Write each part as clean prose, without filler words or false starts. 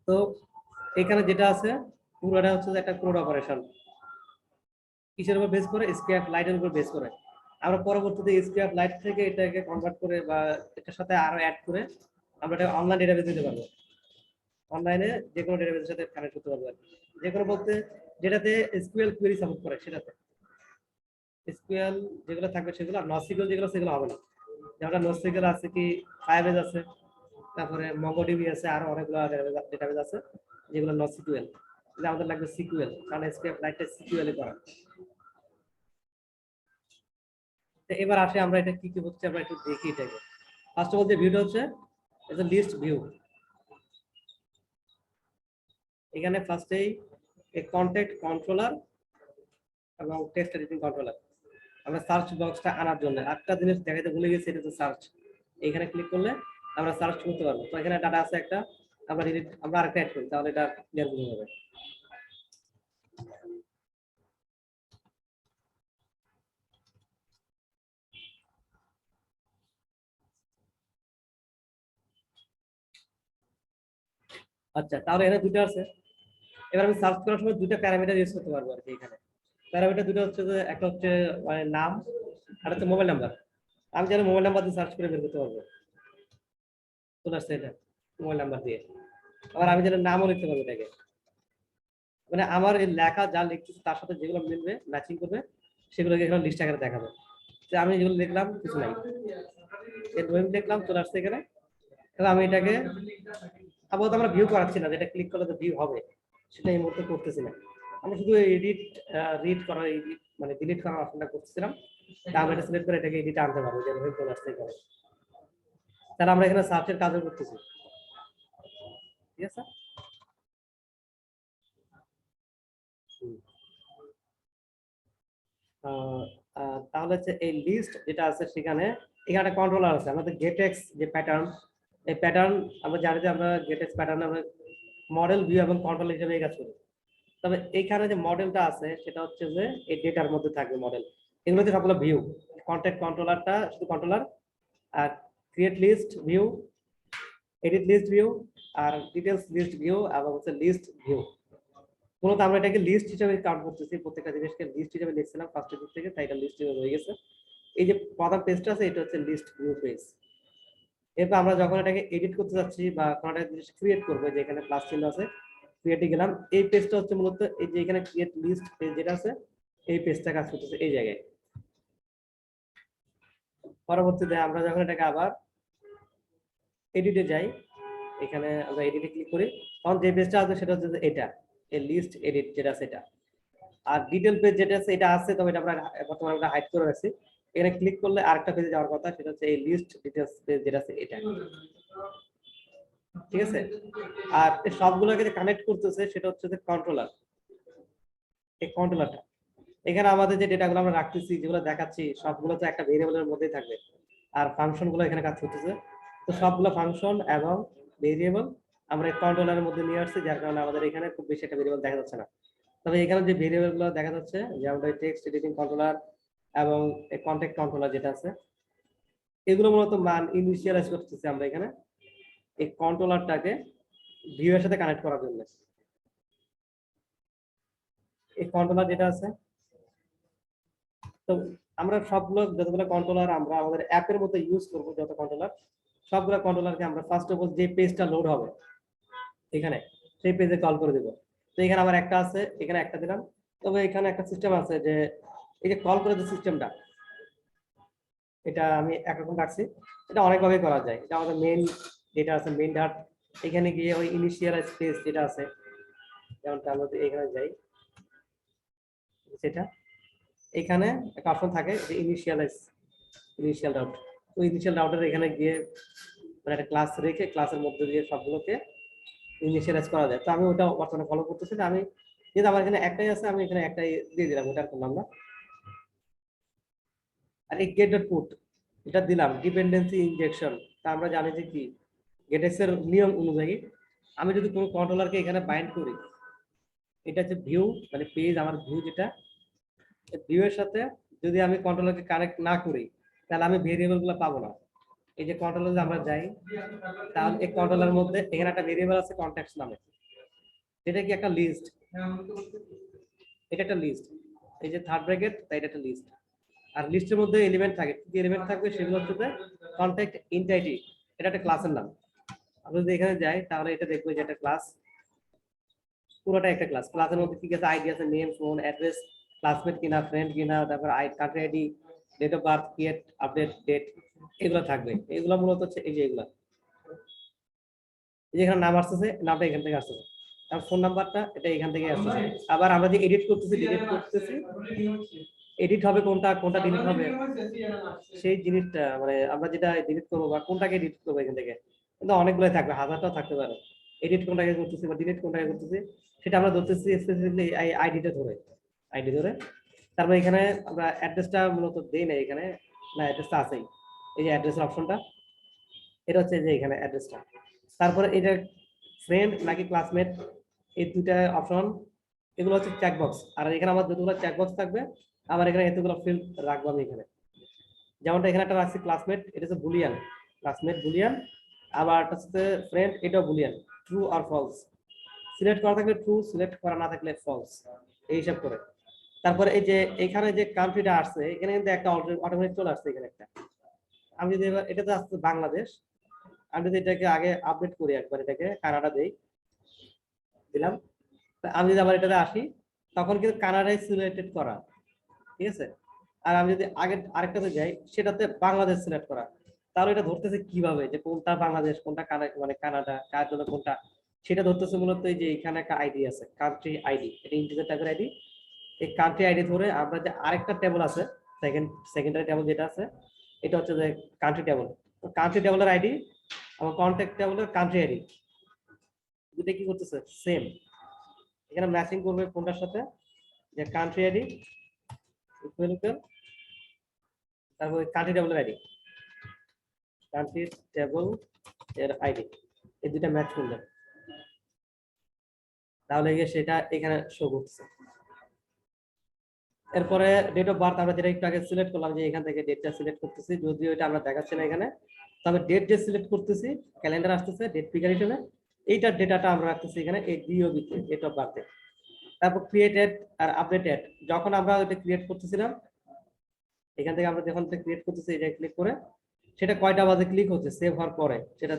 তো এখানে যেটা আছে পুরোটা হচ্ছে যে একটা কোড অপারেশন, কিসের উপর বেস করে, স্কোয়ার লাইটের উপর বেস করে। আমরা পরবর্তীতে স্কোয়ার লাইট থেকে এটাকে কনভার্ট করে বা এটার সাথে আরো অ্যাড করে আমরা এটা অনলাইন ডেটাবেস দিতে পারবো। অনলাইনে যে কোনো ডেটাবেসের সাথে কানেক্ট করতে পারবো, যে কোনো বলতে যেটাতে এসকিউএল কোয়েরি সাপোর্ট করে সেটাতে এসকিউএল যেগুলো থাকবে সেগুলো, আর নসিকিউএল যেগুলো সেগুলো হবে না। যেমন নসিকিউএল আছে কি, ফায়ারবেজ আছে, তারপরে মঙ্গোডিবি আছে, আরো অনেকগুলো ডেটাবেস আছে যেগুলো নসিকিউএল। আমাদের লাগবে সিকিউএল, কারণ এসকিউএল লাইটটা সিকিউএল এ করা। এবার আসে আমরা এটা কি কি হচ্ছে আমরা একটু দেখি এটাকে। ফার্স্ট অফ অল যে ভিউটা হচ্ছে এটা লিস্ট ভিউ। এখানে ফার্স্টেই কন্টেক্ট কন্ট্রোলার এবং টেক্সট এডিটিং কন্ট্রোলার। আমরা সার্চ বক্সটা আনার জন্য একটা জিনিস দেখাতে ভুলে গেছি, এটা হচ্ছে সার্চ। এখানে ক্লিক করলে আমরা সার্চ করতে পারবো। তো এখানে ডাটা আছে একটা, আমরা ডিলিট, আমরা আরেকটা অ্যাড করি, তাহলে এটা ক্লিয়ার বুঝে যাবে। আচ্ছা, তাহলে এখানে দুটো আছে। এবার আমি সার্চ করার সময় দুটো প্যারামিটার ইউজ করতে পারবো আর কি। এখানে প্যারামিটার দুটো হচ্ছে যে একটা হচ্ছে মানে নাম, আর হচ্ছে মোবাইল নাম্বার। আমি যেন মোবাইল নাম্বার দিয়ে সার্চ করে বের করতে পারবো, চলে আসছে এটা মোবাইল নাম্বার দিয়ে। আবার আমি যেন নামও লিখতে পারবো এটাকে, মানে আমার এই লেখা যা লিখতেছি তার সাথে যেগুলো মিলবে ম্যাচিং করবে সেগুলোকে এখানে লিস্ট আকারে দেখাবে। যে আমি যেগুলো লিখলাম কিছু নাই, ড্রয়িং দেখলাম চলে আসছে এখানে। এবার আমি এটাকে আপাতত আমরা ভিউ করাচ্ছি না, যেটা ক্লিক করলে তো ভিউ হবে সেটা এই মুহূর্তে করতেছি না। আমরা শুধু এডিট রিড করা, এডিট মানে ডিলিট করার অপশনটা করতেছিলাম। তা আমরা এটা সিলেক্ট করে এটাকে এডিট আনতে পারবো, যে ভাবে চলে আসছে এখানে। তাহলে আমরা এখানে সার্চের কাজও করতেছি, ঠিক আছে। তাহলে হচ্ছে এই লিস্ট যেটা আছে সেখানে এখানে একটা কন্ট্রোলার আছে আমাদের গেটেক্স যে প্যাটার্ন। এই প্যাটার্ন আমরা জানি যে আমরা গেটেক্স প্যাটার্ন আমরা মডেল ভিউ এবং কন্ট্রোল হিসেবে কাজ করি। তবে এইখানে যে মডেলটা আছে সেটা হচ্ছে যে এই ডেটার মধ্যে থাকবে মডেল। এগুলো হচ্ছে সবগুলো ভিউ। কন্টেক্ট কন্ট্রোলারটা শুধু কন্ট্রোলার, আর create list view, edit list view, আর ডিটেলস লিস্ট ভিউ এবং হচ্ছে লিস্ট ভিউ। মূলত আমরা এটাকে লিস্ট হিসেবে কাউন্ট করতেছি, প্রত্যেকটা জিনিসকে লিস্ট হিসেবে লিখছিলাম ফার্স্টের দিক থেকে, তাই এটা লিস্ট হিসেবে হয়ে গেছে। এই যে প্রথম পেজটা আছে এটা হচ্ছে লিস্ট ভিউ পেজ। এরপর আমরা যখন এটাকে এডিট করতে যাচ্ছি বা কোনো একটা জিনিস ক্রিয়েট করবো, যে এখানে প্লাস চিহ্ন আছে, ক্রিয়েটে গেলাম, এই পেজটা হচ্ছে মূলত এই যে এখানে ক্রিয়েট লিস্ট পেজ যেটা আছে এই পেজটা কাজ করতেছে এই জায়গায়। পরবর্তীতে আমরা যখন এটাকে আবার এডিটে যাই, এখানে আমরা এডিটে ক্লিক করি, তখন যে পেজটা আছে সেটা হচ্ছে এটা এই লিস্ট এডিট যেটা আছে এটা। আর ডিটেল পেজ যেটা আছে এটা আছে, তবে এটা আমরা বর্তমানে আমরা হাইড করে রাখছি। এখানে ক্লিক করলে আরেকটা পেজে যাওয়ার কথা, সেটা হচ্ছে এই লিস্ট ডিটেলস পেজ যেটা আছে এটা, ঠিক আছে। আর এই সবগুলোকে যে কানেক্ট করতেছে সেটা হচ্ছে যে কন্ট্রোলার, এই কন্ট্রোলারটা। এখানে আমাদের যে ডেটাগুলো আমরা রাখতেছি যেগুলো দেখাচ্ছি সবগুলো তো একটা ভেরিয়েবলের মধ্যেই থাকবে, আর ফাংশন গুলো এখানে কাজ করতেছে। তো সবগুলো ফাংশন এবং ভেরিয়েবল আমরা এই কন্ট্রোলারের মধ্যে নিয়ে আসছি, যার কারণে আমাদের এখানে খুব বেশি একটা ভেরিয়েবল দেখা যাচ্ছে না। তবে এখানে যে ভেরিয়েবল গুলো দেখা যাচ্ছে, যেমন টেক্সট এডিটিং কন্ট্রোলার এবং কন্টেক্ট কন্ট্রোলার যেটা আছে, এগুলো মূলত মান ইনিশিয়ালাইজ করতেছি আমরা এখানে এই কন্ট্রোলারটাকে ভিউ এর সাথে কানেক্ট করার জন্য। এই কন্ট্রোলার যেটা আছে, তো আমরা সবগুলো যতগুলো কন্ট্রোলার আমরা আমাদের অ্যাপের মধ্যে ইউজ করব, যত কন্ট্রোলার সবগুলো কন্ট্রোলারকে আমরা ফার্স্ট অফ অল যে পেজটা লোড হবে এখানে সেই পেজে কল করে দেব। তো এখানে আমার একটা আছে, এখানে একটা দিলাম। তবে এখানে একটা সিস্টেম আছে যে এই যে কল করে যে সিস্টেমটা, এটা আমি একরকম রাখছি, এটা অনেকভাবে করা যায়। এটা আমাদের মেইন যেটা আছে মেইন ডাট, এখানে গিয়ে ওই ইনিশিয়াল স্পেস যেটা আছে, যেমন আমরা এখানে যাই, সেটা এখানে একটা অপশন থাকে যে ইনিশিয়াল ডাউট। তো ইনিশিয়াল ডাউটের এখানে গিয়ে মানে একটা ক্লাস রেখে ক্লাসের মধ্যে দিয়ে সবগুলোকে ইনিশিয়ালাইজ করা যায়। তো আমি ওটা বর্তমানে ফলো করতেছি, আমি যেহেতু আমার এখানে একটাই আছে আমি এখানে একটাই দিয়ে দিলাম, ওটা করলাম না। আর এই গেট ডট পুট এটা দিলাম ডিপেন্ডেন্সি ইনজেকশন। তা আমরা জানি যে কি গেটেক্স এর নিয়ম অনুযায়ী আমি যদি কোনো কন্ট্রোলারকে এখানে বাইন্ড করি, এটা হচ্ছে ভিউ মানে পেজ, আমার ভিউ যেটা ভিউ এর সাথে যদি আমি কন্ট্রোলারকে কানেক্ট না করি তাহলে আমি ভেরিয়েবল গুলো পাবো না। এই যে কন্ট্রোলারে আমরা যাই, তাহলে এই কন্ট্রোলারের মধ্যে এখানে একটা ভেরিয়েবল আছে কনট্যাক্টস নামে, এটা কি একটা লিস্ট, এটা একটা লিস্ট, এই যে থার্ড ব্র্যাকেট তাই এটা একটা লিস্ট। আর লিস্টের মধ্যে এলিমেন্ট থাকে, কি এলিমেন্ট থাকবে সেগুলো হচ্ছে কনট্যাক্ট এন্টিটি, এটা একটা ক্লাসের নাম। আমরা যদি এখানে যাই তাহলে এটা দেখবো যে একটা ক্লাস, পুরোটা একটা ক্লাস। ক্লাসের মধ্যে কি আছে, আইডি আছে, নেম, ফোন, অ্যাড্রেস, ক্লাসমেট কিনা, ফ্রেন্ড কিনা, তারপর country ID, date of birth, create, update, date, এগুলো থাকবে। এগুলো মূলত হচ্ছে এই যে এগুলো, এই যে এখানে নাম আসতেছে, নামটা এখান থেকে আসতেছে, আর ফোন নাম্বারটা এটা এখান থেকে আসতেছে। আবার আমরা যে এডিট করতেছি, ডিলিট করতেছি, এডিট হবে কোনটা, কোনটা ডিলিট হবে, সেই জিনিসটা মানে আমরা যেটা ডিলিট করবো বা কোনটাকে এডিট করবো এখান থেকে, কিন্তু অনেকগুলো থাকবে, হাজারটাও থাকতে পারে। এডিট কোনটাকে করতেছি বা ডিলিট কোনটাকে করতেছি সেটা আমরা ধরতেছি স্পেসিফিকলি আইডিটা ধরে, আইডি ধরে। তারপর এখানে আমরা অ্যাড্রেসটা মূলত দেই না এখানে, না অ্যাড্রেসটা আছেই, এই যে অ্যাড্রেসের অপশনটা, এটা হচ্ছে যে এখানে অ্যাড্রেসটা। তারপরে এটা ফ্রেন্ড নাকি ক্লাসমেট, এই দুইটা অপশন, এগুলো হচ্ছে চেকবক্স। আর এখানে আমার যতগুলো চেকবক্স থাকবে, আমার এখানে এতগুলো ফিল্ড রাখবো আমি এখানে। যেমনটা এখানে একটা রাখছি ক্লাসমেট, এটা হচ্ছে বুলিয়ান, ক্লাসমেট বুলিয়ান। আবার একটা হচ্ছে ফ্রেন্ড, এটাও বুলিয়ান, ট্রু আর ফলস। সিলেক্ট করা থাকলে ট্রু, সিলেক্ট করা না থাকলে ফলস, এই হিসাব করে। তারপরে এই যে এখানে যে কান্ট্রিটা আসছে, এখানে কিন্তু একটা অটোমেটিক চলে আসছে এখানে একটা। আমি যদি এবার এটাতে আসছে বাংলাদেশ, আমি যদি এটাকে আগে আপডেট করি একবার, এটাকে কানাডা দেই, দিলাম। আমি যদি আবার এটাতে আসি, তখন কিন্তু কানাডায় সিলেক্টেড করা, ঠিক আছে। আর আমি যদি আগে আরেকটাতে যাই, সেটাতে বাংলাদেশ সিলেক্ট করা, তাহলে এটা ধরতেছে কিভাবে যে কোনটা বাংলাদেশ, কোনটা মানে কানাডা, কার জন্য কোনটা, সেটা ধরতেছে মূলত এই যে এখানে একটা আইডি আছে, কান্ট্রি আইডি, এটা ইন্টিজার টাইপের আইডি। এই কান্ট্রি আইডি ধরে আমরা যে আরেকটা টেবল আছে, সেকেন্ডারি টেবল যেটা আছে, এটা হচ্ছে যে কান্ট্রি টেবল। কান্ট্রি টেবলের আইডি আমার কন্ট্যাক্ট টেবলের কান্ট্রি আইডি, দুটো কি করতেছে সেম, এখানে ম্যাচিং করবে কোনটার সাথে, যে কান্ট্রি আইডি ইকুয়াল টু, তারপর কান্ট্রি টেবলের আইডি, কান্ট্রি টেবল এর আইডি, এই দুটা ম্যাচ করলে তাহলে সেটা এখানে শো করছে। এরপরে ডেট অফ বার্থ আমরা যেটা একটু আগে সিলেক্ট করলাম, যে এখান থেকে ডেটটা সিলেক্ট করতেছি, যদিও এটা আমরা দেখাচ্ছি না এখানে, তবে ডেট যে সিলেক্ট করতেছি, ক্যালেন্ডার আসতেছে ডেট ফিগার হিসেবে, এইটার ডেটাটা আমরা রাখতেছি এখানে এই ডিওবিতে, ডেট অফ বার্থে। তারপর ক্রিয়েটেড আর আপডেটেড, যখন আমরা ওইটা ক্রিয়েট করতেছিলাম, এখান থেকে আমরা যখন ক্রিয়েট করতেছি এটা ক্লিক করে, সেটা কয়টা বাজে ক্লিক হচ্ছে সেভ হওয়ার পরে, সেটা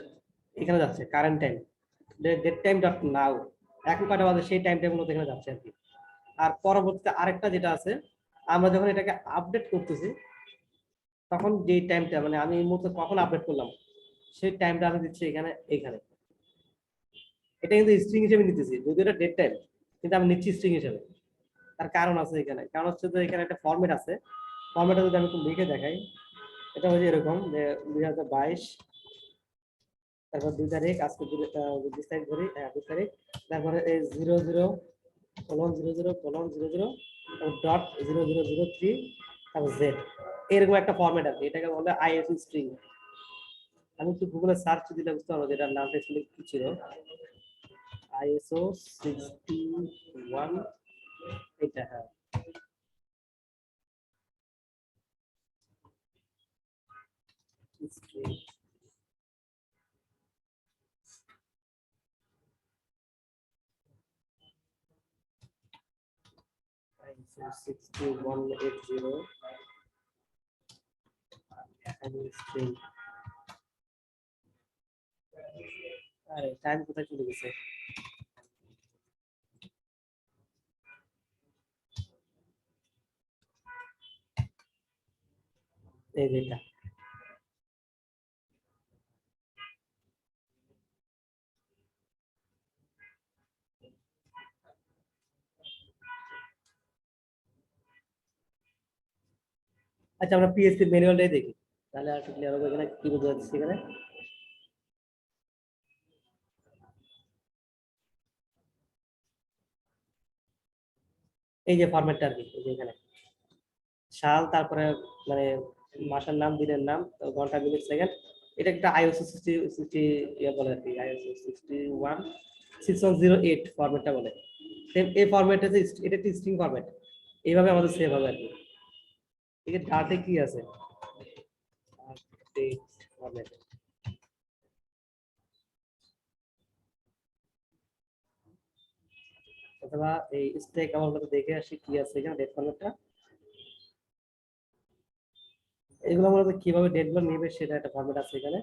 এখানে যাচ্ছে current time, date time dot now, এখন কয়টা বাজে সেই টাইম টেবিল মতো এখানে যাচ্ছে আর কি। আর পরবর্তীতে আরেকটা যেটা আছে, আমরা যখন এটাকে আপডেট করতেছি, তখন যে টাইমটা মানে আমি এই মুহূর্তে কখন আপডেট করলাম, সেই টাইমটা আমি দিচ্ছি এখানে, এখানে। এটা কিন্তু স্ট্রিং হিসেবে নিতেছি, যদিও এটা ডেট টাইম, কিন্তু আমি নিচ্ছি স্ট্রিং হিসেবে। তার কারণ আছে এখানে, কারণ হচ্ছে যে এখানে একটা ফরম্যাট আছে, ফরম্যাটটা যদি আমি একটু লিখে দেখাই, এটা হচ্ছে এরকম যে 2022, তারপর 2 তারিখ, আজকে 20 তারিখ ধরি, হ্যাঁ 20 তারিখ, তারপরে এই 00:00:00 ডট 0003, তারপর জেড, এরকম একটা ফরম্যাট আছে, এটাকে বলে আইএসও স্ট্রিং। আমি একটু গুগলে সার্চ দিলে বুঝতে পারবো যেটার নামটা আসলে কি ছিল, আইএসও 61, এটা হ্যাঁ স্ট্রিং। ISO 6180 string. আরে টাইম কোথায় চলে গেছে, এই যেটা। আচ্ছা আমরা পিএসপি ম্যানুয়ালটাই দেখি, তাহলে আর ক্লিয়ার হবে এখানে কি বোঝা যাচ্ছে এখানে। এই যে ফরম্যাটটা আর কি, এই যে এখানে সাল, তারপরে মানে মাসের নাম, দিনের নাম, ঘন্টা, মিনিট, সেকেন্ড, এটা একটা আইওসি 60 ইয়ে বলে আর কি, আইওসি 6108 ফরম্যাটটা বলে। সেম এই ফরম্যাটটা, এটা একটা স্ট্রিং ফরম্যাট, এইভাবে আমাদের সেভ হবে আর কি। ঠিক আছে, ডাটে কি আছে, ডেট ফরম্যাটে। অথবা এই স্টেক আমার মতো দেখে আসি কি আছে এখানে ডেট ফরম্যাটটা। এগুলো মূলত কিভাবে ডেটগুলো নেবে সেটা একটা ফরম্যাট আছে এখানে।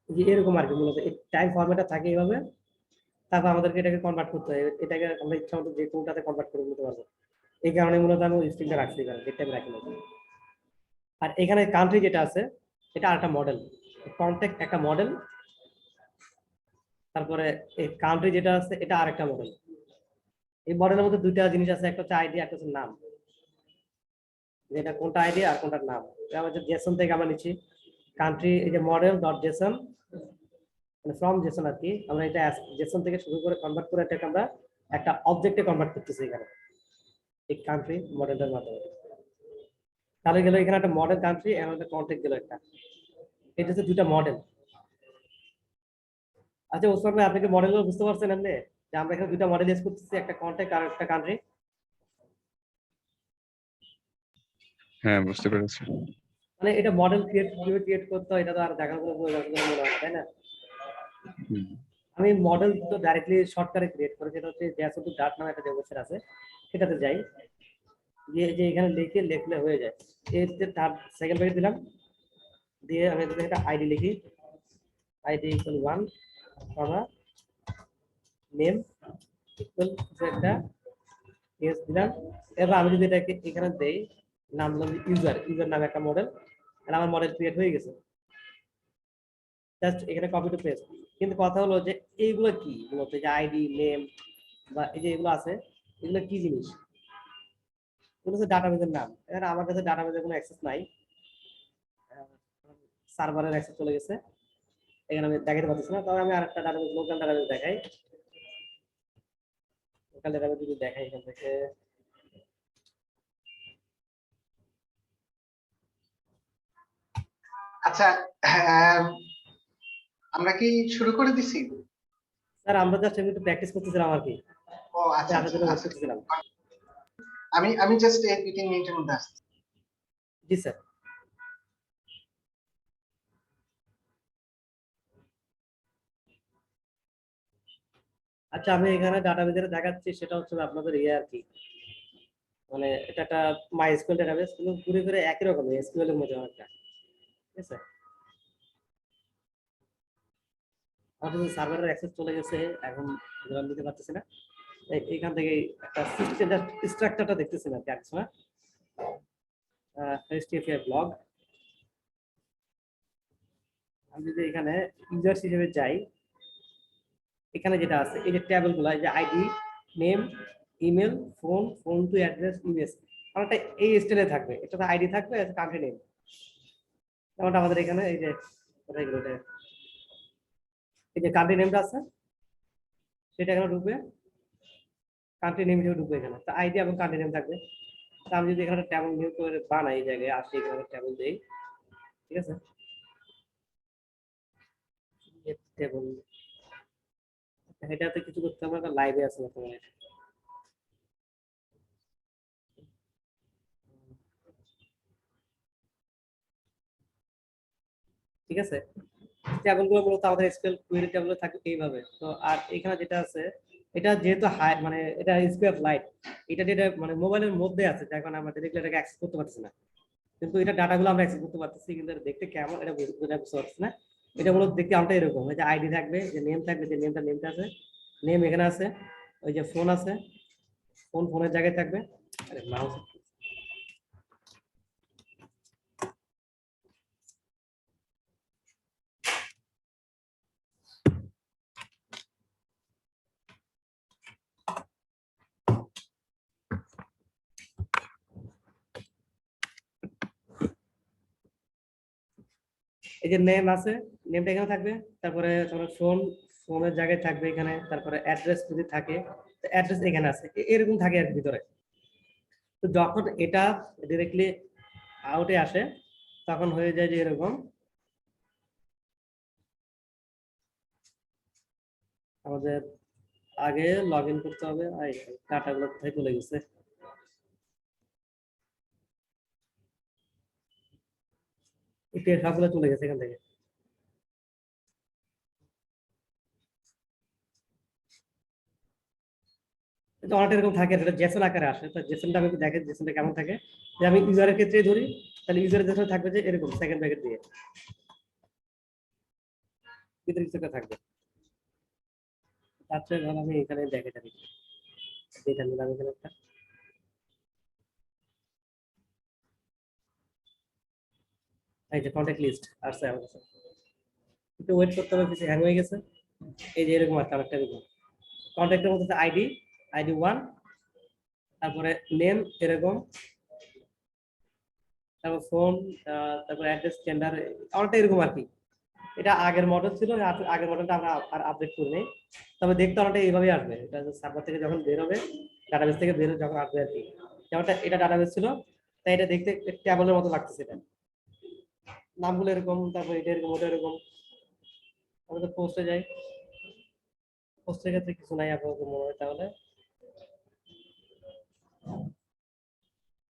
যে এরকম আর কি মূলত টাইম ফরম্যাটটা থাকে এইভাবে। তারপর আমাদেরকে এটাকে কনভার্ট করতে হয়, এটাকে আমরা ইচ্ছা মতো যে কোনটাতে কনভার্ট করে নিতে পারবো। এই কারণে মূলত আমি স্ট্রিংটা রাখছি এখানে, ডেট টাইম রাখি না। আর এখানে কান্ট্রি যেটা আছে এটা আরেকটা মডেল, কন্টেক্ট একটা মডেল, তারপরে এই কান্ট্রি যেটা আছে এটা আরেকটা মডেল। এই মডেলের মধ্যে দুইটা জিনিস আছে, একটা হচ্ছে আইডি, একটা হচ্ছে নাম। যেটা কোনটা আইডি আর কোনটার নাম। আমরা যে জেসন থেকে আমরা নিচ্ছি কান্ট্রি, এই যে মডেল ডট জেসন, মানে ফ্রম জেসন আর কি। আমরা এটা জেসন থেকে শুরু করে কনভার্ট করে এটাকে আমরা একটা অবজেক্টে কনভার্ট করতেছি এখানে এই কান্ট্রি মডেলটার মাধ্যমে। তাহলে গেল এখানে একটা মডেল কান্ট্রি এবং একটা কন্টেক্ট গেল একটা। এটা হচ্ছে দুইটা মডেল। আচ্ছা ওসমান ভাই, আপনি কি মডেলগুলো বুঝতে পারছেন এমনি যে আমরা এখানে দুইটা মডেল ইউজ করতেছি, একটা কন্টেক্ট আর একটা কান্ট্রি? হ্যাঁ বুঝতে পেরেছি। মানে এটা মডেল কিভাবে ক্রিয়েট করতে হয় এটা তো আর দেখার কোনো প্রয়োজন মনে হয় না, তাই না? আমি মডেল তো ডাইরেক্টলি শর্টকাটে ক্রিয়েট করি, যেটা হচ্ছে জ্যাসো টু ডার্ট নামে একটা ওয়েবসাইট আছে, সেটাতে যাই, যে যে এখানে লিখলে হয়ে যায়। এতে তার সেকেন্ড ব্র্যাকেট দিলাম, দিয়ে আমি একটা আইডি লিখি, আইডি ইকুয়াল 1 কমা নেম ইকুয়াল একটা কেস দিলাম। এবার আমি যদি এটাকে এখানে দেই, নাম দিলাম ইউজার নামে একটা মডেল, আর আমার মডেল ক্রিয়েট হয়ে গেছে। জাস্ট এখানে কপি টু পেস্ট। কিন্তু কথা হলো যে এইগুলো কি মূলত, যে আইডি নেম বা এই যে এগুলো আছে, এগুলো কি জিনিস? এগুলো হচ্ছে ডাটাবেজের নাম। এখানে আমার কাছে ডাটাবেজের কোনো অ্যাক্সেস নাই, সার্ভারের অ্যাক্সেস চলে গেছে, এখানে আমি দেখাতে পারতেছি না। তবে আমি আরেকটা ডাটাবেজ, লোকাল ডাটাবেজ দেখাই। লোকাল ডাটাবেজ যদি দেখাই এখান থেকে, আচ্ছা, আমরা কি শুরু করে দিছি? স্যার আমরা জাস্ট একটু প্র্যাকটিস করতেছিলাম আর কি, ও আচ্ছা আপনার জন্য ওয়েট আচ্ছা, করতেছিলাম। আমি জাস্ট এই 2-3 মিনিটের মধ্যে আসছি। জি স্যার। আচ্ছা আমি এখানে ডাটাবেজে দেখাচ্ছি, সেটা হচ্ছে আপনাদের ইয়ে আর কি, মানে এটা একটা মাই এসকিউএল ডাটাবেস, কিন্তু ঘুরে ঘুরে একই রকম এসকিউএল এর মধ্যে অনেকটা। ঠিক আছে, আমাদের সার্ভারের অ্যাক্সেস চলে গেছে, এখন জবাব দিতে পারতেছি না। এইখান থেকে একটা সিস্টেম স্ট্রাকচারটা দেখতেছি না কি আছে না, HTML ব্লগ। আমি যদি এখানে ইউজার্স হিসেবে যাই, এখানে যেটা আছে এই যে ট্যাবেল গুলো, এই যে ID, name, email, phone, phone to address, image, আমারটা এই স্টাইলে থাকবে। এটাতে আইডি থাকবে, কান্ট্রি নেম। যেমনটা আমাদের এখানে এই যে কোথায় গেল এটা, এই যে কান্ট্রি নেমটা আছে সেটা এখানে ঢুকবে, কান্ট্রি নেম হিসেবে ঢুকবে এখানে, তো আইডি এবং কান্ট্রি নেম থাকবে। তো আমি যদি এখানে ট্যাবল নিউ করে বানাই, এই জায়গায় আসি, এখানে ট্যাবল দেই, ঠিক আছে, ট্যাবল, এটাতে কিছু করতে হবে না, লাইভে আছে বর্তমানে। ঠিক আছে, ট্যাবলগুলো মূলত আমাদের এসকিউএল কোয়েরি ট্যাবলে থাকে এইভাবে। তো আর এখানে যেটা আছে, এটা যেহেতু হাই, মানে এটা স্কোয়ার লাইট, এটা যেটা মানে মোবাইলের মধ্যে আছে, যার কারণে আমরা ডিরেক্টলি এটাকে অ্যাক্সেস করতে পারছি না। কিন্তু এটা ডাটাগুলো আমরা অ্যাক্সেস করতে পারতেছি, কিন্তু এটা দেখতে কেমন এটা বুঝতে পারছি না। এটা মূলত দেখতে আমটা এরকম, যে আইডি থাকবে, যে নেম থাকবে, যে নেমটা আছে, নেম এখানে আছে, ওই যে ফোন আছে, ফোন ফোনের জায়গায় থাকবে। আরে মাউস, এই যে নেম আছে, নেমটা এখানে থাকবে, তারপরে তোমার ফোন, ফোনের জায়গায় থাকবে এখানে, তারপরে অ্যাড্রেস যদি থাকে, অ্যাড্রেস এখানে আছে, এরকম থাকে আর ভিতরে। তো যখন এটা ডিরেক্টলি আউটে আসে, তখন হয়ে যায় যে এরকম, আমাদের আগে লগ ইন করতে হবে। ডাটাগুলো কোথায় চলে গেছে? সবগুলো চলে গেছে এখান থেকে। অনেকটা এরকম থাকে, সেটা জেসন আকারে আসে। তো জেসনটা আমি একটু দেখে জেসনটা কেমন থাকে। যে আমি ইউজারের ক্ষেত্রে ধরি, তাহলে ইউজারের জেসন থাকবে যে এরকম সেকেন্ড ব্র্যাকেট দিয়ে ভিতরে কিছু একটা থাকবে। তার চেয়ে ভালো আমি এখানে দেখে থাকি, এটা নিলাম এখানে একটা। এই যে কন্ট্যাক্ট লিস্ট আসছে আমার কাছে, একটু ওয়েট করতে হবে, কিছু হ্যাং হয়ে গেছে। এই যে এরকম একটা একটা এরকম কন্ট্যাক্টের মধ্যে আইডি, আইডি 1, তারপরে নেম এরকম, তারপর ফোন, তারপর অ্যাড্রেস, জেন্ডার, অনেকটা এরকম আর কি। এটা আগের মডেল ছিল, আগের মডেলটা আমরা আর আপডেট করি নাই। তবে দেখতে অনেকটা এইভাবেই আসবে। এটা সার্ভার থেকে যখন বের হবে, ডাটাবেস থেকে বের যখন আসবে আর কি, যেমনটা এটা ডাটাবেস ছিল, তাই এটা দেখতে ট্যাবলের মতো লাগতেছে। এটা নামগুলো এরকম, তারপর এটা এরকম, ওটা এরকম। আমাদের পোস্টে যাই, পোস্টের ক্ষেত্রে কিছু নাই আপাতত মনে হয়। তাহলে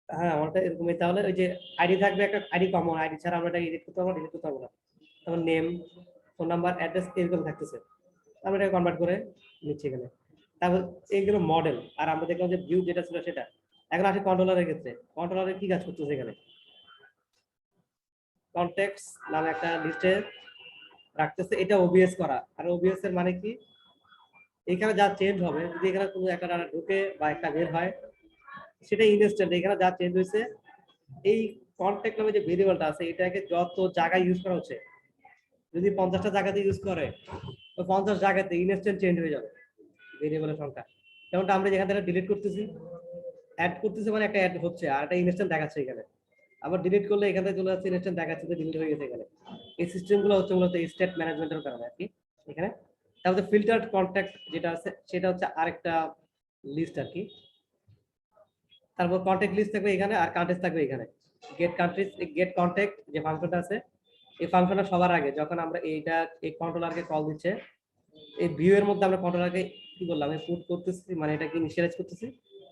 হ্যাঁ, আমারটা এরকমই। তাহলে ওই যে আইডি থাকবে, একটা আইডি কমন, আইডি ছাড়া আমরা এটা এডিট করতে পারবো, ডিলিট করতে পারবো না। তারপর নেম, ফোন নাম্বার, অ্যাড্রেস এরকম থাকতেছে। আমরা এটা কনভার্ট করে নিচ্ছি এখানে। তারপর এইগুলো মডেল। আর আমরা দেখলাম যে ভিউ যেটা ছিল সেটা। এখন আসি কন্ট্রোলারের ক্ষেত্রে। কন্ট্রোলারে কি কাজ করতেছে এখানে? কনটেক্টস নামে একটা লিস্টে রাখতেছে, এটা ওবিএস করা। আর ওবিএস এর মানে কি? এখানে যা চেঞ্জ হবে, যদি এখানে কোনো একটা ডাটা ঢুকে বা একটা বের হয়, সেটা ইনস্ট্যান্ট। এখানে যা চেঞ্জ হয়েছে, এই কন্ট্যাক্ট নামে যে ভেরিয়েবলটা আছে, এটাকে যত জায়গায় ইউজ করা হচ্ছে, যদি 50টা জায়গাতে ইউজ করে, তো 50 জায়গাতে ইনস্ট্যান্ট চেঞ্জ হয়ে যাবে ভেরিয়েবলের সংখ্যা। যেমনটা আমরা যেখান থেকে ডিলিট করতেছি, অ্যাড করতেছি, মানে একটা অ্যাড হচ্ছে আর একটা ইনস্ট্যান্ট দেখাচ্ছে এখানে। আবার ডিলিট করলে এখান থেকে চলে যাচ্ছে, ইনস্ট্যান্ট দেখাচ্ছে যে ডিলিট হয়ে গেছে এখানে। এই সিস্টেমগুলো হচ্ছে মূলত স্টেট ম্যানেজমেন্টের কারণে আর কি এখানে। তারপরে ফিল্টার্ড কন্ট্যাক্ট যেটা আছে, সেটা হচ্ছে আরেকটা লিস্ট আর কি। তারপর কন্ট্যাক্ট লিস্ট থাকবে এখানে, আর কান্ট্রিজ থাকবে এখানে। গেট কান্ট্রিজ, গেট কন্ট্যাক্ট যে ফাংশনটা আছে, এই ফাংশনটা সবার আগে যখন আমরা এইটা এই কন্ট্রোলারকে কল দিচ্ছে, এই ভিউ এর মধ্যে আমরা কন্ট্রোলারকে কি করলাম, পুট করতেছি, মানে এটাকে ইনিশিয়ালাইজ করতেছি।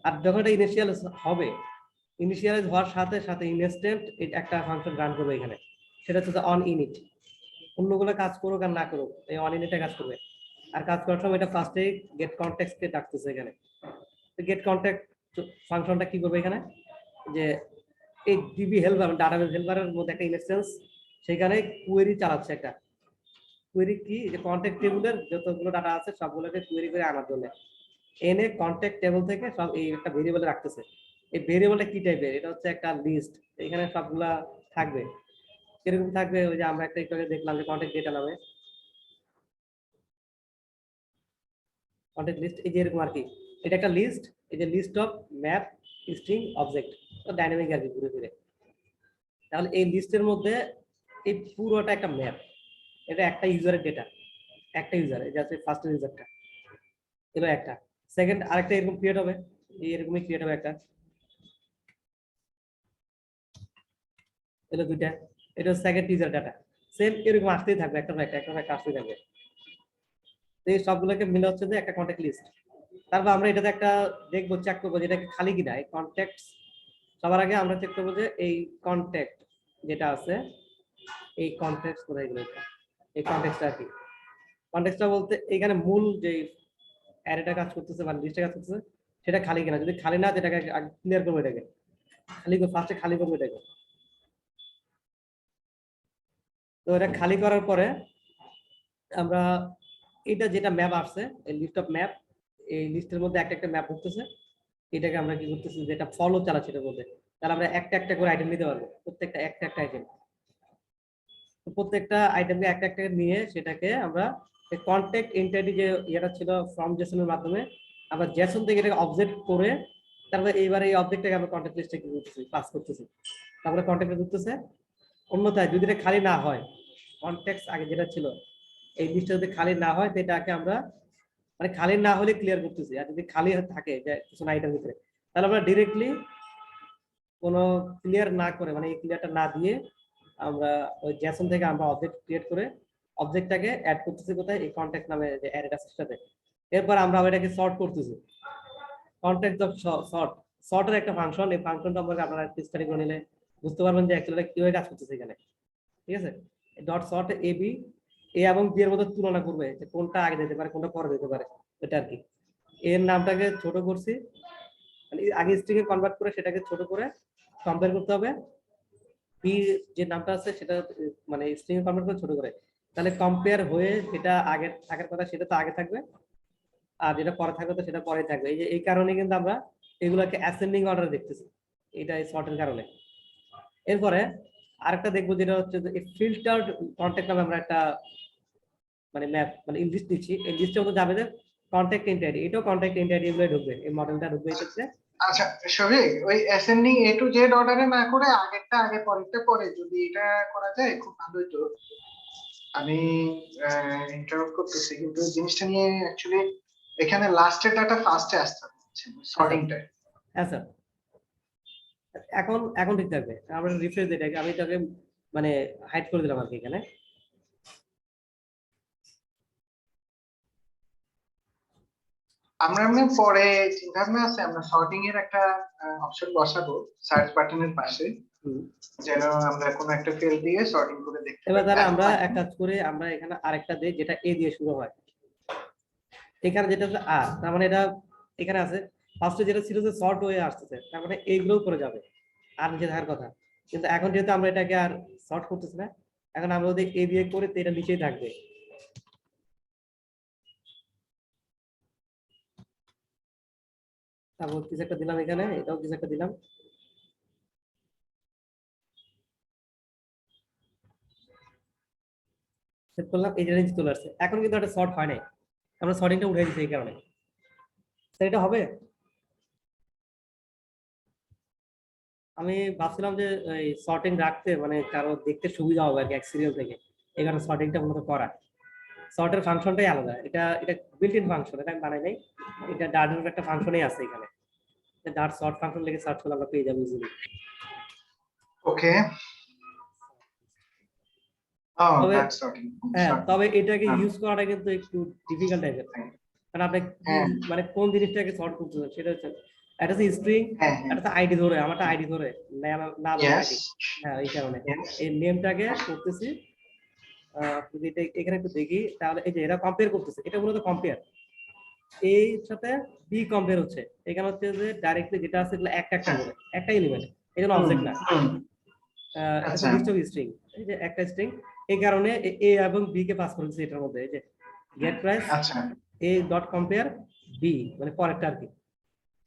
আর যখন এটা ইনিশিয়ালাইজ হবে, ইনিশিয়ালাইজ হওয়ার সাথে সাথে ইনস্ট্যান্ট একটা ফাংশন রান করবে এখানে, সেটা হচ্ছে অন ইনিট। অন্যগুলো কাজ করুক আর না করুক, এই অন ইনিটটা কাজ করবে। আর কাজ করার সময় এটা ফার্স্টে গেট কন্টেক্সটকে ডাকতেছে এখানে। গেট কন্ট্যাক্ট ফাংশনটা কি করবে এখানে, যে এই ডিবি হেল্পার, ডাটাবেস হেল্পারের মধ্যে একটা ইনস্ট্যান্স, সেখানে কোয়েরি চালাচ্ছে একটা। কোয়েরি কি, যে কন্ট্যাক্ট টেবিলের যতগুলো ডাটা আছে সবগুলোকে কোয়েরি করে আনার জন্য এনে কন্ট্যাক্ট টেবিল থেকে সব এই একটা ভেরিয়েবলে রাখতেছে। এই ভেরিয়েবলটা কি টাইপের? এটা হচ্ছে একটা লিস্ট, এখানে সবগুলা থাকবে। কিরকম থাকবে? ওই যে আমরা একটা একটু আগে দেখলাম যে কন্ট্যাক্ট ডেটা নামে কন্ট্যাক্ট লিস্ট, এই যে এরকম আর কি। এটা একটা লিস্ট, এই যে list of map string object, dynamic আর কি ঘুরে ফিরে। তাহলে এই লিস্টের মধ্যে এই পুরোটা একটা ম্যাপ। এটা একটা ইউজারের ডেটা, একটা ইউজার, এই যে আছে ফার্স্ট ইউজারটা, এলো একটা। সেকেন্ড আরেকটা এরকম ক্রিয়েট হবে, এই এরকমই ক্রিয়েট হবে একটা, এলো দুইটা। এটা সেকেন্ড ইউজার ডাটা। সেম এরকম আসতেই থাকবে, একটা একটা একটা একটা আসতেই থাকবে। এই সবগুলোকে মিলে হচ্ছে যে একটা কন্ট্যাক্ট লিস্ট। তারপর আমরা এটাতে একটা দেখবো, চেক করবো যেটা খালি কিনা। এই কন্ট্যাক্ট সবার আগে আমরা চেক করবো যে এই কন্ট্যাক্ট যেটা আছে, এই কন্ট্যাক্ট কোথায় গেল, এই কন্ট্যাক্টটা কি? কন্ট্যাক্টটা বলতে এখানে মূল যে অ্যারেটা কাজ করতেছে বা লিস্টে কাজ করতেছে, সেটা খালি কিনা। যদি খালি না, যেটাকে ক্লিয়ার করবো, এটাকে খালি করবো, ফার্স্টে খালি করবো এটাকে। তো এটা খালি করার পরে আমরা এটা যেটা ম্যাপ আসছে, এই লিস্ট অফ ম্যাপ, এই লিস্টের মধ্যে একটা একটা ম্যাপ ঢুকতেছে। এটাকে আমরা কি করতেছি, যেটা ফলো চালাচ্ছি এটার মধ্যে, তাহলে আমরা একটা একটা করে আইটেম নিতে পারবো, প্রত্যেকটা একটা একটা আইটেম। তো প্রত্যেকটা আইটেমকে একটা একটা নিয়ে সেটাকে আমরা কন্ট্যাক্ট এন্টিটি যে ইয়েটা ছিল ফ্রম জেসনের মাধ্যমে, আমরা জেসন থেকে এটাকে অবজেক্ট করে, তারপরে এইবার এই অবজেক্টটাকে আমরা কন্ট্যাক্ট লিস্টে কি করতেছি, পাস করতেছি। তারপরে কন্ট্যাক্টে ঢুকতেছে। অন্যথায় যদি এটা খালি না হয়, কন্ট্যাক্ট আগে যেটা ছিল এই লিস্টটা যদি খালি না হয়, সেটাকে আমরা মানে খালি না হলে ক্লিয়ার করতেছি। আর যদি খালি থাকে যে কিছু আইটেম ভিতরে, তাহলে আমরা ডিরেক্টলি কোনো ক্লিয়ার না করে, মানে এই ক্লিয়ারটা না দিয়ে আমরা ওই জেসন থেকে আমরা অবজেক্ট ক্রিয়েট করে অবজেক্টটাকে অ্যাড করতেছি কোথায়, এই কন্ট্যাক্ট নামে যে অ্যারেটা সাথে। এরপর আমরা এটাকে সর্ট করতেছি, কনটেক্সট অফ সর্ট, সর্টের একটা ফাংশন, এই ফাংশনটা সম্পর্কে আপনারা স্টাডি করে নিলে বুঝতে পারবেন যে অ্যাকচুয়ালি কিভাবে কাজ করতেছে এখানে। ঠিক আছে, ডট সর্ট এ বি, এ এবং বি এর মধ্যে তুলনা করবে যে কোনটা আগে যেতে পারে কোনটা পরে যেতে পারে, এটা আর কি। এর নামটাকে ছোট করছি, মানে আগে স্ট্রিং এ কনভার্ট করে সেটাকে ছোট করে কম্পেয়ার করতে হবে, বি যে নামটা আছে সেটা মানে স্ট্রিং এ কনভার্ট করে ছোট করে, তাহলে কম্পেয়ার হয়ে যেটা আগে থাকার কথা সেটা তো আগে থাকবে, আর যেটা পরে থাকবে তো সেটা পরে থাকবে। এই যে এই কারণে কিন্তু আমরা এগুলোকে অ্যাসেন্ডিং অর্ডারে দেখতেছি, এটা এই সর্টের কারণে। এরপরে আরেকটা দেখবো যেটা হচ্ছে যে ফিল্টার্ড কন্টেক্ট নামে আমরা একটা মানে ম্যাপ মানে লিস্ট দিচ্ছি, এই লিস্টের মধ্যে যাবে যে কন্টেক্ট এন্টিটি, এটাও কন্টেক্ট এন্টিটি গুলো ঢুকবে, এই মডেলটা ঢুকবে এই ক্ষেত্রে। আচ্ছা শফিক, ওই অ্যাসেন্ডিং এ টু জেড অর্ডারে না করে আগেরটা আগে পরেরটা পরে যদি এটা করা যায় খুব ভালো হতো। আমি ইন্টারাপ্ট করতেছি কিন্তু জিনিসটা নিয়ে অ্যাকচুয়ালি এখানে লাস্টের ডাটা ফার্স্টে আসতে হচ্ছে সর্টিংটা। হ্যাঁ স্যার, এখন এখন ঠিক থাকবে, আমরা রিফ্রেশ দিই এটাকে, আমি এটাকে মানে হাইড করে দিলাম আর কি এখানে। আমরা এমনি পরে চিন্তা ভাবনা আছে আমরা সর্টিং এর একটা অপশন বসাবো সার্চ বাটনের পাশে, যেন আমরা কোনো একটা ফিল্ড দিয়ে সর্টিং করে দেখতে এবার পারি। তাহলে আমরা এক কাজ করে আমরা এখানে আরেকটা দিই যেটা এ দিয়ে শুরু হয়, এখানে যেটা হচ্ছে আর, তার মানে এটা এখানে আছে ফার্স্টে যেটা ছিল যে শর্ট হয়ে আসতেছে, তার মানে এইগুলোও করে যাবে আর নিচে থাকার কথা, কিন্তু এখন যেহেতু আমরা এটাকে আর শর্ট করতেছি না, এখন আমরা যদি এ দিয়ে করে তো এটা নিচেই থাকবে। তারপর কিছু একটা দিলাম এখানে, এটাও কিছু একটা দিলাম, সেট করলাম, এই যে রেঞ্জ চলে আসছে। এখন কিন্তু একটা শর্ট হয় নাই, আমরা শর্টিংটা উঠে দিচ্ছি এই কারণে। স্যার এটা হবে? আমি ভাবছিলাম যে এই শর্টিং রাখতে মানে কারো দেখতে সুবিধা হবে আর কি এক সিরিয়াল থেকে, এই কারণে শর্টিংটা মূলত করা। শর্টের ফাংশনটাই আলাদা, এটা এটা বিল্ট ইন ফাংশন, এটা আমি বানাই নাই, এটা ডার্টের একটা ফাংশনই আছে এখানে, ডার্ট শর্ট ফাংশন লিখে সার্চ করলে আমরা পেয়ে যাবো ইজিলি। ওকে, তবে দ্যাটস সর্টিং। হ্যাঁ, তবে এটাকে ইউজ করাটা কিন্তু একটু ডিফিকাল্ট টাইপের, কারণ আপনি হ্যাঁ মানে কোন জিনিসটাকে শর্ট করতেছেন সেটা হচ্ছে, একটা হচ্ছে স্ট্রিং, হ্যাঁ একটা আইডি ধরে, আমারটা আইডি ধরে নাম ইয়েস আইডি। হ্যাঁ, এই কারণে ইয়েস এই নেমটাকে করতেছি। যদি এটা এখানে একটু দেখি তাহলে এই যে এরা কম্পেয়ার করতেছে, এটা মূলত কম্পেয়ার, এই সাথে বি কম্পেয়ার হচ্ছে, এখানে হচ্ছে যে ডাইরেক্টলি যেটা আছে এগুলো একটা একটা করে, একটা এলিমেন্ট, এই জন্য অবজেক্ট না, আচ্ছা লিস্ট অফ স্ট্রিং, এই যে একটা স্ট্রিং, এই কারণে এ এবং বি কে পাস করেছে এটার মধ্যে, এই যে গেট প্রাইস আচ্ছা এ ডট কম্পেয়ার বি মানে পরেরটা আর কি,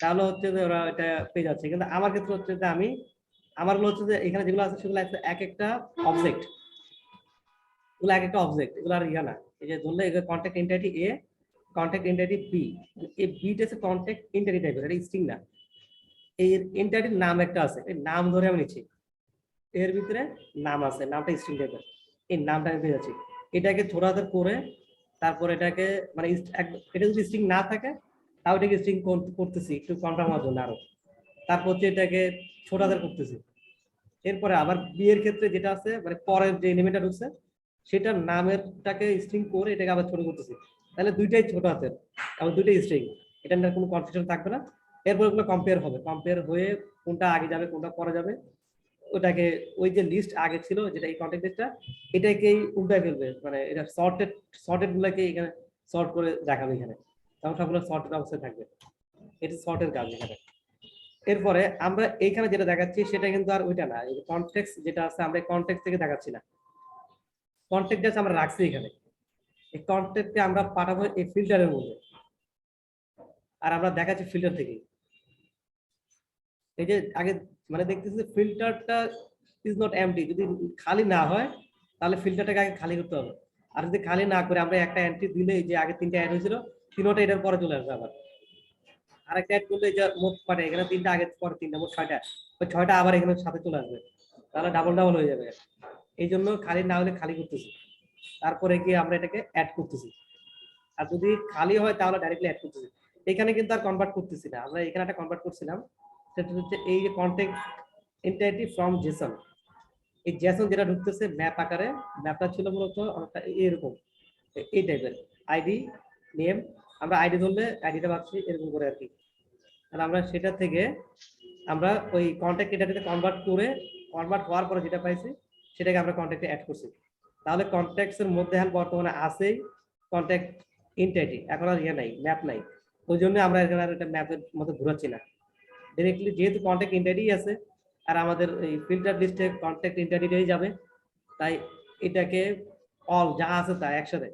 তাহলে হচ্ছে যে ওরা এটা পেয়ে যাচ্ছে। কিন্তু আমার ক্ষেত্রে হচ্ছে যে আমি আমারগুলো হচ্ছে যে এখানে যেগুলো আছে সেগুলো এক একটা অবজেক্ট, এগুলো এক একটা অবজেক্ট, এগুলো আর ইয়া না। এই যে ধরলে এগুলো কন্ট্যাক্ট এন্টিটি এ, কন্ট্যাক্ট এন্টিটি বি, এই বিটা হচ্ছে কন্ট্যাক্ট এন্টিটি টাইপের, এটা স্ট্রিং না। এর এন্টিটির নাম একটা আছে, এই নাম ধরে আমি নিচ্ছি, এর ভিতরে নাম আছে, নামটা স্ট্রিং টাইপের, এই নামটা আমি পেয়ে যাচ্ছি। এটাকে ছোট হাতের করে তারপর এটাকে মানে এটা যদি স্ট্রিং না থাকে তাও এটাকে স্ট্রিং করতেছি একটু কনফার্ম হওয়ার জন্য আরো, তারপর হচ্ছে এটাকে ছোট হাতের করতেছি। এরপরে আবার বি এর ক্ষেত্রে যেটা আছে মানে পরের যে এলিমেন্টটা ঢুকছে সেটার নামেরটাকে স্ট্রিং করে এটাকে আবার ছোট করতেছি, তাহলে দুইটাই ছোট হাতের এবং দুইটাই স্ট্রিং, এটা নিয়ে কোনো কনফিউশন থাকবে না। এরপর ওগুলো কম্পেয়ার হবে, কম্পেয়ার হয়ে কোনটা আগে যাবে কোনটা পরে যাবে, ওটাকে ওই যে লিস্ট আগে ছিল যেটা এই কন্টেক্ট লিস্টটা এটাকেই উল্টায় ফেলবে, মানে এটা সর্টেড গুলাকে এখানে সর্ট করে দেখাবে এখানে, তখন সবগুলো সর্টেড অবস্থায় থাকবে, এটা সর্টের কাজ এখানে। এরপরে আমরা এইখানে যেটা দেখাচ্ছি সেটা কিন্তু আর ওইটা না, এই কনটেক্সট যেটা আছে আমরা কনটেক্সট থেকে দেখাচ্ছি না, কনটেক্ট জাস্ট আমরা রাখছি এখানে, এই কনটেক্টকে আমরা পাঠাবো এই ফিল্টারের মধ্যে, আর আমরা দেখাচ্ছি ফিল্টার থেকেই। এই যে আগে মানে দেখতেছি ফিল্টারটা ইজ নট এমটি, যদি খালি না হয় তাহলে ফিল্টারটাকে আগে খালি করতে হবে, আর যদি খালি না করে আমরা একটা এন্ট্রি দিলে যে আগে তিনটা অ্যাড হয়েছিল তিনটা এটার পরে চলে আসবে, আবার আরেকটা অ্যাড করলে যে মোট মানে এখানে তিনটা আগে পরে তিনটা মোট ছয়টা, ওই ছয়টা আবার এখানে সাথে চলে আসবে, তাহলে ডাবল ডাবল হয়ে যাবে। এই জন্য খালি না হলে খালি করতেছি, তারপরে গিয়ে আমরা এটাকে অ্যাড করতেছি, আর যদি খালি হয় তাহলে ডাইরেক্টলি অ্যাড করতেছি। এখানে কিন্তু আর কনভার্ট করতেছি না, আমরা এখানে একটা কনভার্ট করছিলাম, সেটা হচ্ছে এই যে কন্টেক্ট এন্টিটি ফ্রম জেসন, এই জেসন যেটা ঢুকতেছে ম্যাপ আকারে, ম্যাপটা ছিল মূলত অনেকটা এরকম এই টাইপের, আইডি নেম আমরা আইডি ধরলে আইডিটা পাচ্ছি এরকম করে আর কি। তাহলে আমরা সেটা থেকে আমরা ওই কন্ট্যাক্ট এটাতে কনভার্ট হওয়ার পরে যেটা পাইছি সেটাকে আমরা কন্ট্যাক্টে অ্যাড করছি। তাহলে কন্ট্যাক্টস এর মধ্যে এখন বর্তমানে আছে কন্ট্যাক্ট এন্টিটি, এখন আর ইয়ে নাই, ম্যাপ নাই। ওই জন্য আমরা এখানে আর এটা ম্যাপের মধ্যে ঘোরাচ্ছি না, ডিরেক্টলি যেহেতু কন্ট্যাক্ট এন্টিটি আছে আর আমাদের এই ফিল্টার লিস্টে কন্ট্যাক্ট এন্টিটিটাই যাবে, তাই এটাকে অল যা আছে তা একসাথে।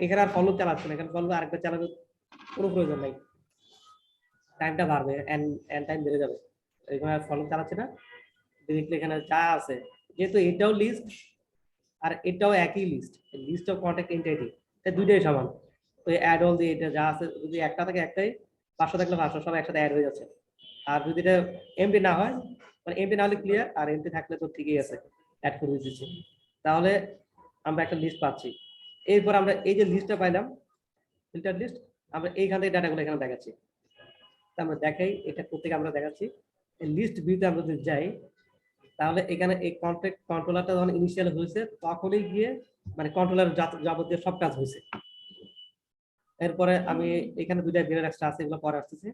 এখানে আর ফলো চালাচ্ছে না, এখানে ফলো আরেকবার চালানোর কোনো প্রয়োজন নাই, টাইমটা বাড়বে, এন্ড টাইম বেড়ে যাবে। এখানে আর ফলো চালাচ্ছে না, ডিরেক্টলি এখানে যা আছে, যেহেতু এটাও লিস্ট আর এটাও একই লিস্ট অফ কন্ট্যাক্ট এন্টিটি, দুইটাই সমান। তো অ্যাড অল দিয়ে এটা যা আছে, যদি একটা থাকে একটাই, 500 থাকলে 500 সব একসাথে অ্যাড হয়ে যাচ্ছে। আর যদি এটা এমটি না হয়, মানে এমটি না হলে ক্লিয়ার, আর এমটি থাকলে তো ঠিকই আছে, অ্যাড করে দিচ্ছি। তাহলে আমরা একটা লিস্ট পাচ্ছি। এরপর আমরা এই যে লিস্টটা পাইলাম, ফিল্টার লিস্ট, আমরা এইখান থেকে ডাটাগুলো এখানে দেখাচ্ছি। আমরা দেখাই এটা কোথেকে আমরা দেখাচ্ছি, লিস্ট ভিউতে আমরা যদি যাই, তাহলে এখানে এই কন্ট্যাক্ট কন্ট্রোলারটা যখন ইনিশিয়াল হয়েছে তখনই গিয়ে মানে কন্ট্রোলার যাবতীয় সব কাজ হয়েছে। এরপরে আমি এখানে দুইটা বেরের এক্সট্রা আছে, এগুলো পরে আসতেছে,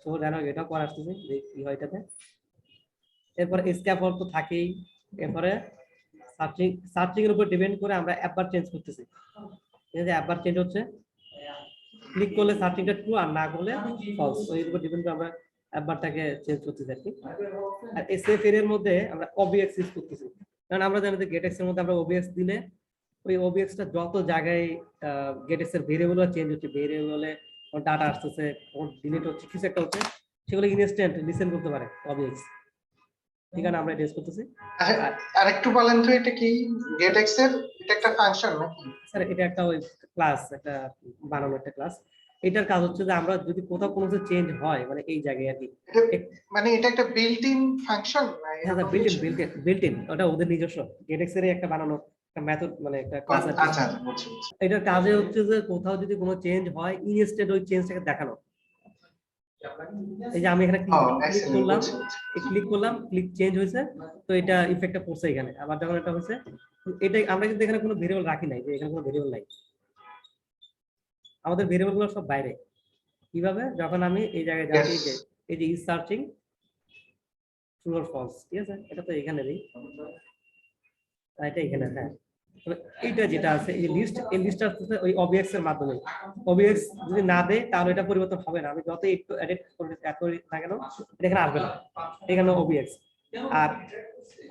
তো জানো এটাও পরে আসতেছে যে কি হয় এটাতে। এরপরে স্ক্যাপল তো থাকেই। এরপরে সার্চিং এর উপর ডিপেন্ড করে আমরা একবার চেঞ্জ করতেছি, এই যে একবার চেঞ্জ হচ্ছে, ক্লিক করলে সার্চিংটা ট্রু আর না করলে ফলস, তো এর উপর ডিপেন্ড করে আমরা একবারটাকে চেঞ্জ করতেছি আর কি। আর এসএফ এর মধ্যে আমরা ওবিএক্স ইউজ করতেছি, কারণ আমরা জানি যে গেটেক্স এর মধ্যে আমরা ওবিএক্স দিলে ওই ওবিএক্সটা যত জায়গায় গেটেক্স এর ভেরিয়েবল চেঞ্জ হচ্ছে, ভেরিয়েবলে ডাটা আসতেছে, ডিলিট হচ্ছে, কিছু একটা হচ্ছে, সেগুলো ইনস্ট্যান্ট লিসেন করতে পারে ওবিএক্স। ঠিক আছে, আমরা এটা ইউজ করতেছি। আর একটু বলেন তো এটা কি গেটএক্স এর, এটা একটা ফাংশন নাকি? স্যার এটা একটা ওই ক্লাস, একটা বানানো একটা ক্লাস। এটার কাজ হচ্ছে যে আমরা যদি কোথাও কোনো কিছু চেঞ্জ হয়, মানে এই জায়গায় আর কি, মানে এটা একটা বিল্ট ইন ফাংশন না? বিল্ট ইন, ওটা ওদের নিজস্ব গেটেক্স এর একটা বানানো একটা মেথড, মানে একটা ক্লাস আছে। আচ্ছা আচ্ছা, বুঝছি। এটার কাজে হচ্ছে যে কোথাও যদি কোনো চেঞ্জ হয়, ইনস্ট্যান্ট ওই চেঞ্জটাকে দেখানো। এই যে আমি এখানে ক্লিক করলাম, ক্লিক চেঞ্জ হয়েছে, তো এটা ইফেক্টটা পড়ছে এখানে। আবার যখন এটা হয়েছে, এটাই আমরা কিন্তু এখানে কোনো ভেরিয়েবল রাখি নাই, যে এখানে কোনো ভেরিয়েবল নাই, আমাদের ভেরিয়েবল গুলো সব বাইরে। কিভাবে? যখন আমি এই জায়গায় যাচ্ছি, এই যে is searching true or false, ঠিক আছে, এটা তো এখানে নেই, এটা এখানে। হ্যাঁ, এইটা যেটা আছে এই লিস্ট, এই লিস্টটা আসছে ওই অবজেক্টস এর মাধ্যমে। অবজেক্টস যদি না দেয় তাহলে এটা পরিবর্তন হবে না, আমি যত একটু এডিট করে না কেন এটা এখানে আসবে না, এখানে অবজেক্টস। আর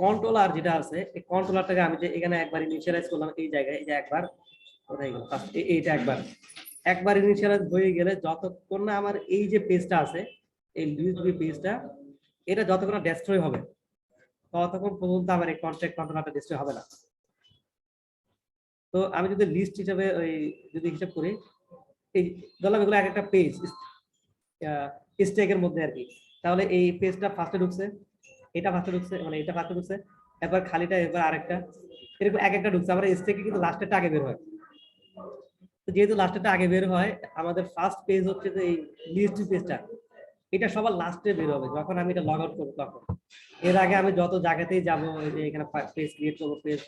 কন্ট্রোলার যেটা আছে, এই কন্ট্রোলারটাকে আমি যে এখানে একবার ইনিশিয়ালাইজ করলাম, এই জায়গায়, এই যে একবার কোথায় গেল, এইটা একবার ইনিশিয়ালাইজ হয়ে গেলে যতক্ষণ না আমার এই যে পেজটা আছে, এই লিস্ট পেজটা, এটা যতক্ষণ ডেস্ট্রয় হবে ততক্ষণ পর্যন্ত আমার এই কন্ট্রোলারটা ডেস্ট্রয় হবে না। তো আমি যদি লিস্ট হিসেবে ওই যদি হিসাব করি, এই ধরলাম এগুলো এক একটা পেজ স্ট্যাকের মধ্যে আর কি, তাহলে এই পেজটা ফার্স্টে ঢুকছে, এটা ফার্স্টে ঢুকছে, মানে এটা ফার্স্টে ঢুকছে, এবার খালিটা, এবার আরেকটা, এরকম এক একটা ঢুকছে। আমরা স্ট্যাকে কিন্তু লাস্টেরটা আগে বের হয়, তো যেহেতু লাস্টেরটা আগে বের হয়, আমাদের ফার্স্ট পেজ হচ্ছে যে এই লিস্ট পেজটা, এটা সবার লাস্টে বের হবে যখন আমি এটা লগ আউট করবো তখন। এর আগে আমি যত জায়গাতেই যাবো, এই যে এখানে পেজ ক্রিয়েট করবো, পেজ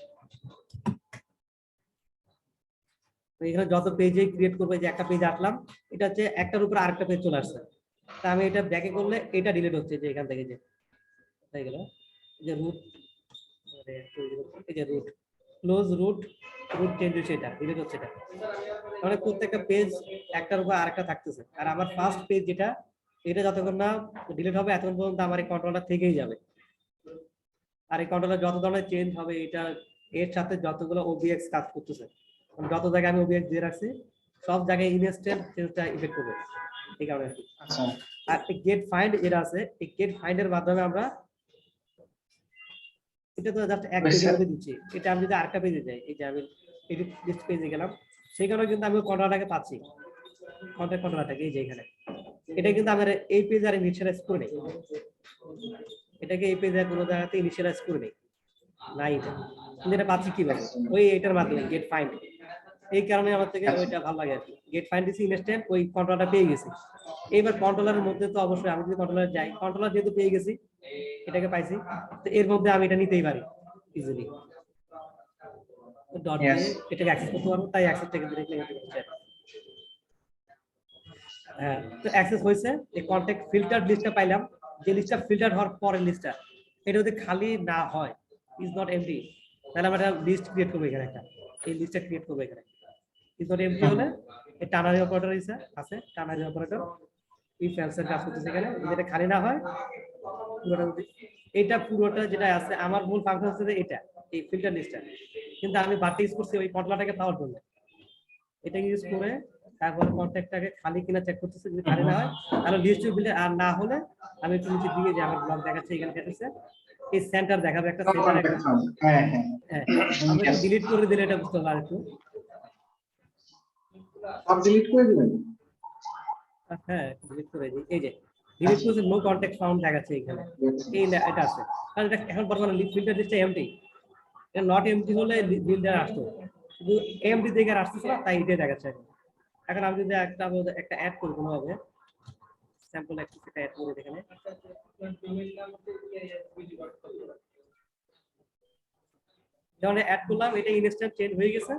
এখানে যত পেজে ক্রিয়েট করবো, যে একটা পেজ আসলাম, এটা হচ্ছে একটার উপর আরেকটা পেজ চলে আসছে, তা আমি এটা ব্যাকে করলে এটা ডিলিট হচ্ছে, যে এখান থেকে যে হয়ে গেল, যে রুট, এই যে রুট ক্লোজ রুট চেঞ্জ হচ্ছে, এটা ডিলিট হচ্ছে, এটা তাহলে প্রত্যেকটা পেজ একটার উপর আরেকটা থাকতেছে। আর আমার ফার্স্ট পেজ যেটা, এটা যতক্ষণ না ডিলিট হবে এতক্ষণ পর্যন্ত আমার এই কন্ট্রোলটা থেকেই যাবে। আর এই কন্ট্রোলার যত ধরনের চেঞ্জ হবে, এটা এর সাথে যতগুলো ওবিএক্স কাজ করতেছে, যত জায়গায় আমি ওবিএক্স দিয়ে রাখছি সব জায়গায় ইনস্ট্যান্ট চেঞ্জটা ইফেক্ট করবে, এই কারণে আর কি। আর এই গেট ফাইন্ড যেটা আছে, এই গেট ফাইন্ড এর মাধ্যমে আমরা, এটা তো জাস্ট এক পেজের মধ্যে দিচ্ছি, এটা আমি যদি আরেকটা পেজে যাই, এই যে আমি এডিট লিস্ট পেজে গেলাম, সেখানেও কিন্তু আমি কন্ট্রোলারটাকে পাচ্ছি, কন্ট্যাক্ট কন্ট্রোলারটাকে এই যে এখানে, এটা কিন্তু আমার এই পেজ আর ইনিশিয়ালাইজ করে নেই, এটাকে এই পেজে কোনো জায়গাতে ইনিশিয়ালাইজ করে নেই, নাই এটা, কিন্তু এটা পাচ্ছি কিভাবে, ওই এটার মাধ্যমে গেট ফাইন্ড। এই কারণে আমার থেকে ওইটা ভালো লাগে আর কি, গেট ফাইন্ড দিছি, ইনস্ট্যান্ট ওই কন্ট্রোলারটা পেয়ে গেছি। এইবার কন্ট্রোলারের মধ্যে তো অবশ্যই আমি যদি কন্ট্রোলারে যাই, কন্ট্রোলার যেহেতু পেয়ে গেছি, এটাকে পাইছি, তো এর মধ্যে আমি এটা নিতেই পারি ইজিলি, ডট দিয়ে এটাকে অ্যাক্সেস করতে পারবো, তাই অ্যাক্সেসটাকে ডিরেক্টলি করতে পারছি। হ্যাঁ, তো অ্যাক্সেস হয়েছে, এই কন্টাক্ট ফিল্টার লিস্টটা পাইলাম, যে লিস্টটা ফিল্টার হওয়ার পরের লিস্টটা, এটা যদি খালি না হয়, ইজ নট এমটি, তাহলে আমরা একটা লিস্ট ক্রিয়েট করবো এখানে, একটা এই লিস্টটা ক্রিয়েট করবো এখানে। ইজ নট এমটি হলে এই টানারি অপারেটর আছে, টানারি অপারেটর ইফ এলস এর কাজ করতেছে এখানে, যেটা খালি না হয় পুরোটা এটা পুরোটা যেটা আছে, আমার মূল ফাংশন হচ্ছে যে এটা এই ফিল্টার লিস্টটা, কিন্তু আমি বাড়তি ইউজ করছি ওই কন্ট্রোলারটাকে পাওয়ার জন্য, এটা ইউজ করে তারপরে কন্ট্যাক্টটাকে খালি কিনা চেক করতেছি, যদি খালি না হয় তাহলে লিস্ট ফিল্টার, আর না হলে আমি একটু নিচে দিয়ে যে আমার ব্লক দেখাচ্ছে এখানে দেখাচ্ছে এই সেন্টার দেখাবে, একটা সেন্টার, একটা হ্যাঁ হ্যাঁ হ্যাঁ, আমি একটু ডিলিট করে দিলে এটা বুঝতে পারবো একটু। সব ডিলিট করে দিবেন। হ্যাঁ, ডিলিট করে দিই, এই যে ডিলিট করেছে, নো কন্ট্যাক্ট ফাউন্ড দেখাচ্ছে এখানে, এই এটা আছে, কারণ এটা এখন বর্তমানে ফিল্টার লিস্টে এমটি, এটা নট এমটি হলে বিল্ডার আসতো, শুধু এমটি দেখে আর আসতেছে না, তাই এটাই দেখাচ্ছে এখন। এখন আমি যদি একটা অ্যাড করি কোনোভাবে, স্যাম্পল একটা অ্যাড করে এখানে, যখন অ্যাড করলাম এটা ইনস্ট্যান্ট চেঞ্জ হয়ে গেছে,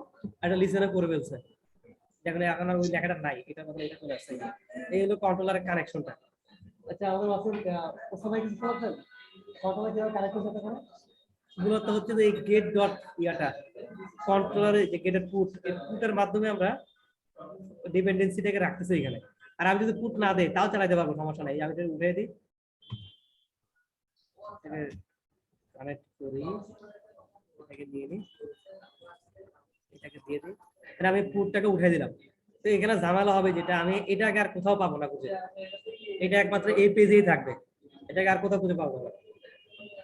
একটা লিসেনে করে ফেলছে, যেখানে এখন আর ওই লেখাটা নাই, এটা বদলে এটা চলে আসছে। এই হলো কন্ট্রোলারের কানেকশনটা। আচ্ছা, আমাদের আসলে সবাই কিছু বলছেন কন্ট্রোলার কিভাবে কানেকশন করতে পারে, মূলত হচ্ছে যে এই গেট ডট ইয়াটা কন্ট্রোলারের যে গেটের পুট, এই পুটের মাধ্যমে আমরা ডিপেন্ডেন্সিটাকে রাখতেছি এখানে, আর আমি যদি পুট না দেই তাও চালাতে পারবো, সমস্যা নাই। আমি যদি উঠে দিই, কানেক্ট করি, এটাকে দিয়ে দিই, এটাকে দিয়ে দিই, আমি পুটটাকে উঠে দিলাম, তো এখানে ঝামেলা হবে যেটা, আমি এটাকে আর কোথাও পাবো না খুঁজে, এটা একমাত্র এই পেজেই থাকবে, এটাকে আর কোথাও খুঁজে পাবো না।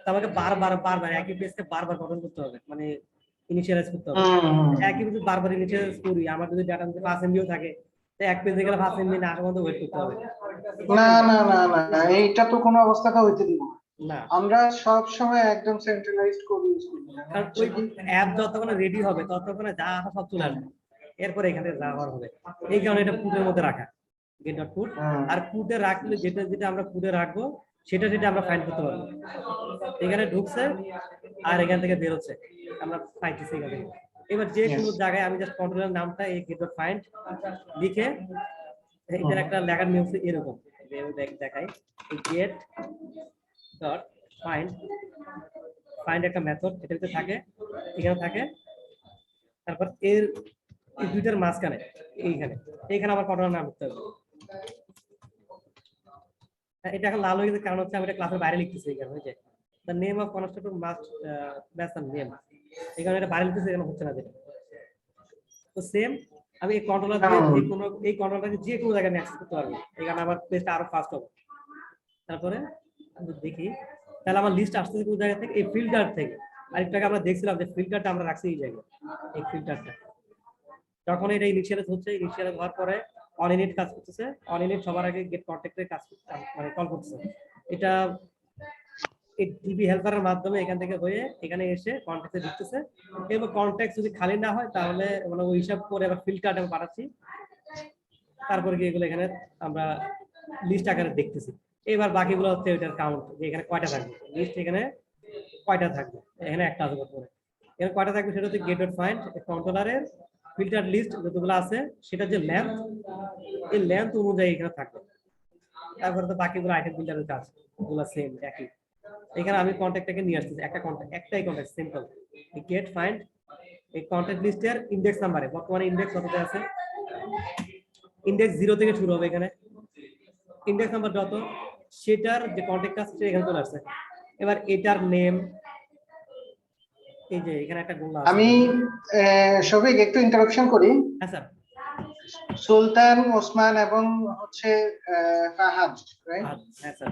তো আমাকে বারবার একই পেজকে বারবার গঠন করতে হবে, মানে ইনিশিয়ালাইজ করতে হবে, একই পেজ বারবার ইনিশিয়ালাইজ করি, আমার যদি ডাটা 5 এমবিও থাকে, তো এক পেজে গেলে 5 এমবি না আসার মধ্যে ওয়েট করতে হবে। না না না না, এইটা তো কোনো অবস্থাতে হইতে দিব না। না, আমরা সব সময় একদম সেন্ট্রালাইজড কোড ইউজ করি। কারণ ওই অ্যাপ যতক্ষণ রেডি হবে ততক্ষণ যা আসা সব চলে আসবে, এরপরে এখানে যা হওয়ার হবে, এই কারণে এটা পুটের মধ্যে রাখা, গেট ডট পুট। আর পুটে রাখলে যেটা যেটা আমরা পুটে রাখবো সেটা সেটা আমরা ফাইন্ড করতে পারবো, এখানে ঢুকছে আর এখান থেকে বের হচ্ছে, আমরা পাইতেছি এখান থেকে। এবার যে কোনো জায়গায় আমি জাস্ট কন্ট্রোলার নামটা এই গেট ডট ফাইন্ড লিখে, এটার একটা লেখার নিয়ম এরকম দেখাই, গেট ডট ফাইন্ড, ফাইন্ড একটা মেথড এটা ভিতরে থাকে, এখানে থাকে, তারপর এর এই দুইটার মাঝখানে এইখানে আমার কন্ট্রোলার নাম লিখতে হবে। এটা এখন লাল হয়ে গেছে, কারণ হচ্ছে আমি এটা ক্লাসের বাইরে লিখতেছি, এখানে হয়েছে the name of constructor must match the name, এখানে এটা বাইরে লিখতেছি, এখানে হচ্ছে না যেটা। তো সেম আমি এই কন্ট্রোলার দিয়ে এই কন্ট্রোলারকে যে কোনো জায়গায় অ্যাক্সেস করতে পারবো, এখানে আমার পেজটা আরো ফাস্ট হবে। তারপরে আমি দেখি তাহলে আমার লিস্ট আসতেছে কোন জায়গা থেকে, এই ফিল্টার থেকে। আরেকটাকে আমরা দেখছিলাম যে ফিল্টারটা আমরা রাখছি এই জায়গায়, এই ফিল্টারটা যখন এটা ইনিশিয়ালাইজ হচ্ছে, ইনিশিয়ালাইজ হওয়ার পরে অন ইনিট কাজ করতেছে, অন ইনিট সবার আগে গেট কন্ট্যাক্টের কাজ মানে কল করতেছে, এটা এই ডিবি হেল্পারের মাধ্যমে এখান থেকে হয়ে এখানে এসে কন্ট্যাক্টে ঢুকতেছে, এবং কন্ট্যাক্ট যদি খালি না হয় তাহলে মানে ওই হিসাব করে আবার ফিল্টারটা আমি পাঠাচ্ছি, তারপরে কি এগুলো এখানে আমরা লিস্ট আকারে দেখতেছি। এবার বাকিগুলো হচ্ছে এটার কাউন্ট, যে এখানে কয়টা থাকবে লিস্ট, এখানে কয়টা থাকবে, এখানে একটা আছে করে, এখানে কয়টা থাকবে সেটা হচ্ছে গেট ডট ফাইন্ড কন্ট্রোলারের ফিল্টার লিস্ট যতগুলো আছে সেটা যে লেন্থ, এই লেন্থ অনুযায়ী এখানে থাকবে। তারপরে তো বাকিগুলো আইটেম ফিল্টারের কাজ ওগুলো সেম একই। এখানে আমি কন্ট্যাক্টটাকে নিয়ে আসতেছি, একটাই কন্ট্যাক্ট সিম্পল, গেট ফাইন্ড এই কন্ট্যাক্ট লিস্টের ইনডেক্স নাম্বারে, বর্তমানে ইনডেক্স কততে আছে, ইনডেক্স 0 থেকে শুরু হবে, এখানে ইনডেক্স নাম্বার যত সেটার যে কন্ট্যাক্ট আছে সেটা এখানে চলে আসছে। এবার এটার নেম, এই যে এখানে একটা গোল আছে, আমি শফিক একটু ইন্টারাপশন করি। হ্যাঁ স্যার। সুলতান, ওসমান এবং হচ্ছে ফাহাদ, রাইট? হ্যাঁ স্যার।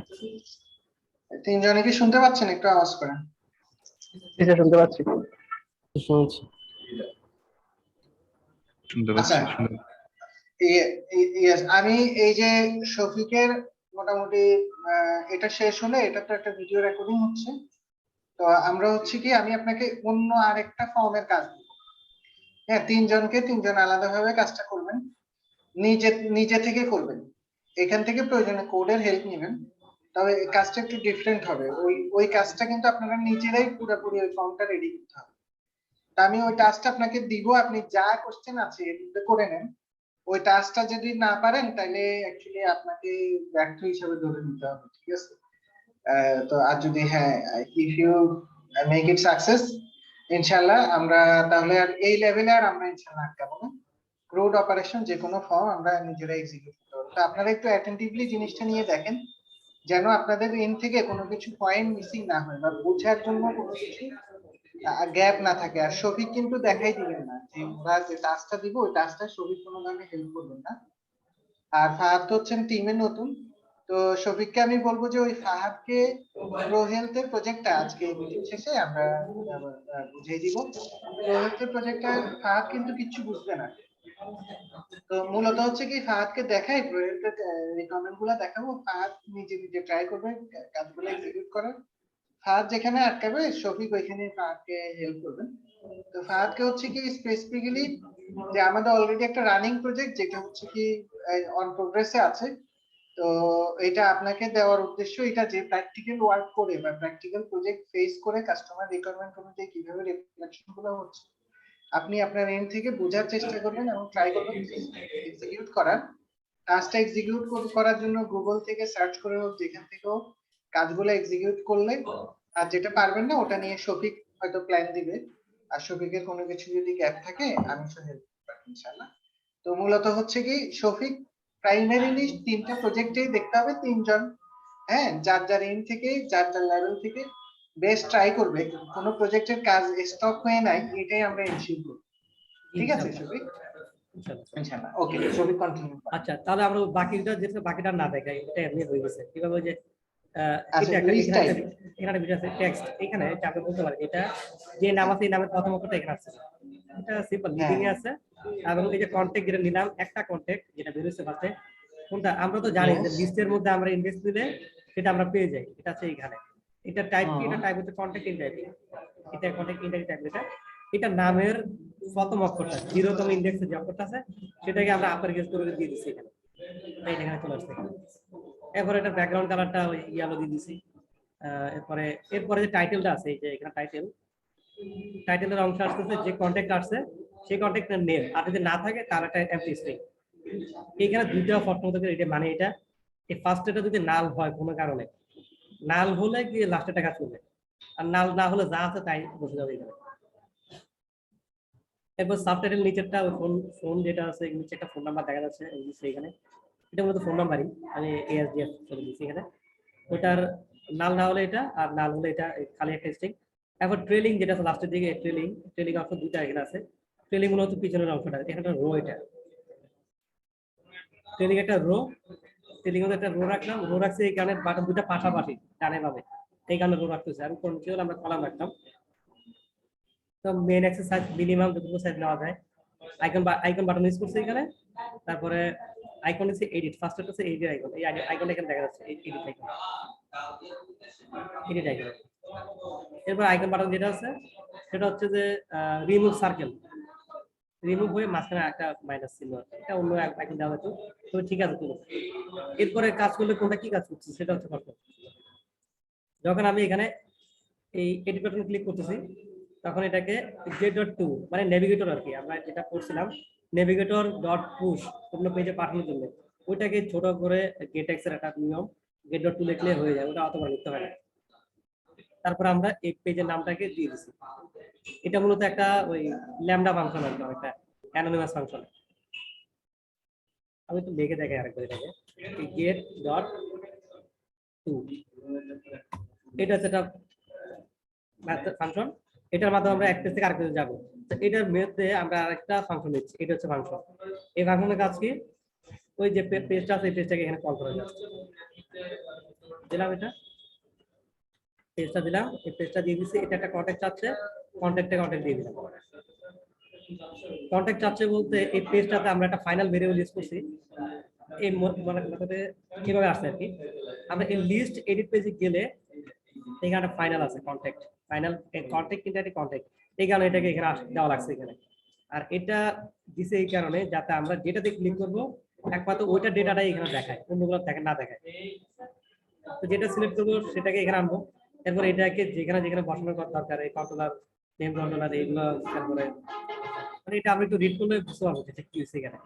তিনজনে কি শুনতে পাচ্ছেন? একটু আওয়াজ করেন। এটা শুনতে পাচ্ছি, শুনছি। শুনতে পাচ্ছি, ইয়েস, আমি এই যে শফিকের মোটামুটি এটা শেষ হলে এটা তো একটা ভিডিও রেকর্ডিং হচ্ছে, তো আমরা হচ্ছে কি আমি আপনাকে অন্য আরেকটা ফর্মের কাজ দিব। হ্যাঁ, তিনজন আলাদাভাবে কাজটা করবেন, নিজে থেকে করবেন, এখান থেকে প্রয়োজনে কোডের হেল্প নেবেন, তবে কাজটা একটু ডিফারেন্ট হবে। ওই কাজটা কিন্তু আপনারা নিজেরাই পুরোপুরি ওই ফর্মটা রেডি করতে হবে। তা আমি ওই টাস্কটা আপনাকে দিব, আপনি যা কোশ্চেন আছে এর মধ্যে করে নেন, ওই টাস্কটা যদি না পারেন তাহলে অ্যাকচুয়ালি আপনাকে ব্যর্থ হিসেবে ধরে নিতে হবে, ঠিক আছে? তো আর যদি হ্যাঁ, if you make it success, ইনশাআল্লাহ আমরা তাহলে আর এই লেভেলে আর আমরা ইনশাআল্লাহ আটকাবো না। ক্রুড অপারেশন যে কোনো ফর্ম আমরা নিজেরা এক্সিকিউট করতে পারবো। তো আপনারা একটু অ্যাটেন্টিভলি জিনিসটা নিয়ে দেখেন, যেন আপনাদের এন্ড থেকে কোনো কিছু পয়েন্ট মিসিং না হয় বা বোঝার জন্য কোনো কিছু গ্যাপ না থাকে। আর শফিক কিন্তু দেখাই দিবেন না যে আমরা যে টাস্কটা দিব ওই টাস্কটা শফিক কোনো ভাবে হেল্প করবেন না। আর ফাহাদ তো হচ্ছেন টিমে নতুন, তো শফিককে আমি বলবো যে ওই ফাহাদকে প্রো হেলথের প্রজেক্টটা আজকে মিটিং শেষে আমরা বুঝিয়ে দিব। প্রো হেলথের প্রজেক্টটা ফাহাদ কিন্তু কিচ্ছু বুঝবে না। তো মূলত হচ্ছে কি ফাহাদকে দেখাই প্রো হেলথের রিকমেন্ড গুলা দেখাবো, ফাহাদ নিজে নিজে ট্রাই করবে কাজগুলো এক্সিকিউট করার। ফাহাদ যেখানে আটকাবে শফিক ওইখানে ফাহাদকে হেল্প করবেন। তো ফাহাদকে হচ্ছে কি স্পেসিফিক্যালি যে আমাদের অলরেডি একটা রানিং প্রজেক্ট যেটা হচ্ছে কি অন প্রোগ্রেসে আছে, তো এটা আপনাকে দেওয়ার উদ্দেশ্য এটা যে প্র্যাকটিক্যাল ওয়ার্ক করে বা প্র্যাকটিক্যাল প্রজেক্ট ফেস করে কাস্টমার রিকোয়ারমেন্ট অনুযায়ী কিভাবে রিফ্লেকশন গুলো হচ্ছে আপনি আপনার এন্ড থেকে বোঝার চেষ্টা করবেন এবং ট্রাই করবেন এক্সিকিউট করার। টাস্কটা এক্সিকিউট করার জন্য গুগল থেকে সার্চ করে হোক যেখান থেকে হোক কাজগুলো এক্সিকিউট করলে, আর যেটা পারবেন না ওটা নিয়ে শফিক হয়তো প্ল্যান দিবে। আর শফিকের কোনো কিছু যদি গ্যাপ থাকে আমি হেল্প করব ইনশাআল্লাহ। তো মূলত হচ্ছে কি শফিক প্রাইমারিলি তিনটা প্রজেক্টেই দেখতে হবে তিনজন, হ্যাঁ, যার যার এন্ড থেকে যার যার লেভেল থেকে বেস্ট ট্রাই করবে কোনো প্রজেক্টের কাজ স্টপ হয়ে নাই, এটাই আমরা এনশিওর করব। ঠিক আছে শফিক? ইনশাআল্লাহ। ওকে শফিক কন্টিনিউ। আচ্ছা, তাহলে আমরা বাকিটা যেটা বাকিটা না দেখাই এটা এমনি হয়ে গেছে কিভাবে যে আচ্ছা, এটা একটা list এখানে type। এখানে বিষয় আছে টেক্সট, এখানে চাপে বলতে পারি এটা যে নাম আছে এই নামের প্রথম অক্ষরটা এখানে আছে, এটা সিম্পল লিডিং এ আছে। এবং এই যে কন্টাক্ট যেটা নিলাম একটা কন্টাক্ট যেটা বের হচ্ছে ফার্স্টে কোনটা আমরা তো জানি যে লিস্টের মধ্যে আমরা ইনডেক্স দিলে সেটা আমরা পেয়ে যাই, এটা আছে এখানে। এটা টাইপ কি, এটা টাইপ হচ্ছে কন্টাক্ট ইন টাইপ, এটা কন্টাক্ট ইন টাইপ এটা। এটা নামের প্রথম অক্ষরটা 0তম ইনডেক্সে যে অক্ষরটা আছে সেটাকে আমরা আপার কেস করে দিয়ে দিচ্ছি এখানে, এই এখানে চলে আসছে। এরপরে এটা ব্যাকগ্রাউন্ড কালারটা ওই ইয়েলো দিয়ে দিছি। এরপরে যে টাইটেলটা আছে এই যে এখানে টাইটেলের অংশ আসতেছে যে কন্টাক্ট আসছে সেই কন্টাক্টের নেম, আর যদি না থাকে তার একটা এমটি স্ট্রিং। এখানে দুইটা প্রশ্ন থাকে, এটা মানে এটা এই ফার্স্ট এটা যদি নাল হয় কোনো কারণে, নাল হলে কি লাস্টের টাকা চলবে, আর নাল না হলে যা আছে তাই বসে যাবে এখানে। এরপর সাবটাইটেল নিচেরটা ফোন যেটা আছে নিচে একটা ফোন নাম্বার দেখা যাচ্ছে এইখানে, এটা মূলত ফোন নাম্বারই আমি এএসডিএফ চলে দিচ্ছি এখানে। ওটার নাল না হলে এটা, আর নাল হলে এটা খালি একটা স্ট্রিং। এখন ট্রেলিং যেটা আছে লাস্টের দিকে, ট্রেলিং অপশন দুইটা এখানে আছে। ট্রেলিং মূলত পিছনের অংশটা, এখানে রো, এটা ট্রেলিং একটা রো, ট্রেলিং মধ্যে একটা রো রাখলাম, রো রাখছি এই কারণে বাটন দুটা পাশাপাশি ডানে বামে, এই কারণে রো রাখতেছে। আমি কন্ট্রোল আমরা কলাম রাখতাম। তো মেইন অ্যাক্সেস সাইজ মিনিমাম যতটুকু সাইজ নেওয়া যায়। আইকন বাটন ইউজ করছি এখানে। তারপরে আইকন হচ্ছে এডিট, ফার্স্ট হচ্ছে এডিট আইকন, এই আইকনটা এখানে দেখা যাচ্ছে এডিট আইকন, এডিট আইকন। এরপর আইকন বাটন যেটা আছে সেটা হচ্ছে যে রিমুভ সার্কেল, রিমুভ হয়ে মাঝখানে একটা মাইনাস চিহ্ন আছে, এটা অন্য আইকন দেওয়া হতো তো ঠিক আছে তো। এরপরে কাজ করলে কোনটা কি কাজ করছে সেটা হচ্ছে কথা। যখন আমি এখানে এই এডিট বাটন ক্লিক করতেছি তখন এটাকে z.to মানে নেভিগেটর আর কি, আমরা যেটা করছিলাম নেভিগেটর ডট পুশ অন্য পেজে পাঠানোর জন্য, ওইটাকে ছোট করে গেটএক্স এর একটা নিয়ম get.to লিখলে হয়ে যায়, ওটা অতবার লিখতে হয় না। তারপর আমরা এই পেজের নামটাকে দিয়ে দিছি। এটা মূলত একটা ওই ল্যামডা ফাংশন আর কি, একটা অ্যানোনিমাস ফাংশন। আমি একটু লিখে দেখাই আরেকবার এটাকে get.to, এটা হচ্ছে একটা ফাংশন, এটার মাধ্যমে আমরা এক পেজ থেকে আরেক পেজে যাবো। তো এটার মধ্যে আমরা আরেকটা ফাংশন দিচ্ছি, এটা হচ্ছে ফাংশন। এই ফাংশনের কাজ কি, ওই যে পেজটা আছে এই পেজটাকে এখানে কল করা যাচ্ছে। দিলাম এটা পেজটা দিলাম, এই পেজটা দিয়ে দিচ্ছি, এটা একটা কন্টাক্ট চাচ্ছে, কন্টাক্টে কন্টাক্ট দিয়ে দিলাম। কন্টাক্ট চাচ্ছে বলতে এই পেজটাতে আমরা একটা ফাইনাল ভেরিয়েবল ইউজ করছি, এই মেথডে কিভাবে আসছে আর কি। আমরা এই লিস্ট এডিট পেজে গেলে এখানে ফাইনাল আছে কন্টাক্ট, ফাইনাল কন্টাক্ট কিন্তু একটা কন্টাক্ট, এই কারণে এটাকে এখানে দেওয়া লাগছে এখানে। আর এটা দিছে এই কারণে যাতে আমরা যেটাতে ক্লিক করবো একমাত্র ওইটা ডেটাটাই এখানে দেখায়, অন্যগুলো না দেখায়। তো যেটা সিলেক্ট করবো সেটাকে এখানে আনবো। এরপর এটাকে যেখানে যেখানে বসানোর দরকার, এই কন্ট্রোলার নেম কন্ট্রোলার এইগুলো, তারপরে মানে এটা আমি একটু রিড করলে বুঝতে পারবো যে কি হচ্ছে এখানে।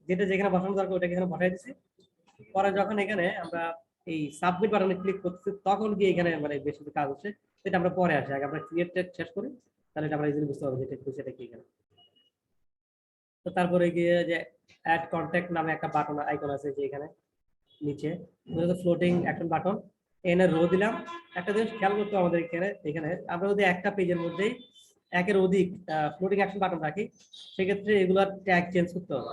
যেটা যেখানে বসানো দরকার ওটাকে এখানে বসাই দিচ্ছি। পরে যখন এখানে আমরা এই সাবমিট বাটনে ক্লিক করতেছি তখন গিয়ে এখানে মানে বেশি কিছু কাজ হচ্ছে, সেটা আমরা পরে আসি। আগে আমরা ক্রিয়েট শেষ করি, তাহলে এটা আমরা ইজিলি বুঝতে পারবো যেটা একটু সেটা কি এখানে। তো তারপরে গিয়ে যে অ্যাড কন্ট্যাক্ট নামে একটা বাটন আইকন আছে যে এখানে নিচে, ফ্লোটিং অ্যাকশন বাটন, এখানে রো দিলাম। একটা জিনিস খেয়াল করতে হবে আমাদের এখানে, এখানে আমরা যদি একটা পেজের মধ্যেই একের অধিক ফ্লোটিং অ্যাকশন বাটন রাখি, সেক্ষেত্রে এগুলোর ট্যাগ চেঞ্জ করতে হবে।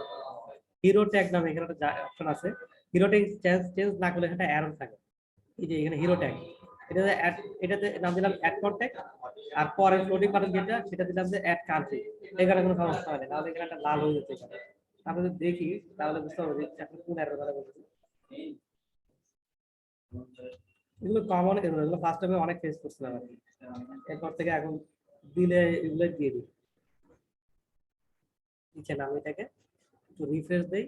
হিরো ট্যাগ নামে এখানে একটা অপশন আছে, হিরো ট্যাগ চেঞ্জ না করলে একটা এরর থাকে। এই যে এখানে হিরো ট্যাগ, এটাতে নাম দিলাম অ্যাড কন্ট্যাক্ট, আর পরের ফ্লোটিং বাটন যেটা সেটা দিলাম যে অ্যাড কান্ট্রি। এখানে কোনো সমস্যা হয় না, তাহলে এখানে একটা লাল হয়ে যাচ্ছে এখানে। আমরা যদি দেখি তাহলে বুঝতে পারবো যে এখন কোন এরর কথা বলতেছি। এগুলো কমন এরর, এগুলো ফার্স্ট টাইমে অনেক ফেস করছিলাম আর কি। এরপর থেকে এখন দিলে এগুলো দিয়ে দিই। নিচে নাম এটাকে একটু রিফ্রেশ দেই।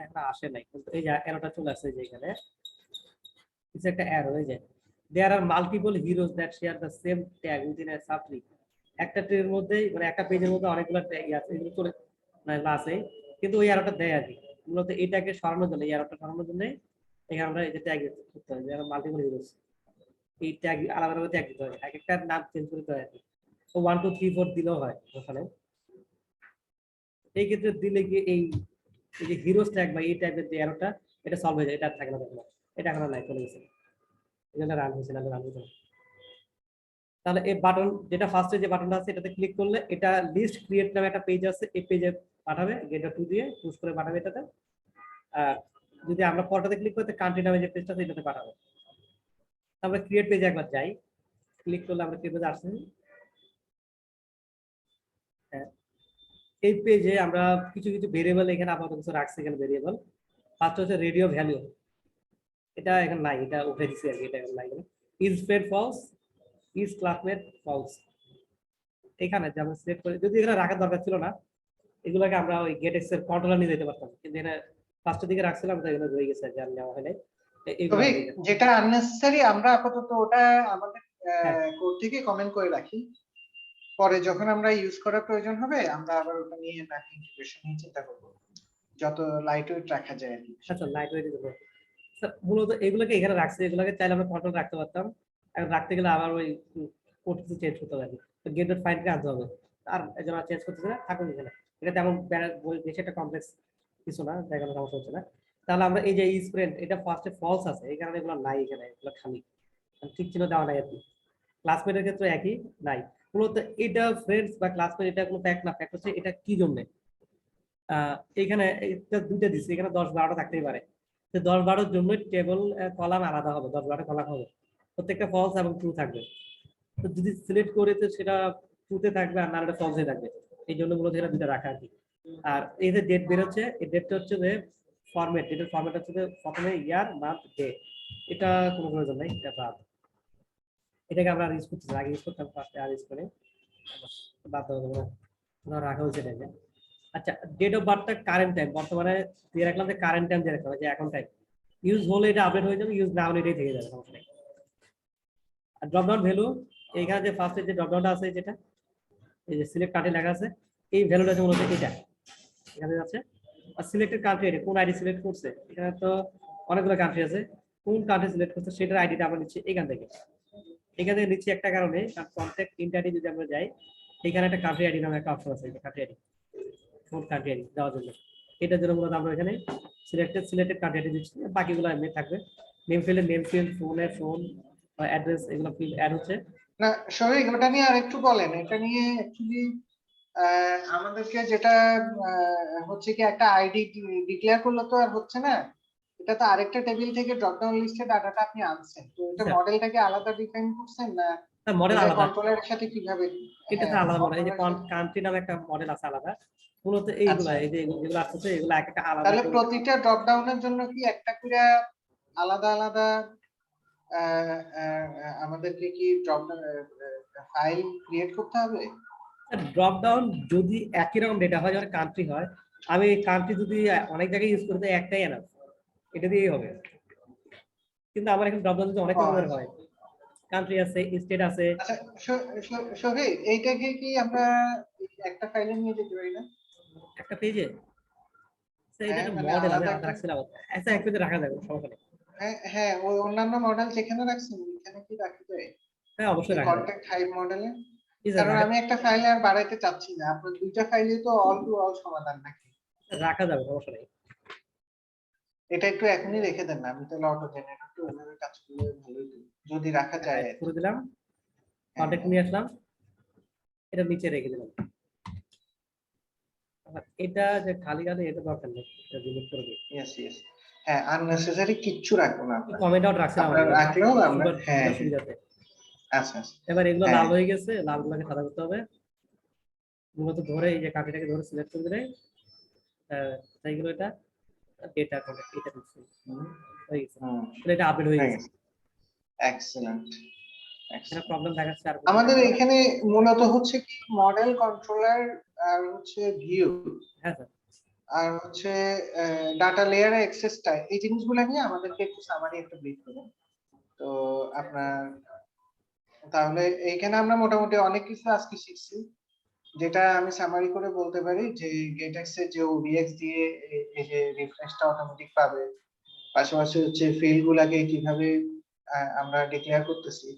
একটা আসে নাই, কিন্তু এই যে এরোটা চলে আসছে যে এখানে কিছু একটা এরর হয়ে যায়। There are multiple heroes that share the same tag within a subtree. একটা ট্রির মধ্যে মানে একটা পেজের মধ্যে অনেকগুলো ট্যাগ আছে, এগুলো চলে মানে আছে, কিন্তু ওই এরোটা দেয় আর কি। মূলত এটাকে সরানোর জন্য, এই এরোটা সরানোর জন্য এখানে আমরা এই যে ট্যাগ করতে হবে, যেমন মাল্টিপল হিরোজ, এই ট্যাগ আলাদা আলাদা ট্যাগ দিতে হবে, এক একটা নাম চেঞ্জ করতে হয় আর কি। তো 1 2 3 4 দিলেও হয় ওখানে। এই ক্ষেত্রে দিলে কি এই যে হিরোজ ট্যাগ বা এই ট্যাগের যে এরোটা, এটা সলভ হয়ে যায়, এটা আর থাকে না তখন। এটা এখন আর নাই, চলে গেছে, এটা রান হয়েছে না, রান হয়েছে না। তাহলে এই বাটন যেটা ফার্স্টে যে বাটনটা আছে এটাতে ক্লিক করলে এটা লিস্ট ক্রিয়েট নামে একটা পেজ আছে, এই পেজে পাঠাবে, গেটর 2 দিয়ে পুশ করে পাঠাবে এটাতে। আর যদি আমরা পরটাতে ক্লিক করতে কান্ট্রি নামে যে পেজটা আছে এটাতে পাঠাবে। তারপরে ক্রিয়েট পেজে একবার যাই, ক্লিক করলে আমরা ক্রিয়েট পেজে আসছি। হ্যাঁ, এই পেজে আমরা কিছু কিছু ভেরিয়েবল এখানে আপাতত কিছু রাখছি এখানে ভেরিয়েবল। ফার্স্ট হচ্ছে রেডিও ভ্যালু, এটা এখানে নাই, এটা উঠে দিছি আর কি, এটা এখানে নাই। Is friend false, is classmate false, এখানে যে আমরা সিলেক্ট করি, যদি এখানে রাখার দরকার ছিল না, এগুলোকে আমরা ওই গেট এক্স এর কন্ট্রোলার নিয়ে যেতে পারতাম, কিন্তু এখানে ফার্স্টের দিকে রাখছিলাম তো এখানে রয়ে গেছে, যা নেওয়া হয় নাই। এগুলো তবে যেটা আননেসেসারি আমরা আপাতত ওটা আমাদের কোড থেকে কমেন্ট করে রাখি, পরে যখন আমরা ইউজ করার প্রয়োজন হবে আমরা আবার ওটা নিয়ে ইন্টিগ্রেশন নিয়ে চিন্তা করব, যত লাইট ওয়েট রাখা যায় আর কি। আচ্ছা, লাইট ওয়েট দেবো মূলত এগুলোকে এখানে রাখছি, এগুলোকে চাইলে আমরা কন্ট্রোল রাখতে পারতাম। এখন রাখতে গেলে আবার ওই কোড কিছু চেঞ্জ করতে হবে, তো গেট ডট ফাইন্ডকে আনতে হবে। আর এজন্য চেঞ্জ করতেছে না, থাকুন এখানে। এটা তেমন বেশি একটা কমপ্লেক্স কিছু না, দেখানো সমস্যা হচ্ছে না। তাহলে আমরা এই যে স্প্রেন্ট, এটা ফার্স্টে ফলস আছে, এই কারণে এগুলো নাই এখানে, এগুলো খালি ঠিক ছিল দেওয়া নাই আর কি। ক্লাসমেটের ক্ষেত্রে একই নাই। মূলত এটা ফ্রেন্ডস বা ক্লাসমেট এটা কোনো ফ্যাক্ট না, ফ্যাক্ট হচ্ছে এটা কি জন্য এখানে এটা দুইটা দিচ্ছে, এখানে 10 12টা থাকতেই পারে। তো 10 12 জন্য টেবল কলাম আলাদা হবে, 10 12টা কলাম হবে, প্রত্যেকটা ফলস এবং ট্রু থাকবে। তো যদি সিলেক্ট করে তো সেটা ট্রুতে থাকবে, আর না এটা ফলসে থাকবে। এই জন্য মূলত এটা দুটো রাখা আর কি। আর এই যে ডেট বের হচ্ছে, এই ডেটটা হচ্ছে যে ফরম্যাট, ডেটের ফরম্যাট হচ্ছে যে প্রথমে ইয়ার মান্থ ডে, এটা কোনো প্রয়োজন নাই, এটা বাদ। এটাকে আমরা ইউজ করতেছি, আগে ইউজ করতাম, ফার্স্টে আর ইউজ করে বাদ দেওয়া যাবে না, রাখা হয়েছে এটাকে। আচ্ছা, ডেট অফ বার্থটা কারেন্ট টাইম, বর্তমানে দিয়ে রাখলাম যে কারেন্ট টাইম দিয়ে রাখলাম, যে এখন টাইম। ইউজ হলে এটা আপডেট হয়ে যাবে, ইউজ না হলে এটাই থেকে যাবে, সমস্যা নেই। আর ড্রপ ডাউন ভ্যালু, এইখানে যে ফার্স্টে যে ড্রপ ডাউনটা আছে, যেটা এই যে সিলেক্ট কান্ট্রি লেখা আছে, এই ভ্যালুটা হচ্ছে মূলত এটা এখানে আছে। আর সিলেক্টেড কান্ট্রি, এটা কোন আইডি সিলেক্ট করছে, এখানে তো অনেকগুলো কান্ট্রি আছে, কোন কান্ট্রি সিলেক্ট করছে সেটার আইডিটা আমরা নিচ্ছি এখান থেকে। এখান থেকে নিচ্ছি একটা কারণে, কারণ কন্ট্যাক্ট ইন্টারটি যদি আমরা যাই, এখানে একটা কান্ট্রি আইডি নামে একটা অপশন আছে, কান্ট্রি আইডি, কোন কান্ট্রি আইডি দেওয়ার জন্য। এটার জন্য মূলত আমরা এখানে সিলেক্টেড কান্ট্রি আইডি দিচ্ছি, বাকিগুলো এমনি থাকবে। নেম ফিল্ডের নেম ফিল্ড, ফোনের ফোন, অ্যাড্রেস, এগুলো ফিল্ড অ্যাড হচ্ছে। না সবাই ওটা নিয়ে আরেকটু বলেন, এটা নিয়ে অ্যাকচুয়ালি আমাদেরকে যেটা হচ্ছে কি একটা আইডি ডিক্লেয়ার করলে তো আর হচ্ছে না, এটা তো আরেকটা টেবিল থেকে ড্রপ ডাউন লিস্টে ডাটাটা আপনি আনছেন, তো এটা মডেলটাকে আলাদা ডিফাইন করছেন না মডেল আলাদা, কন্ট্রোলারের সাথে কিভাবে? এটা তো আলাদা মডেল, এই যে কান্ট্রি নামে একটা মডেল আছে আলাদা, মূলত এইগুলা এই যে যেগুলো আসছে এগুলো এক একটা আলাদা। তাহলে প্রতিটা ড্রপ ডাউনের জন্য কি একটা করে আলাদা আলাদা আমাদেরকে কি ড্রপ ফাইল ক্রিয়েট করতে হবে? ড্রপ ডাউন যদি একই রকম ডেটা হয়, যেমন কান্ট্রি হয়, আমি কান্ট্রি যদি অনেক জায়গায় ইউজ করতে, একটাই এনাফ। এটা দিয়েই হবে। কিন্তু আমার এখন ড্রপ ডাউন অনেক ও, রকমের হয়, কান্ট্রি আছে, স্টেট আছে। আচ্ছা শফিক, এইটাকে কি আমরা একটা ফাইলে নিয়ে যেতে পারি না? একটা পেজে এটা হ্যাঁ, একটা মানে মডেল আলাদা আমি একটা, রাখছিলাম, আচ্ছা এক পেজে রাখা যাবে, সমস্যা নেই। হ্যাঁ হ্যাঁ, ওই অন্যান্য মডেল যেখানে রাখছেন ওইখানে কি রাখা যায়? হ্যাঁ অবশ্যই এই রাখা যাবে। কন্টাক্ট হাইভ মডেলে? জি স্যার কারণ আমি একটা ফাইলে আর বাড়াইতে চাচ্ছি না, আপনার দুইটা ফাইলে তো অল টু অল সমাধান নাকি? রাখা যাবে, সমস্যা নেই। এটা একটু এখনই রেখে দেন না, আমি তাহলে অটো জেনারেটর তো ওইভাবে কাজ করলে ভালোই তো, যদি রাখা যায় আর কি। করে দিলাম, হ্যাঁ কন্ট্যাক্ট নিয়ে আসলাম, এটা নিচে রেখে দিলাম। আবার এটা যে খালি আছে এটা দরকার নেই, এটা ডিলিট করে দিই। ইয়েস ইয়েস, হ্যাঁ আননেসেসারি কিচ্ছু রাখবো না আপনার। কমেন্ট আউট রাখছিলাম আপনার রাখলেও আমরা, সুবিধার হ্যাঁ হ্যাঁ, সুবিধাতে। আচ্ছা আচ্ছা, এবার এগুলো হ্যাঁ লাল হয়ে গেছে, লালগুলোকে সাদা করতে হবে। মূলত ধরে এই যে কাঠিটাকে ধরে সিলেক্ট করে দিলে সেইগুলো এটা ডেটা কন্ট্যাক্ট এটা দিচ্ছি হয়ে গেছে। হুম, তাহলে এটা আপডেট হয়ে হয়ে গেছে। গেছে, এক্সেলেন্ট। এখানে প্রবলেম দেখাচ্ছে আর আমাদের এখানে মূলত হচ্ছে কি মডেল কন্ট্রোলার, আর হচ্ছে ভিউ, হ্যাঁ স্যার। আর হচ্ছে ডাটা লেয়ারে অ্যাক্সেসটা, এই জিনিসগুলো নিয়ে আমাদেরকে একটু সামারি একটা ব্রিফ করুন তো আপনার। তাহলে এইখানে আমরা মোটামুটি অনেক কিছু আজকে শিখছি, যেটা আমি সামারি করে বলতে পারি যে গেটএক্স এর যে ওবিএক্স দিয়ে এই যে রিফ্রেশটা অটোমেটিক পাবে, পাশাপাশি হচ্ছে ফিল্ড গুলাকে কিভাবে আমরা ডিক্লেয়ার করতেছি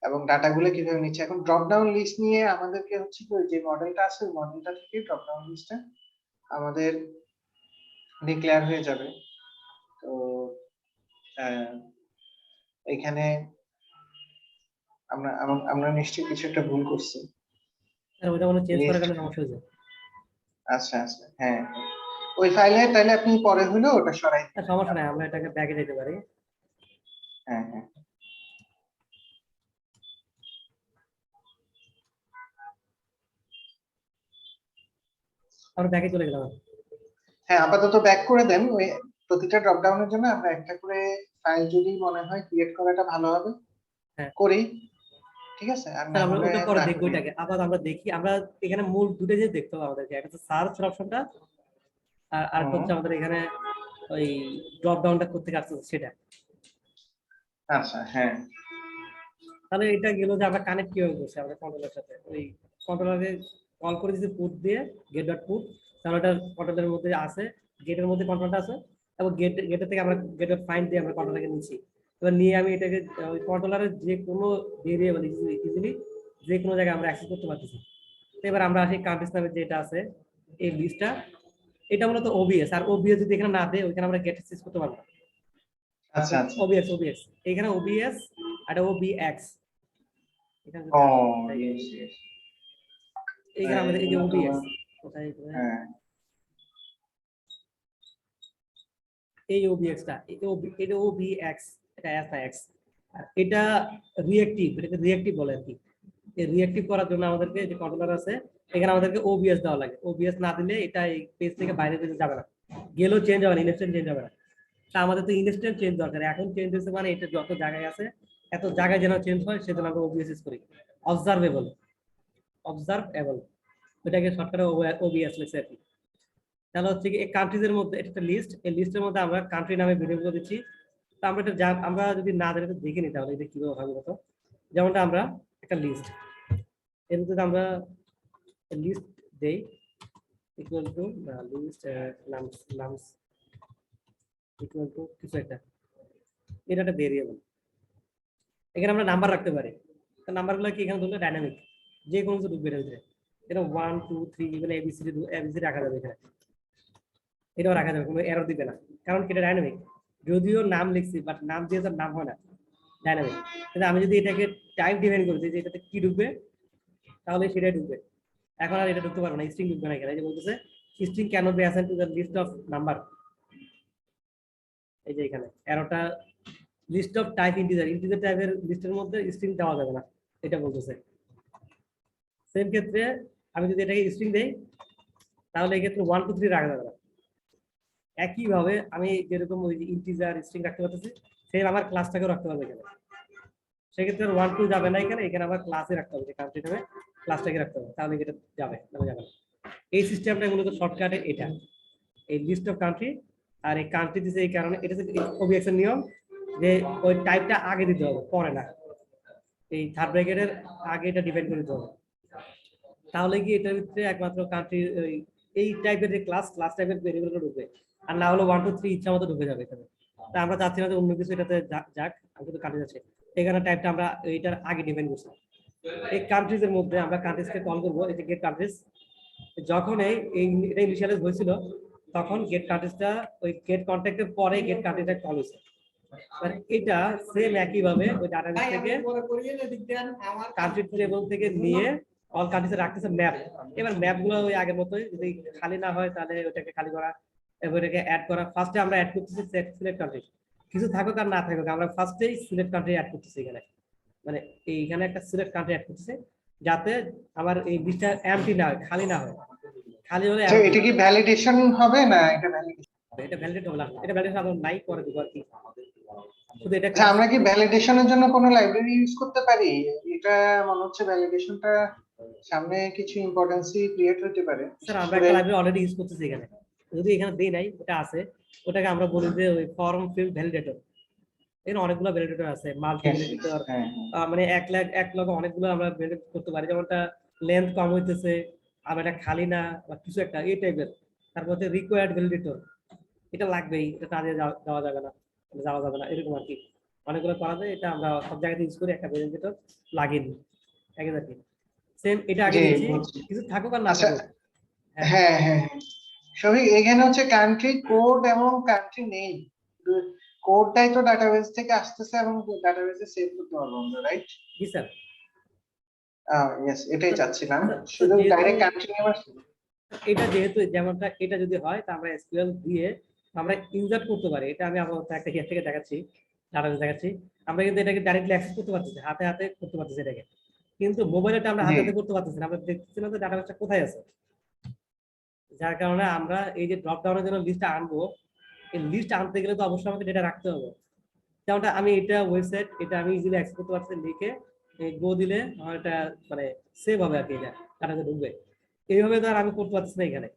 এবং ডাটাগুলো কিভাবে নিচ্ছে। এখন ড্রপ ডাউন লিস্ট নিয়ে আমাদেরকে হচ্ছে কি, ওই যে মডেলটা আছে ওই মডেলটা থেকে ড্রপ ডাউন লিস্টটা আমাদের ডিক্লেয়ার হয়ে যাবে। তো এখানে আমরা আমরা নিশ্চয়ই কিছু একটা ভুল করছি। স্যার ওটা মনে চেঞ্জ করার লিস্ট, কারণে সমস্যা হয়েছে। আচ্ছা আচ্ছা, হ্যাঁ হ্যাঁ। ওই ফাইলে তাহলে আপনি পরে হলো ওটা সরাই স্যার দিবেন। সমস্যা নাই, আমরা এটাকে ব্যাকে যেতে পারি। হ্যাঁ হ্যাঁ, আমরা ব্যাকে চলে গেলাম। হ্যাঁ আপাতত ব্যাক করে দেন। ওই প্রতিটা ড্রপ ডাউনের জন্য আমরা একটা করে ফাইল যদি মনে হয় ক্রিয়েট করাটা ভালো হবে, হ্যাঁ করি, ঠিক আছে? আর না স্যার আমরা হলে ওটা পরে না দেখবো, করি। এটাকে আবার আমরা দেখি। আমরা এখানে মূল দুটো জিনিস দেখতে হবে আমাদেরকে, একটা হচ্ছে সার্চ অপশনটা, আর আরেকটা হুম, হচ্ছে আমাদের এখানে ওই ড্রপ ডাউনটা করতে কাটছে সেটা। আচ্ছা হ্যাঁ, তাহলে এটা গেল যে আমরা কানেক্ট কিভাবে করছি আমাদের কন্ট্রোলের সাথে, ওই কন্ট্রোলারে কল করে দিয়েছি পুট দিয়ে, গেট ডট পুট। তাহলে ওটা কন্ট্রোলের মধ্যে আছে, গেটের মধ্যে কন্ট্রোলটা আছে, এবং গেটের থেকে আমরা গেট ডট ফাইন্ড দিয়ে আমরা কন্ট্রোলারকে নিচ্ছি। এবার নিয়ে আমি এটাকে ওই কন্ট্রোলারের যে কোনো ভেরিয়েবল ইজিলি যে কোনো জায়গায় আমরা অ্যাক্সেস করতে পারতেছি। তো এবার আমরা আসি কান্ট্রিজ নামে যেটা আছে এই লিস্টটা, এটা মূলত ওবিএস। আর ওবিএস যদি এখানে না দেয় ওইখানে আমরা গেট অ্যাক্সেস করতে পারবো না। আচ্ছা আচ্ছা, ওবিএস এখানে ওবিএস আর ওবিএক্স এখানে যদি ও আসি, তাই ইয়েস ইয়েস, এইখানে আমাদের এই যে এগুলো তো, ওবিএস কোথায় হ্যাঁ এই ওবিএক্সটা, এটা ওবিএক্স, এটা এসআইএক্স। আর এটা রিঅ্যাক্টিভ, এটাকে রিঅ্যাক্টিভ বলে আর কি। এই রিঅ্যাক্টিভ করার জন্য আমাদেরকে যে কন্ট্রোলার আছে এখানে আমাদেরকে ওবিএস দেওয়া লাগে। ওবিএস না দিলে এটা এই পেজ থেকে বাইরে পেজে যাবে না, গেলেও চেঞ্জ হবে না, ইনস্ট্যান্ট চেঞ্জ হবে না। তা আমাদের তো ইনস্ট্যান্ট চেঞ্জ দরকার, এখন চেঞ্জ হয়েছে মানে এটা যত জায়গায় আছে এত জায়গায় যেন চেঞ্জ হয় সেজন্য আমরা ওবিএস ইউজ করি। অবজারভেবল এটাকে শর্টকাটে ওবিএস লিখছে আর কি। তাহলে হচ্ছে কি এই কান্ট্রিজের মধ্যে এটা একটা লিস্ট, এই লিস্টের মধ্যে আমরা কান্ট্রি নামে ভেরিয়েবল দিচ্ছি। তো আমরা এটা আমরা যদি না জানি তো দেখে নিই তাহলে এটা কিভাবে হবে বলতো। যেমনটা আমরা একটা লিস্ট, এর মধ্যে আমরা লিস্ট দেই equal to list names equal to কিছু একটা, এটা একটা ভেরিয়েবল। এখানে আমরা নাম্বার রাখতে পারি। তো নাম্বারগুলো কি এখানে ধরলে ডাইনামিক, যে কোনো কিছু ঢুকবে এর ভিতরে। এটা 1 2 3 এখানে এবিসিডি রাখা যাবে এখানে, এটাও রাখা যাবে, কোনো এরর দিবে না, কারণ কি এটা ডাইনামিক। যদিও নাম লিখছি বাট নাম দিয়ে তো নাম হয় না, ডাইনামিক। কিন্তু আমি যদি এটাকে টাইপ ডিফাইন করি যে এটাতে কি ঢুকবে তাহলে সেটাই ঢুকবে। এখন আর এটা ঢুকতে পারবো না, স্ট্রিং ঢুকবে না এখানে। এই যে বলতেছে string cannot be assigned to the list of number. এই যে এখানে এরোটা লিস্ট অফ টাইপ ইন্টিজার টাইপের লিস্টের মধ্যে স্ট্রিং দেওয়া যাবে না, এটা বলতেছে। সেম ক্ষেত্রে আমি যদি এটাকে স্ট্রিং দেই তাহলে এই ক্ষেত্রে 1 2 3 রাখা যাবে না। একইভাবে আমি যেরকম ওই ইন্টিজার স্ট্রিং রাখতে পারতেছি সেম আমার ক্লাসটাকেও রাখতে পারবো এখানে। সেক্ষেত্রে 1 2 যাবে না এখানে, এখানে আবার ক্লাসে রাখতে হবে, যে কান্ট্রি নামে ক্লাসটাকে রাখতে হবে, তাহলে এটা যাবে, নামে যাবে না। এই সিস্টেমটা মূলত শর্টকাটে এটা, এই লিস্ট অফ কান্ট্রি আর এই কান্ট্রি দিছে এই কারণে, এটা ওবিএক্স এর নিয়ম যে ওই টাইপটা আগে দিতে হবে, পরে না। এই থার্ড ব্র্যাকেটের আগে এটা ডিপেন্ড করে দিতে হবে, তাহলে কি এটার ভিতরে একমাত্র কান্ট্রি এই টাইপের যে ক্লাস টাইপের ভেরিয়েবলগুলো ঢুকবে, আর না হলো 1 2 3 ইচ্ছা মতো ঢুকে যাবে এখানে। তা আমরা চাচ্ছি না যে অন্য কিছু এটাতে যাক, আমি কিন্তু কান্ট্রি যাচ্ছে এখানে টাইপটা আমরা এইটার আগে ডিপেন্ড করছি। এই কান্ট্রিজের মধ্যে আমরা কান্ট্রিজকে কল করবো, এই যে গেট কান্ট্রিজ। যখন এটা ইনিশিয়ালাইজ হয়েছিল তখন গেট কান্ট্রিজটা ওই গেট কন্ট্যাক্টের পরে গেট কান্ট্রিটা কল হয়েছে। মানে এটা সেম একই ভাবে ওই ডাটাবেস থেকে কান্ট্রি টেবিল থেকে নিয়ে অল কান্ট্রিজে রাখতেছে ম্যাপ। এবার ম্যাপ গুলো ওই আগের মতোই, যদি খালি না হয় তাহলে ওটাকে খালি করা, এবার এটাকে অ্যাড করা। ফার্স্টে আমরা অ্যাড করতেছি সিলেক্ট কান্ট্রি, কিছু থাকুক আর না থাকুক আমরা ফার্স্টেই সিলেক্ট কান্ট্রি অ্যাড করতেছি এখানে। মানে এইখানে একটা সিলেক্ট কান্ট্রি অ্যাড করতেছে যাতে আমার এই লিস্টটা এমটি না হয়, খালি না হয়। খালি হলে তো এটা কি ভ্যালিডেশন হবে না? এটা ভ্যালিডেশন, এটা ভ্যালিডেট হবে না, এটা ভ্যালিডেশন আমরা নাই করে দিব আর কি। শুধু এটা আচ্ছা আমরা কি ভ্যালিডেশনের জন্য কোনো লাইব্রেরি ইউজ করতে পারি? এটা মনে হচ্ছে ভ্যালিডেশনটা সামনে কিছু ইম্পর্টেন্সই ক্রিয়েট হতে পারে। স্যার আমরা একটা লাইব্রেরি অলরেডি ইউজ করতেছি এখানে, যদি এখানে দেই নাই ওটা আছে, ওটাকে আমরা বলি যে ওই ফর্ম ফিল্ড ভ্যালিডেটর। এখানে অনেকগুলো ভ্যালিডেটর আছে, মাল্টি ভ্যালিডেটর, মানে এক লগে অনেকগুলো আমরা ভ্যালিডেট করতে পারি, যেমনটা লেন্থ কম হইতেছে, আবার এটা খালি না বা কিছু একটা এই টাইপের। তারপর হচ্ছে রিকোয়ার্ড ভ্যালিডেটর, এটা লাগবেই, এটা কাজে যাওয়া যাবে না, এরকম আর কি অনেকগুলো করা যায়। এটা আমরা সব জায়গাতে ইউজ করি, একটা ভ্যালিডেটর লাগিয়ে দিই একই আর কি। সেম এটা আগে দিয়েছি, কিছু থাকুক আর না থাকুক। হ্যাঁ হ্যাঁ সবই এখানে হচ্ছে কান্ট্রি কোড এবং কান্ট্রি নেই, কোডটাই তো ডাটাবেস থেকে আসতেছে এবং ডাটাবেসে সেভ করতে পারবো আমরা, রাইট? জি স্যার। ইয়েস, এটাই চাচ্ছিলাম, শুধু ডাইরেক্ট কান্ট্রি নেম আসছে। এটা যেহেতু যেমনটা এটা যদি হয় তা আমরা এসকিউএল দিয়ে আমরা ইনসার্ট করতে পারি। এটা আমি আবার একটা হিয়ার থেকে দেখাচ্ছি, ডাটাবেস দেখাচ্ছি। আমরা কিন্তু এটাকে ডাইরেক্টলি অ্যাক্সেস করতে পারতেছি, হাতে হাতে করতে পারতেছি এটাকে, কিন্তু মোবাইলেটা আমরা হাতে হাতে করতে পারতেছি না, আমরা দেখতেছি না যে ডাটাবেসটা কোথায় আছে। যার কারণে আমরা এই যে ড্রপ ডাউনের জন্য লিস্টটা আনবো, এই লিস্ট আনতে গেলে তো অবশ্যই আমাকে ডেটা রাখতে হবে। যেমনটা আমি এটা ওয়েবসাইট, এটা আমি ইজিলি অ্যাক্সেস করতে পারছি, লিখে গো দিলে আমার এটা মানে সেভ হবে আর কি, এটা ডাটাতে ঢুকবে। এইভাবে তো আর আমি করতে পারছি না, এখানে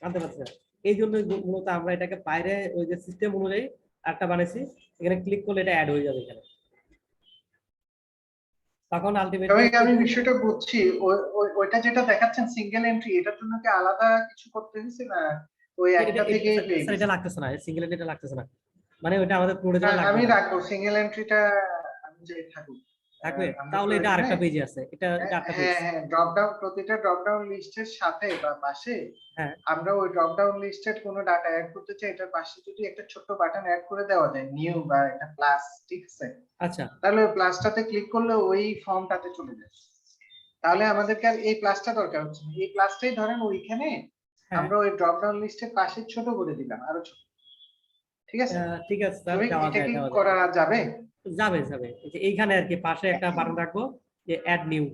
আনতে পারছি না। এই জন্য মূলত আমরা এটাকে বাইরে ওই যে সিস্টেম অনুযায়ী একটা বানাইছি, এখানে ক্লিক করলে এটা অ্যাড হয়ে যাবে এখানে। তখন আলটিমেটলি আমি বিষয়টা বুঝছি, ওইটা যেটা দেখাচ্ছেন সিঙ্গেল এন্ট্রি, এটার জন্য কি আলাদা কিছু করতে হয়েছে না ওই একটা থেকে পেয়ে গেছে? এটা লাগতেছে না, সিঙ্গেল এন্ট্রি লাগতেছে না, মানে ওটা আমাদের প্রয়োজন লাগবে। আমি রাখবো সিঙ্গেল এন্ট্রিটা, আমি যে থাকুক থাকবে, তাহলে এটা আরেকটা পেজে আছে, এটা আরেকটা পেজ। হ্যাঁ ড্রপ ডাউন, প্রতিটা ড্রপ ডাউন লিস্টের সাথে বা পাশে আমরা ওই ড্রপ ডাউন লিস্টের কোনো ডাটা অ্যাড করতে চাই, এটার পাশে যদি একটা ছোট্ট বাটন অ্যাড করে দেওয়া যায়, নিউ বা একটা প্লাস, ঠিক আছে? আচ্ছা, তাহলে ওই প্লাসটাতে ক্লিক করলে ওই ফর্মটাতে চলে যায়। তাহলে আমাদেরকে আর এই প্লাসটা দরকার হচ্ছে না, এই প্লাসটাই ধরেন ওইখানে আমরা ওই ড্রপ ডাউন লিস্টের পাশে ছোট করে দিলাম, আরো ছোট, ঠিক আছে? ঠিক আছে স্যার, দেওয়া এটা যায়, কি দেওয়া করা যাবে? যাবে যাবে। এইখানে আর কি পাশে একটা বাটন রাখবো যে অ্যাড নিউ।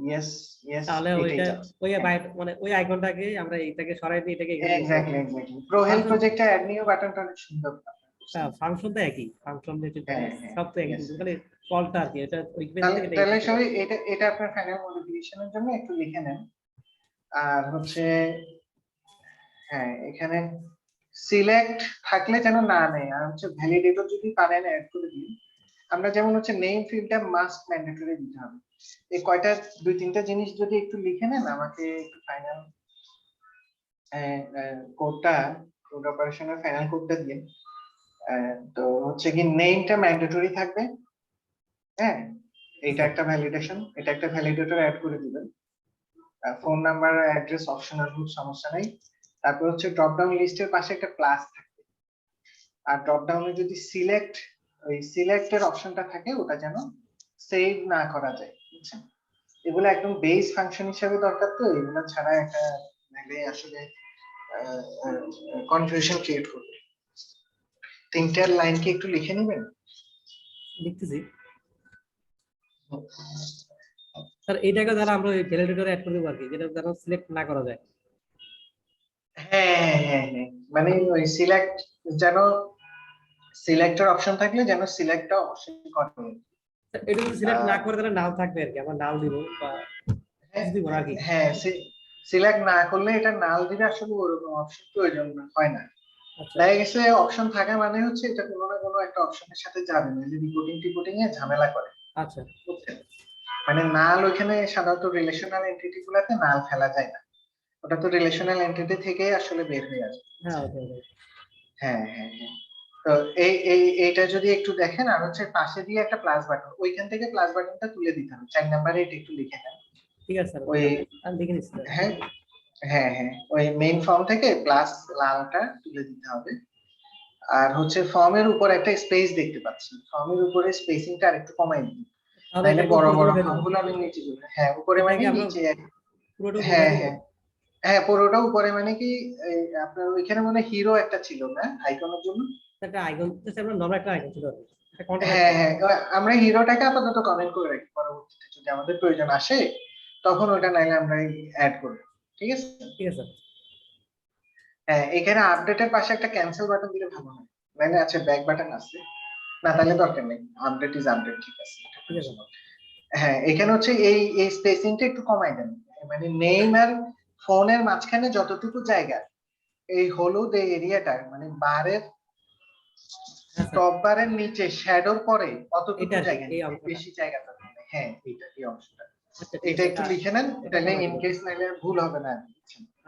ইয়েস ইয়েস, তাহলে ওইটা ওই মানে ওই আইকনটাকে আমরা এইটাকে সরাই দিয়ে এটাকে এখানে এক্স্যাক্টলি প্রো হেলথ প্রজেক্টে অ্যাড নিউ বাটনটা অনেক সুন্দর। ফাংশনটা একই, ফাংশন রিলেটেড সব তো একই, কিন্তু খালি কলটা আর কি এটা ওই পেজ থেকে তাহলে সবাই এটা আপনার ফাইনাল মডিফিকেশনের জন্য একটু লিখে নেন। আর হচ্ছে হ্যাঁ এখানে সিলেক্ট থাকলে যেন না নেই, আর হচ্ছে ভ্যালিডেটর যদি পারেন অ্যাড করে দিন। আমরা যেমন হচ্ছে নেম ফিল্ডটা মাস্ট ম্যান্ডেটরি দিতে হবে। এই কয়টা দুই তিনটা জিনিস যদি একটু লিখে নেন, আমাকে একটু ফাইনাল কোড অপারেশনের ফাইনাল কোডটা দিন। তো হচ্ছে কি নেমটা ম্যান্ডেটরি থাকবে, হ্যাঁ এটা একটা ভ্যালিডেশন, এটা একটা ভ্যালিডেটর অ্যাড করে দিবেন। ফোন নাম্বার অ্যাড্রেস অপশনাল, খুব সমস্যা নাই। তারপর হচ্ছে ড্রপ ডাউন লিস্টের পাশে একটা প্লাস থাকবে, আর ড্রপ ডাউনে যদি সিলেক্ট, ওই সিলেক্টের অপশনটা থাকে ওটা যেন সেভ না করা যায়, বুঝছেন? এগুলো একদম বেস ফাংশন হিসেবে দরকার, তো এগুলো ছাড়া একটা আসলে কনফিউশন ক্রিয়েট করবে। তিনটার লাইন কি একটু লিখে নেবেন? লিখতেছি স্যার। এইটাকে দ্বারা আমরা ওই ভ্যালিডেটর অ্যাড করে দেব আর কি, যেটা দ্বারা সিলেক্ট না করা যায়। হ্যাঁ মানে ওই সিলেক্ট যেন সিলেক্টর অপশন থাকলে যেন সিলেক্টটা অবশ্যই করবে। এটা যদি সিলেক্ট না করে তাহলে নাল থাকবে আর কি, আমরা নাল দিব বা দিব আর কি। হ্যাঁ সিলেক্ট না করলে এটা নাল দিলে আসলে ওরকম অপশন প্রয়োজন হয় না। আচ্ছা দেখা গেছে অপশন থাকা মানে হচ্ছে এটা কোনো না কোনো একটা অপশনের সাথে যাবে, নইলে রিপোর্টিং এ ঝামেলা করে, আচ্ছা বুঝছেন? মানে নাল ওইখানে সাধারণত রিলেশনাল এন্টিটি গুলাতে নাল ফেলা যায় না, ওটা তো রিলেশনাল এন্টিটি থেকেই আসলে বের হয়ে আসবে। হ্যাঁ ওকে ওকে হ্যাঁ হ্যাঁ হ্যাঁ। তো এইটা যদি একটু দেখেন, আর হচ্ছে পাশে দিয়ে একটা প্লাস বাটন, ওইখান থেকে প্লাস বাটনটা তুলে দিতে হবে, 4 নাম্বারে এটা একটু লিখে নেন। ঠিক আছে স্যার ওই আমি দেখে নিচ্ছি স্যার। হ্যাঁ হ্যাঁ হ্যাঁ, ওই মেইন ফর্ম থেকে প্লাস লালটা তুলে দিতে হবে। আর হচ্ছে ফর্মের উপর একটা স্পেস দেখতে পাচ্ছি, ফর্মের উপরে স্পেসিংটা আরেকটু কমাই দিন, তাহলে নাইলে একদম বড় পুরো বড় করে ফর্ম দেবো, গুলো আমি নিচে দেবো। হ্যাঁ উপরে মানে এটাকে আমরা নিচে। পুরোটা উপরে হ্যাঁ দেবো। হ্যাঁ হ্যাঁ, পুরোটা উপরে মানে কি, এই আপনার ওইখানে মনে হয় হিরো একটা ছিল না আইকনের জন্য? একটা আইকন আমরা নরমাল একটা আইকন ছিল আর কি। একটা কন্টেন্ট হ্যাঁ আছে। হ্যাঁ, আমরা হিরোটাকে আপাতত কমেন্ট করে রাখি, পরবর্তীতে যদি আমাদের প্রয়োজন আসে তখন ওটা নাইলে আমরা অ্যাড করব, ঠিক আছে? ঠিক আছে হ্যাঁ, এখানে আপডেটের পাশে একটা ক্যান্সেল বাটন দিলে ভালো হয়, নাইলে আছে ব্যাক বাটন আছে, না তাহলে দরকার নেই, আপডেট ইজ আপডেট, ঠিক আছে। ঠিক আছে হ্যাঁ, এখানে হচ্ছে এই স্পেসিংটা একটু কমাই দেন, মানে নেম আর ফোনের মাঝখানে যতটুকু জায়গা, এই হলুদ এই এরিয়াটা মানে বারের হ্যাঁ স্যার টপ বারের নিচে শ্যাডোর পরে অতটুকু এটা আর কি জায়গা এই নেই, অংশটা। বেশি জায়গা দরকার নেই। হ্যাঁ এইটা, এই অংশটা আচ্ছা ঠিক এটা আছে একটু লিখে নেন, এটা তাহলে কমাই ইন দেবো। কেস নাইলে ভুল হবে না।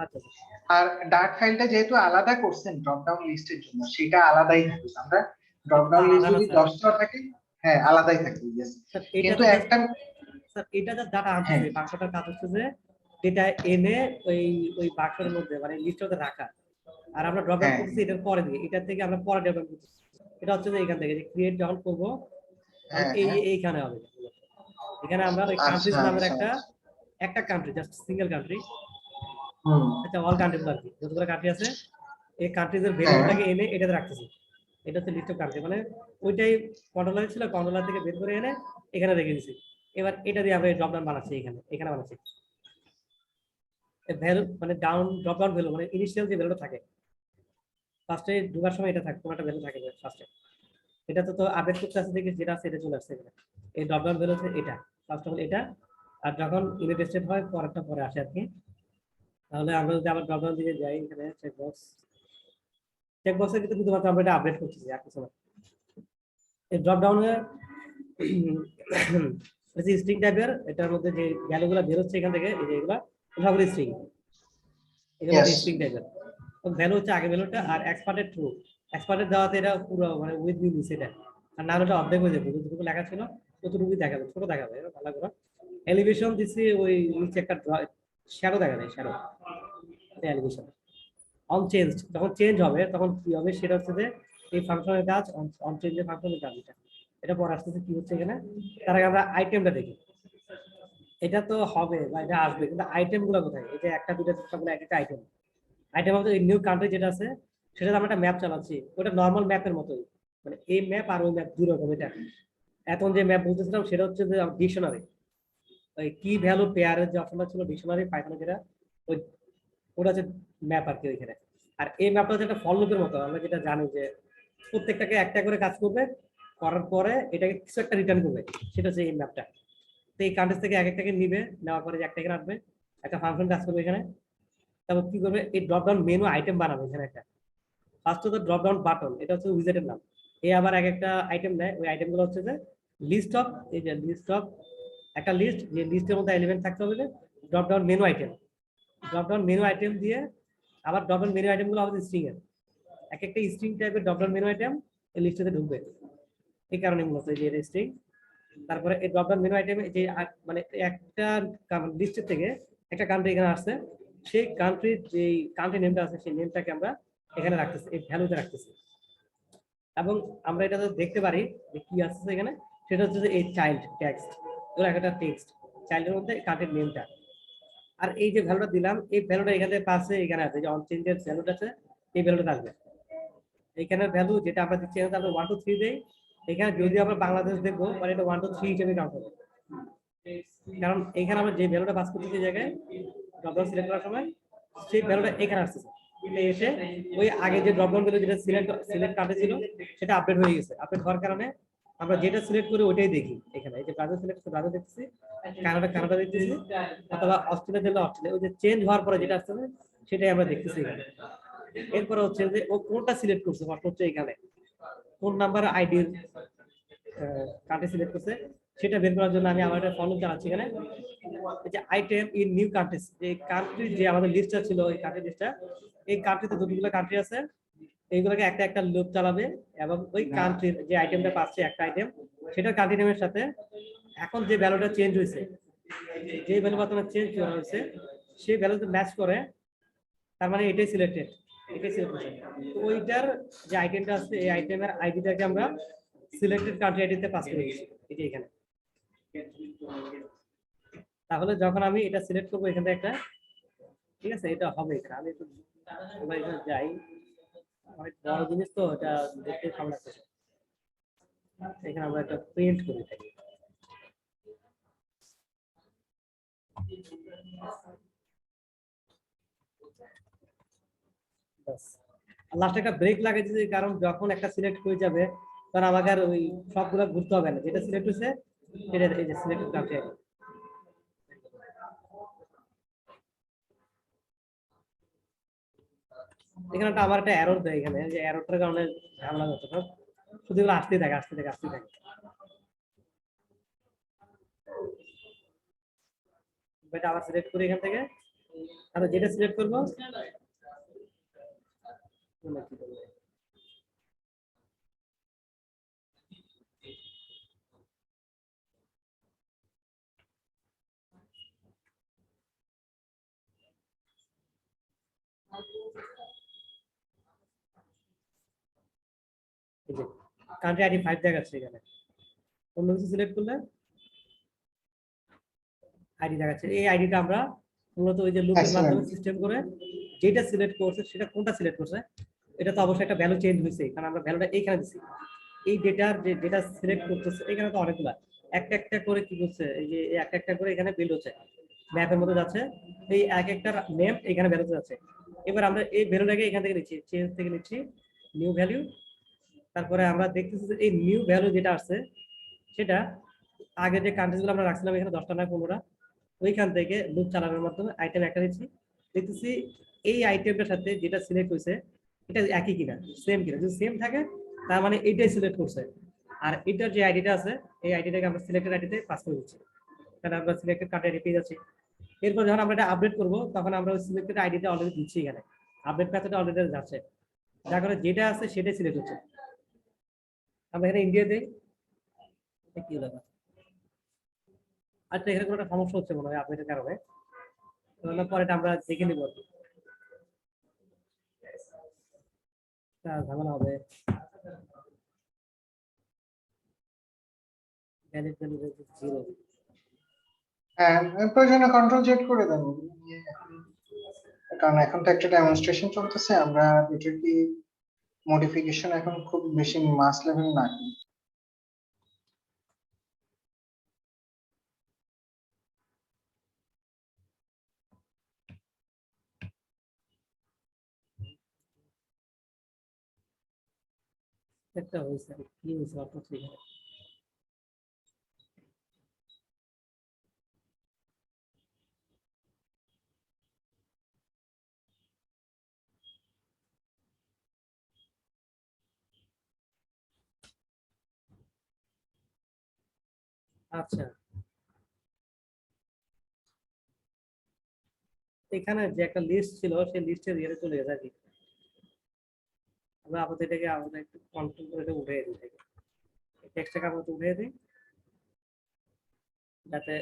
আচ্ছা স্যার আর ডার্ট ফাইলটা যেহেতু আলাদা করছেন ড্রপ ডাউন লিস্টের জন্য, সেটা আলাদাই থাকবে। আমরা ড্রপ এটা তো ডাউন লিস্ট আলাদা না যদি স্যার। 10টা থাকে, হ্যাঁ আলাদাই থাকবে, ইয়েস। স্যার এটা কিন্তু তো জাস্ট একটা স্যার এটা জাস্ট ডাটা হ্যাঁ আনতেছে, বাক্সটার কাজ হচ্ছে যে ডেটা এনে ওই ওই বাক্সের মধ্যে মানে লিস্টের রাখা। আর আমরা ড্রপ ডাউন হ্যাঁ করতেছি এটার পরে দিয়ে, এটা থেকে আমরা পরে ড্রপ ডাউন করতেছি। এটা হচ্ছে যে এখান থেকে যে ক্রিয়েট যখন করবো তখন হ্যাঁ এই হ্যাঁ, এইখানে হবে। এখানে আমরা ওই কান্ট্রিজ আচ্ছা নামের আচ্ছা একটা আচ্ছা। একটা কান্ট্রি জাস্ট সিঙ্গেল কান্ট্রি, হুম। আচ্ছা অল কান্ট্রি আর কি যতগুলো কান্ট্রি আছে এই কান্ট্রিজের হ্যাঁ ভেরিয়েবলটাকে এনে এটাতে রাখতেছি। এটা হচ্ছে লিস্ট অফ কান্ট্রি, মানে ওইটাই কন্ট্রোলার ছিল, কন্ট্রোলার থেকে বের করে এনে এখানে রেখে দিছি। এবার এটা দিয়ে আমরা ড্রপ ডাউন বানাচ্ছি, এখানে বানাচ্ছি ভ্যালু মানে ডাউন ড্রপ ডাউন ভ্যালু মানে ইনিশিয়াল যে ভ্যালুটা থাকে ফার্স্টে ঢোকার সময় এটা থাকে, কোনো একটা ভ্যালু থাকে ফার্স্টে। এটা তো আপডেট করতে আসছে দেখি যেটা আছে এটা চলে আসছে এখানে। এই ড্রপ ডাউন ভ্যালু হচ্ছে এটা, ফার্স্ট অফ অল এটা। আর যখন ইউনিট স্টেট হয় পরেরটা পরে আসে আর কি। তাহলে আমরা যদি আবার ড্রপ ডাউন দিকে যাই, এখানে চেক বক্সে কিন্তু শুধুমাত্র আমরা এটা আপডেট করছি আর কিছু না। এই ড্রপ ডাউনে স্ট্রিং টাইপের, এটার মধ্যে যে ভ্যালুগুলো বের হচ্ছে এখান থেকে এই যে এগুলা সবগুলো স্ট্রিং, এগুলো ইয়েস। স্ট্রিং টাইপের। ভ্যালু হচ্ছে আগে ভ্যালুটা, আর এক্সপার্টেড ট্রু, এক্সপার্টেড দেওয়াতে এটা পুরো মানে উইথ মিন সেটা। আর না ওটা অর্ধেক হয়ে যাবে, যতটুকু লেখা ছিল ততটুকুই দেখাবে, ছোট দেখাবে ভালো করে। এলিভেশন দিচ্ছি ওই নিচে একটা শ্যাডো দেখা যায়, শ্যাডো এলিভেশন অন চেঞ্জ, যখন চেঞ্জ হবে তখন কি হবে সেটা হচ্ছে যে এই ফাংশনের কাজ, অন চেঞ্জের ফাংশনের কাজ এটা। এটা পরে আসতেছে কি হচ্ছে এখানে, তার আগে আমরা আইটেমটা দেখি। এটা তো হবে বা এটা আসবে, কিন্তু আইটেম গুলো কোথায়? এই যে একটা দুটো সবগুলো এক একটা item. Item of new country যেটা আছে সেটা আমরা একটা ম্যাপ চালাচ্ছি, ওটা নর্মাল ম্যাপের মতোই, মানে এই ম্যাপ আর ওই ম্যাপ দুই রকম। এটা এখন যে ম্যাপ বলতেছিলাম সেটা হচ্ছে যে ডিকশনারি, ওই কি ভ্যালু পেয়ারের যে অপশনটা ছিল ডিকশনারি পাইথনে, যেটা ওই ওটা হচ্ছে ম্যাপ আর কি ওইখানে। আর এই ম্যাপটা হচ্ছে একটা ফল লুপের মতো, আমরা যেটা জানি যে প্রত্যেকটাকে একটা করে কাজ করবে, করার পরে এটাকে কিছু একটা রিটার্ন করবে, সেটা হচ্ছে এই ম্যাপটা। তো এই কান্ট্রি থেকে এক একটাকে নিবে, নেওয়ার পরে যে একটা এখানে আসবে, একটা ফাংশন কাজ করবে এখানে। তারপর কি করবে, এই ড্রপ ডাউন মেনু আইটেম বানাবে এখানে একটা। ফার্স্ট হচ্ছে ড্রপ ডাউন বাটন, এটা হচ্ছে উইজেটের নাম। এই আবার এক একটা আইটেম দেয়, ওই আইটেম গুলো হচ্ছে যে লিস্ট অফ, এই যে লিস্ট অফ একটা লিস্ট, যে লিস্টের মধ্যে এলিমেন্ট থাকতে হবে যে drop down menu item. Drop down menu item দিয়ে আবার ড্রপ ডাউন মেনু আইটেম গুলো হবে স্ট্রিং এর, এক একটা স্ট্রিং টাইপের ড্রপ ডাউন মেনু আইটেম এই লিস্টেতে ঢুকবে। এই কারণে মূলত এই যে স্ট্রিং। তারপরে এই ড্রপ ডাউন মেনু আইটেমে যে মানে একটা লিস্টের থেকে একটা কান্ট্রি এখানে আসছে, সেই কান্ট্রির যে কান্ট্রি নেমটা আছে সেই নেমটাকে আমরা এখানে রাখতেছি, এই ভ্যালুতে রাখতেছি। এবং আমরা এটা দেখতে পারি যে কি আসছে এখানে, সেটা হচ্ছে যে এই চাইল্ড টেক্সট, এগুলো একটা টেক্সট চাইল্ডের মধ্যে কান্ট্রির নেমটা। আর এই যে ভ্যালুটা দিলাম, এই ভ্যালুটা এখানে পাশে এখানে আছে যে অন চেঞ্জের ভ্যালুটা আছে, এই ভ্যালুটা আসবে এখানের ভ্যালু যেটা আমরা দিচ্ছি এখানে আমরা 1 2 3 দেই। এখানে যদি আমরা বাংলাদেশ দেখবো মানে এটা 1 2 3 হিসেবে কাউন্ট হবে, কারণ এখানে আমরা যে ভ্যালুটা পাস করছি সেই জায়গায় ড্রপডাউন সিলেক্ট করার সময় সেই ভ্যালুটা এখানে আসতেছে, এসে ওই আগে যে ড্রপডাউন ভ্যালু যেটা সিলেক্ট কাটে ছিল সেটা আপডেট হয়ে গেছে। আপডেট হওয়ার কারণে আমরা যেটা সিলেক্ট করি ওইটাই দেখি এখানে। এই যে ব্রাজিল সিলেক্ট করে ব্রাজিল দেখতেছি, কানাডা দেখতেছি, অথবা অস্ট্রেলিয়া দিলে অস্ট্রেলিয়া, ওই যে চেঞ্জ হওয়ার পরে যেটা আসছে সেটাই আমরা দেখতেছি এখানে। এরপরে হচ্ছে যে ও কোনটা সিলেক্ট করছে, ফার্স্ট হচ্ছে এখানে কোন নাম্বার আইডির কান্ট্রি সিলেক্ট করছে সেটা বের করার জন্য আমি আমার একটা ফর্মুলা চালাচ্ছি এখানে। এই যে আইটেম ইন নিউ কান্ট্রিজ, যে কান্ট্রি যে আমাদের লিস্টটা ছিল এই কান্ট্রি লিস্টটা, এই কান্ট্রিতে যতগুলো কান্ট্রি আছে এইগুলোকে একটা একটা লুপ চালাবে এবং ওই কান্ট্রির যে আইটেমটা পাচ্ছে একটা আইটেম সেটার কান্ট্রি নেমের সাথে এখন যে ভ্যালুটা চেঞ্জ হয়েছে, যে ভ্যালু বর্তমানে চেঞ্জ করা হয়েছে সেই ভ্যালুতে ম্যাচ করে, তার মানে এটাই সিলেক্টেড, এটাই সিলেক্ট করছে। তো ওইটার যে আইটেমটা আছে এই আইটেমের আইডিটাকে আমরা সিলেক্টেড কান্ট্রি আইডিতে পাস করে দিচ্ছি এই যে এখানে। তাহলে যখন আমি এটা সিলেক্ট করবো এখান থেকে একটা, ঠিক আছে, এটা হবে এখানে। আমি একটু এবার এখানে যাই, অনেক বড় জিনিস তো এটা দেখতে ভালো লাগছে। এখানে আমরা একটা প্রিন্ট করে থাকি। লাস্টে একটা ব্রেক লাগাইছি কারণ যখন একটা সিলেক্ট হয়ে যাবে তখন আমাকে আর ওই সবগুলো ঘুরতে হবে না, যেটা সিলেক্ট হয়েছে সেটা এই যে সিলেক্টেড কান্ট্রি। এখানে একটা আবার একটা এরর দেয়, এখানে যে এররটার কারণে ঝামেলা হচ্ছে, সব শুধু এগুলো আসতেই থাকে আসতে থাকে আসতে থাকে। এটা আবার সিলেক্ট করি এখান থেকে, আর যেটা সিলেক্ট করবো কান্ট্রি আইডি 5 দেখাচ্ছে এখানে। অন্য কিছু সিলেক্ট করলে আইডি দেখাচ্ছে। এই আইডিটা আমরা মূলত ওই যে লুপের মাধ্যমে সিস্টেম করে যেটা সিলেক্ট করছে সেটা কোনটা সিলেক্ট করছে এটা তো অবশ্যই একটা ভ্যালু চেঞ্জ হয়েছে, কারণ আমরা ভ্যালুটা এইখানে দিচ্ছি। এই ডেটার যে ডেটা সিলেক্ট করতেছে এখানে তো অনেকগুলা একটা একটা করে কি করছে, এই যে একটা একটা করে এখানে বিল্ড হচ্ছে, ম্যাপের মধ্যে যাচ্ছে, এই এক একটার নেম এখানে ভ্যালুতে যাচ্ছে। এবার আমরা এই ভ্যালুটাকে এখান থেকে নিচ্ছি, চেঞ্জ থেকে নিচ্ছি নিউ ভ্যালু। তারপরে আমরা দেখতেছি যে এই নিউ ভ্যালু যেটা আসছে সেটা আগে যে কান্ট্রিগুলো আমরা রাখছিলাম এখানে 10টা না 15টা, ওইখান থেকে লুপ চালানোর মাধ্যমে আইটেম একটা দিচ্ছি, দেখতেছি এই আইটেমটার সাথে যেটা সিলেক্ট হয়েছে এটা একই কিনা, সেম কিনা। যদি সেম থাকে তার মানে এইটাই সিলেক্ট করছে, আর এটার যে আইডিটা আছে এই আইডিটাকে আমরা সিলেক্টেড আইডিতে পাস করে দিচ্ছি, তাহলে আমরা সিলেক্টেড কান্ট্রি আইডি পেয়ে যাচ্ছি। এরপর যখন আমরা এটা আপডেট করবো তখন আমরা ওই সিলেক্টেড আইডিটা অলরেডি দিচ্ছি, এখানে আপডেট মেথডটা অলরেডি যাচ্ছে, যার কারণে যেটা আছে সেটাই সিলেক্ট হচ্ছে। আমরা এখানে ইন্ডিয়া দেই, কি ব্যাপার। আচ্ছা, এখানে কোনো একটা সমস্যা হচ্ছে মনে হয় আপডেটের কারণে, তাহলে পরেটা আমরা দেখে নিব আর কি। ঝামেলা হবে। Valid value 0। হ্যাঁ, প্রয়োজনে কন্ট্রোল জেড করে দেন, কারণ এখন তো একটা ডেমনস্ট্রেশন চলতেছে, আমরা এটা কি মডিফিকেশন এখন খুব বেশি মাস লেভেল না। একটা হয়েছে কি হয়েছে অর্থাৎ এখানে আচ্ছা এখানে যে একটা লিস্ট ছিল সেই লিস্টের ইয়ে চলে গেছে আর কি। আমরা আপাতত এটাকে আমাদের একটু কন্ট্রোল করে এটা উঠিয়ে দিই, টেক্সটটাকে আপাতত উঠিয়ে দিই যাতে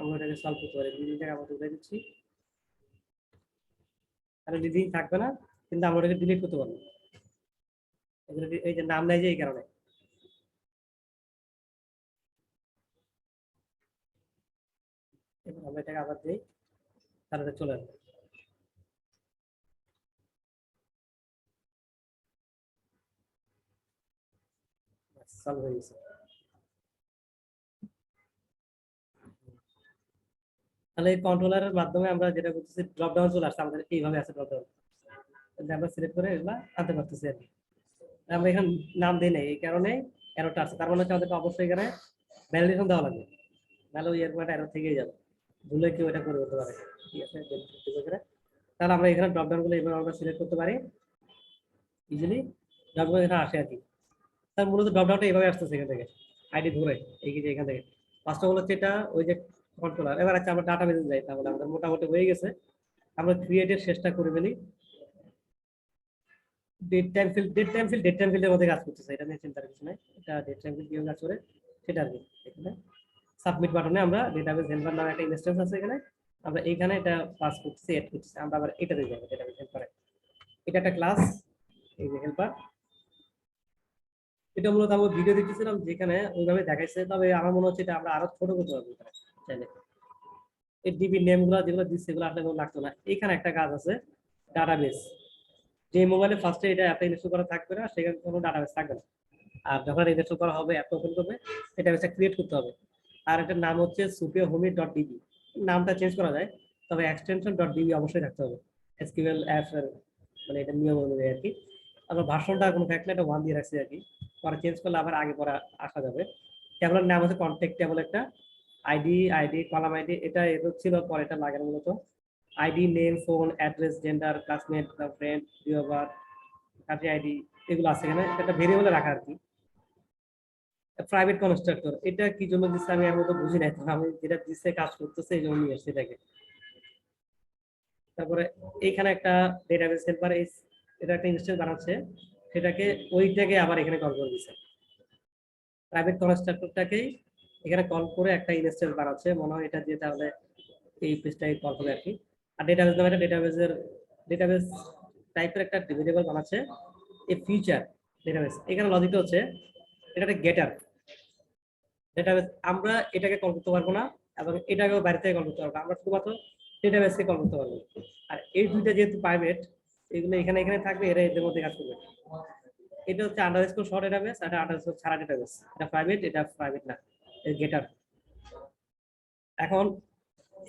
আমরা এটাকে সলভ করতে পারি। লিডিংটাকে আপাতত উঠিয়ে দিচ্ছি, তাহলে লিডিং থাকবে না কিন্তু আমরা এটাকে ডিলিট করতে পারবো। এই যে নাম নাই যে এই কারণে। এবার আমরা এটাকে আবার দিই, তাহলে এটা চলে আসবে, সলভ হয়ে গেছে। তাহলে এই কন্ট্রোলারের মাধ্যমে আমরা যেটা করতেছি ড্রপ ডাউন চলে আসছে আমাদের, এইভাবে আছে ড্রপ ডাউন, আমরা সিলেক্ট করে এগুলা আনতে পারতেছি আর কি। আমরা এখানে নাম দিই নাই এই কারণে এররটা আছে, তার মানে হচ্ছে আমাদেরকে অবশ্যই এখানে ভ্যালিডেশন দেওয়া লাগবে, নাহলে ওই এরর থেকেই যাবে, ভুলে কেউ এটা করে করতে পারে। ঠিক আছে, তাহলে আমরা এখানে ড্রপ ডাউন গুলো এইভাবে আমরা সিলেক্ট করতে পারি। ইজিলি ড্রপডাউন এখানে আসে আর কি। তার মূলত ড্রপডাউনটা এইভাবে আসতেছে এখান থেকে, আইডি ধরে এই যে এখান থেকে। ফার্স্ট হলো যেটা ওই যে কন্ট্রোলার। এবার আচ্ছা আমরা ডাটা বেজে যাই, তাহলে আমাদের মোটামুটি হয়ে গেছে। আমরা ক্রিয়েটের শেষটা করে ফেলি। ডেট টাইম ফিল্ডের মধ্যে কাজ করতেছে, এটা নিয়ে চিন্তার কিছু নাই। এটা ডেট টাইম ফিল্ড কিভাবে কাজ করে সেটা আর কি। এখানে সাবমিট বাটনে আমরা ডেটাবেস হেল্পার নামে একটা ইনস্ট্যান্স আছে এখানে, আমরা এইখানে এটা পাস করতেছি, এড করতেছি। আমরা আবার এটাতে যাবো, ডেটাবেস হেল্পারে। এটা একটা ক্লাস, এই যে হেল্পার। এটা মূলত আমরা ভিডিও দেখতেছিলাম যেখানে ওইভাবে দেখাইছে, তবে আমার মনে হচ্ছে এটা আমরা আরো ছোট করতে পারবো এখানে চাইলে। এই ডিবি নেম গুলো যেগুলো দিচ্ছে এগুলো আসলে কোনো লাগতো না। এখানে একটা কাজ আছে, ডাটাবেস। যে মোবাইলে ফার্স্টে এটা অ্যাপটা ইনস্টল করা থাকবে না, সেখানে কোনো ডাটাবেস থাকবে না। আর যখন ইনস্টল করা হবে, অ্যাপটা ওপেন করবে, ডেটাবেসটা ক্রিয়েট করতে হবে। আর এটার নাম হচ্ছে supiahome.db। নামটা চেঞ্জ করা যায়, তবে এক্সটেনশন .db অবশ্যই থাকতে হবে, এসকিউএল অ্যাপস এর মানে এটা নিয়ম অনুযায়ী আর কি। আমরা ভার্সনটা কোনো ফ্যাক্ট না, এটা 1 দিয়ে রাখছি আর কি। পরে চেঞ্জ করলে আবার আগে পরে আসা যাবে। ট্যাবলের নাম হচ্ছে কন্ট্যাক্ট ট্যাবল একটা। আইডি কলাম আইডি এটা এর ছিল, পরে এটা লাগে মূলত। ID name, phone, address, gender, classmate, friend, ডিওভার, কান্ট্রি আইডি, এগুলো আছে এখানে। এটা ভেরিয়েবলে রাখা আর কি। প্রাইভেট কনস্ট্রাক্টর এটা কি জন্য দিচ্ছে আমি এর মতো বুঝি নাই, তো আমি যেটা দিচ্ছে কাজ করতেছে এই জন্য নিয়ে এসেছি এটাকে। তারপরে এইখানে একটা ডেটাবেস হেল্পার, এটা একটা ইনস্ট্যান্স বানাচ্ছে, সেটাকে ওইটাকে আবার এখানে কল করে দিচ্ছে। প্রাইভেট কনস্ট্রাক্টরটাকেই এখানে কল করে একটা ইনস্ট্যান্স বানাচ্ছে, মনে হয় এটা দিয়ে তাহলে এই পেজটাকে কল হবে আর কি। আর ডেটাবেস নামে একটা ডেটাবেস টাইপের একটা ভেরিয়েবল বানাচ্ছে, এই ফিচার ডেটাবেস। এখানে লজিকটা হচ্ছে এটা একটা গেটার ডেটাবেস, আমরা এটাকে কল করতে পারবো না এবং এটাকেও বাইরে থেকে কল করতে পারবো না, আমরা শুধুমাত্র ডেটাবেসকে কল করতে পারবো। আর এই দুইটা যেহেতু প্রাইভেট, এগুলো এখানে এখানে থাকবে, এরা এদের মধ্যে কাজ করবে। এটা হচ্ছে আন্ডারস্কোর শর্ট ডেটাবেস, আর এটা আন্ডারস্কোর ছাড়া ডেটাবেস। এটা প্রাইভেট না, এই গেটার। এখন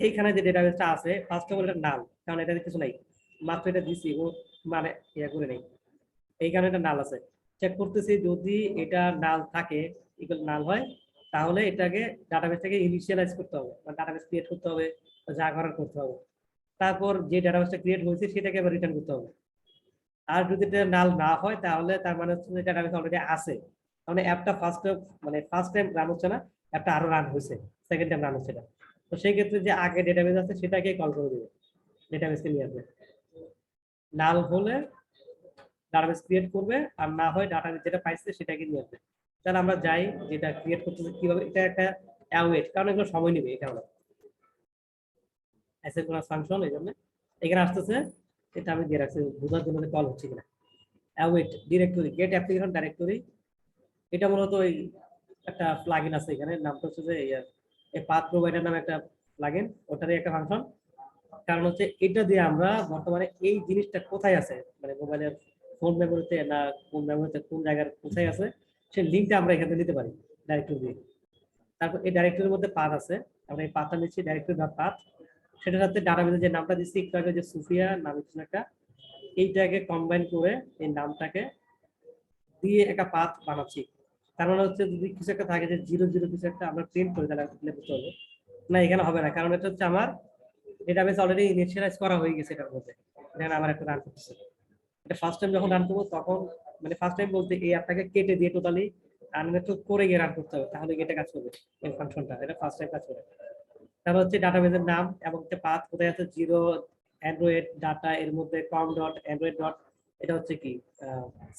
এইখানে যে ডেটাবেসটা আছে, ফার্স্ট অফ অল এটা নাল, কারণ এটা কিছু নাই, মাত্র এটা দিছি ও মানে ইয়া করে নেই, এই কারণে এটা নাল আছে। চেক করতেছি যদি এটা নাল থাকে, ইকুয়াল নাল হয়, তাহলে এটাকে ডাটাবেস থেকে ইনিশিয়ালাইজ করতে হবে, মানে ডাটাবেস ক্রিয়েট করতে হবে, যা করার করতে হবে। তারপর যে ডাটাবেসটা ক্রিয়েট হয়েছে সেটাকে আবার রিটার্ন করতে হবে। আর যদি এটা নাল না হয়, তাহলে তার মানে হচ্ছে যে ডাটাবেস অলরেডি আছে, মানে অ্যাপটা ফার্স্ট টাইম রান হচ্ছে না, অ্যাপটা আরো রান হয়েছে, সেকেন্ড টাইম রান হচ্ছে না। তো সেই ক্ষেত্রে যে আগে ডেটাবেস আছে সেটাকে কল করে দেবে, ডেটাবেসকে নিয়ে আসবে। নাল হলে ডাটাবেস ক্রিয়েট করবে, আর না হয় ডাটাবেস যেটা পাইছে সেটাকে নিয়ে আসবে। তাহলে আমরা যাই যেটা ক্রিয়েট করতেছে কিভাবে, এটা একটা অ্যাওয়েট, কারণ এগুলো সময় নেবে এই কারণে। অ্যাসিনক্রোনাস ফাংশন, এই জন্য এখানে আসতেছে। এটা আমি দিয়ে রাখছি বোঝার জন্য কল হচ্ছে কিনা। Await directory, get application directory, এটা মূলত ওই একটা প্লাগইন আছে এখানে, নামটা হচ্ছে যে এই পাথ প্রোভাইডার নামে একটা প্লাগইন, ওটারই একটা ফাংশন। কারণ হচ্ছে এটা দিয়ে আমরা বর্তমানে এই জিনিসটা কোথায় আছে, মানে মোবাইলের ফোন মেমোরিতে না কোন মেমোরিতে কোন জায়গার কোথায় আছে, সেই লিঙ্কটা আমরা এখানে নিতে পারি ডাইরেক্টরি দিয়ে। তারপর এই ডাইরেক্টরির মধ্যে পাথ আছে, আমরা এই পাথটা নিচ্ছি, ডাইরেক্টরি ডট পাথ। সেটার সাথে ডাটাবেসে যে নামটা দিচ্ছি একটু আগে, যে সুফিয়া নাম কিছু একটা, এইটাকে কম্বাইন করে এই নামটাকে দিয়ে একটা পাথ বানাচ্ছি। তার মানে হচ্ছে যদি কিছু একটা থাকে যে 00 কিছু একটা আমরা প্রিন্ট করি, তাহলে বুঝতে হবে না, এখানে হবে না, কারণ এটা হচ্ছে আমার ডেটাবেস অলরেডি ইনিশিয়ালাইজ করা হয়ে গেছে এটার মধ্যে। এখানে আমার একটা রান করতেছে, এটা ফার্স্ট টাইম যখন রান করবো তখন, মানে ফার্স্ট টাইম বলতে এই অ্যাপটাকে কেটে দিয়ে টোটালি আনমেথড করে গিয়ে রান করতে হবে, তাহলে এটা কাজ করবে এই ফাংশনটা, এটা ফার্স্ট টাইম কাজ করে। তারপর হচ্ছে ডাটাবেসের নাম এবং হচ্ছে পাথ কোথায় আছে, 0 অ্যান্ড্রয়েড ডাটা, এর মধ্যে কম ডট অ্যান্ড্রয়েড ডট, এটা হচ্ছে কি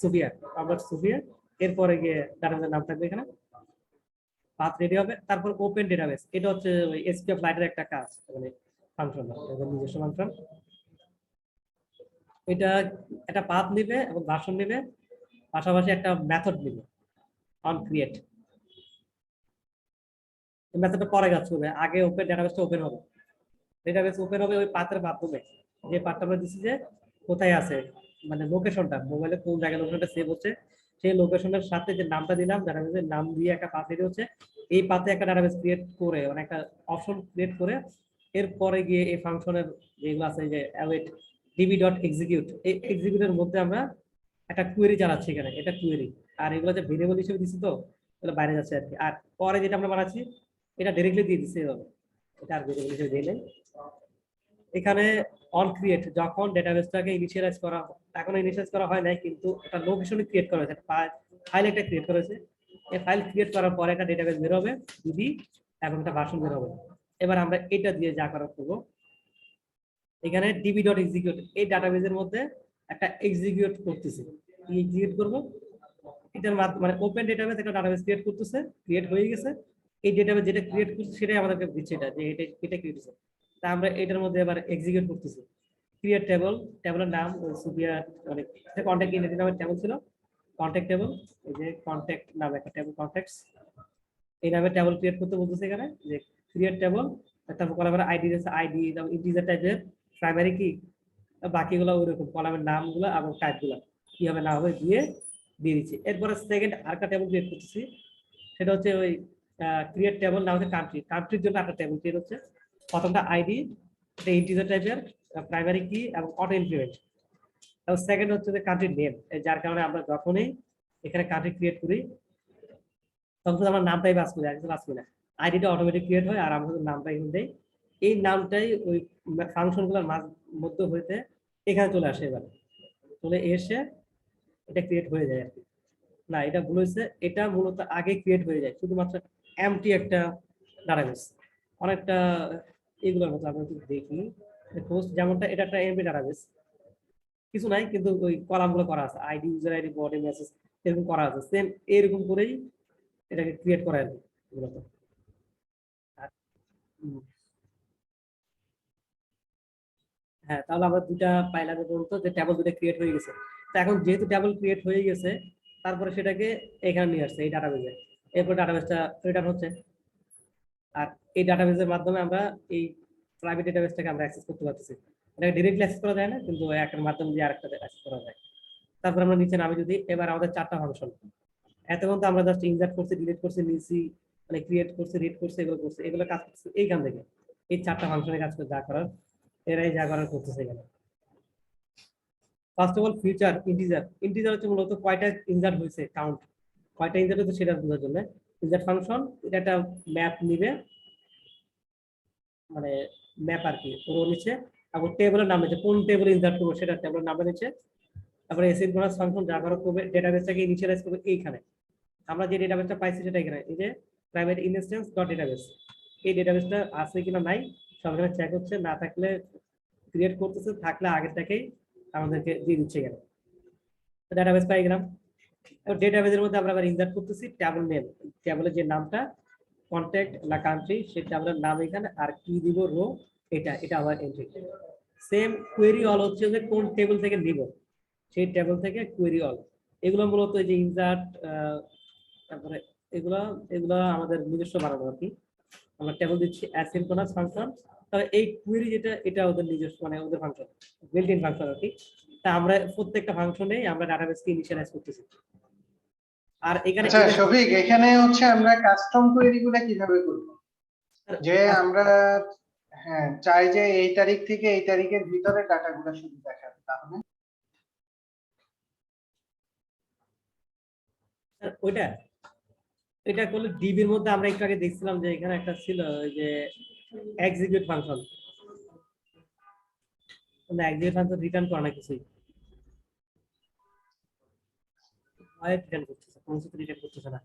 সুফিয়া, কম ডট সুফিয়া। এরপরে গিয়ে ডাটাবেসের নাম থাকবে এখানে, পাথ রেডি হবে। তারপর ওপেন ডেটাবেস, এটা হচ্ছে ওই এসপিএফ লাইটের একটা কাজ, মানে ফাংশন, নিজস্ব ফাংশন। এটা একটা পাথ নেবে এবং ভার্সন নেবে, পাশাপাশি একটা মেথড নেবে অন ক্রিয়েট। মেথডটা পরে কাজ করবে, আগে ওপেন ডেটাবেসটা ওপেন হবে। ডেটাবেস ওপেন হবে ওই পাথের মাধ্যমে, যে পাথটা আমরা দিচ্ছি যে কোথায় আছে, মানে লোকেশনটা মোবাইলে কোন জায়গায় লোকেশনটা সেভ হচ্ছে, সেই লোকেশনের সাথে যে নামটা দিলাম ডাটাবেসের নাম দিয়ে একটা পাথ রেডি হচ্ছে। এই পাথে একটা ডাটাবেস ক্রিয়েট করে, মানে একটা অপশন ক্রিয়েট করে, এরপরে গিয়ে এই ফাংশনের যেগুলো আছে যে অ্যাওয়েট ডিবি ডট এক্সিকিউট, এই এক্সিকিউটের মধ্যে আমরা একটা কুয়েরি চালাচ্ছি এখানে, এটা কুয়েরি। আর এগুলো যে ভেরিয়েবল হিসেবে দিচ্ছি, তো এগুলো বাইরে যাচ্ছে আর কি। আর পরে যেটা আমরা বানাচ্ছি এটা ডাইরেক্টলি দিয়ে দিচ্ছি এভাবে, এটা আর ভেরিয়েবল হিসেবে দিয়ে নেই। এখানে অন ক্রিয়েট যখন ডেটাবেসটাকে ইনিশিয়ালাইজ করা, এখন ইনিশিয়ালাইজ করা হয় নাই, কিন্তু একটা লোকেশন ক্রিয়েট করা হয়েছে, ফাইল একটা ক্রিয়েট করা হয়েছে। এই ফাইল ক্রিয়েট করার পরে একটা ডেটাবেস বের হবে ডিবি এবং একটা ভার্সন বের হবে। এবার আমরা এটা দিয়ে যা করার করবো, এখানে ডিবি ডট এক্সিকিউট এই ডাটাবেসের মধ্যে একটা এক্সিকিউট করতেছি। কি এক্সিকিউট করবো? এটার মাধ্যমে মানে ওপেন ডেটাবেস একটা ডাটাবেস ক্রিয়েট করতেছে, ক্রিয়েট হয়ে গেছে। এই ডেটাবেস যেটা ক্রিয়েট করছে সেটাই আমাদেরকে দিচ্ছে, এটা যে এটা ক্রিয়েট হয়েছে। তা আমরা এটার মধ্যে এবার এক্সিকিউট করতেছি। ক্রিয়েট টেবল, টেবলের নাম ওই সুবিয়া মানে কন্ট্যাক্ট ইনডেক্স নামের টেবল ছিল, কন্ট্যাক্ট টেবল। এই যে কন্ট্যাক্ট নামে একটা টেবল, কন্ট্যাক্টস এই নামে টেবল ক্রিয়েট করতে বলতেছে এখানে, যে ক্রিয়েট টেবল। তারপর কলামের আইডি আছে, আইডি ইন্টিজার টাইপের, প্রাইমারি কি, বাকিগুলো ওইরকম কলামের নামগুলো এবং টাইপগুলো কি হবে না হবে দিয়ে দিচ্ছি। এরপরে সেকেন্ড আরেকটা টেবল ক্রিয়েট করতেছি, সেটা হচ্ছে ওই ক্রিয়েট টেবল না হচ্ছে কান্ট্রি, কান্ট্রির জন্য একটা টেবল ক্রিয়েট হচ্ছে। প্রথমটা আইডি, এটা ইন্টিজার টাইপের, প্রাইমারি কি এবং অটো ইনক্রিমেন্ট। এবং সেকেন্ড হচ্ছে যে কান্ট্রির নেম, যার কারণে আমরা যখনই এখানে কান্ট্রি ক্রিয়েট করি তখন আমরা নামটাই বাস করি, আর কিছু বাস করি না। আইডিটা অটোমেটিক ক্রিয়েট হয় আর আমরা নামটাই দেই। এই নামটাই ওই ফাংশনগুলোর মধ্যে হইতে এখানে চলে আসে, এবার চলে এসে এটা ক্রিয়েট হয়ে যায় আর কি। না, এটা ভুল হয়েছে, এটা মূলত আগে ক্রিয়েট হয়ে যায়, শুধুমাত্র এমটি একটা ডাটাবেস, অনেকটা এগুলোর মতো আমরা যদি দেখি পোস্ট যেমনটা, এটা একটা এমপি ডাটাবেস, কিছু নাই, কিন্তু ওই কলামগুলো করা আছে, ID, user ID, body, message এরকম করা আছে, সেম এরকম করেই এটাকে ক্রিয়েট করা আর কি মূলত। হ্যাঁ, তাহলে আমরা দুইটা পাইলাম পর্যন্ত, যে টেবল দুটো ক্রিয়েট হয়ে গেছে। তো এখন যেহেতু টেবল ক্রিয়েট হয়ে গেছে, তারপরে সেটাকে এখানে নিয়ে আসছে এই ডাটাবেজে, এরপর ডাটাবেসটা রিটার্ন হচ্ছে। আর এই ডাটাবেসের মাধ্যমে আমরা এই প্রাইভেট ডাটাবেসটাকে আমরা অ্যাক্সেস করতে পারতেছি। এটাকে ডিরেক্টলি অ্যাক্সেস করা যায় না, কিন্তু একটার মাধ্যমে দিয়ে আরেকটা অ্যাক্সেস করা যায়। তারপর আমরা নিচে নামে যদি, এবার আমাদের চারটা ফাংশন, এতক্ষণ তো আমরা জাস্ট ইনসার্ট করছি, ডিলিট করছি, নিচি মানে ক্রিয়েট করছি, রিড করছি, এগুলো করছি, এগুলো কাজ করছে এইখান থেকে। এই চারটা ফাংশনের কাজ করে যা করার, এরাই যা করার করতেছে এখানে। First of all future integer, integer হচ্ছে মূলত কয়টা ইনসার্ট হয়েছে, কাউন্ট কয়টা ইনসার্ট হয়েছে সেটা বোঝার জন্য ইনসার্ট ফাংশন। এটা একটা ম্যাপ নিবে, মানে ম্যাপ আর কি, পুরো নিচে, এবং টেবিলের নাম নিচে, কোন টেবিলে ইনসার্ট করবো সেটা টেবিলের নামে নিচে। তারপরে এসিনক্রোনাস ফাংশন যা করা করবে, ডেটাবেসটাকে ইনিশিয়ালাইজ করবে এইখানে। আমরা যে ডেটাবেসটা পাইছি সেটা এখানে, এই যে প্রাইভেট ইনস্ট্যান্স ডট ডেটাবেস, এই ডেটাবেসটা আছে কিনা নাই সব এখানে চেক হচ্ছে, না থাকলে ক্রিয়েট করতেছে, থাকলে আগের থেকেই আমাদেরকে দিয়ে দিচ্ছে এখানে। ডেটাবেস পাই গেলাম। ডেটাবেসের মধ্যে আমরা আবার ইনসার্ট করতেছি টেবল নেম, টেবলের যে নামটা, কন্ট্যাক্ট না কান্ট্রি, সেই টেবলের নাম এখানে, আর কি দিব রো, এটা আমার এন্ট্রি। সেম কোয়েরি অল হচ্ছে যে কোন টেবিল থেকে নিব, সেই টেবিল থেকে কোয়েরি অল। এগুলো মূলত এই যে ইনসার্ট, তারপরে এগুলা এগুলা আমাদের নিজস্ব বানানো আর কি। আমরা টেবিল দিচ্ছি অ্যাসিনক্রোনাস ফাংশন, তবে এই কোয়েরি যেটা, এটা ওদের নিজস্ব মানে ওদের ফাংশন, বিল্ট ইন ফাংশন আর কি। তা আমরা প্রত্যেকটা ফাংশনে আমরা ডাটাবেসকে ইনিশিয়ালাইজ করতেছি। আর এখানে আচ্ছা শফিক, এখানে হচ্ছে আমরা কাস্টম কোয়েরি গুলো কিভাবে করব? যে আমরা হ্যাঁ চাই যে এই তারিখ থেকে এই তারিখের ভিতরে ডাটাগুলো শুধু দেখাবে, তাহলে ওইটা এটা করলে ডিবির মধ্যে আমরা একটু আগে দেখছিলাম যে এখানে একটা ছিল যে এক্সিকিউট ফাংশন, মানে এক্সিকিউট ফাংশন রিটার্ন করে না কিছুই, ভয়েড রিটার্ন করতেছে, কোনো কিছু রিটার্ন করতেছে না।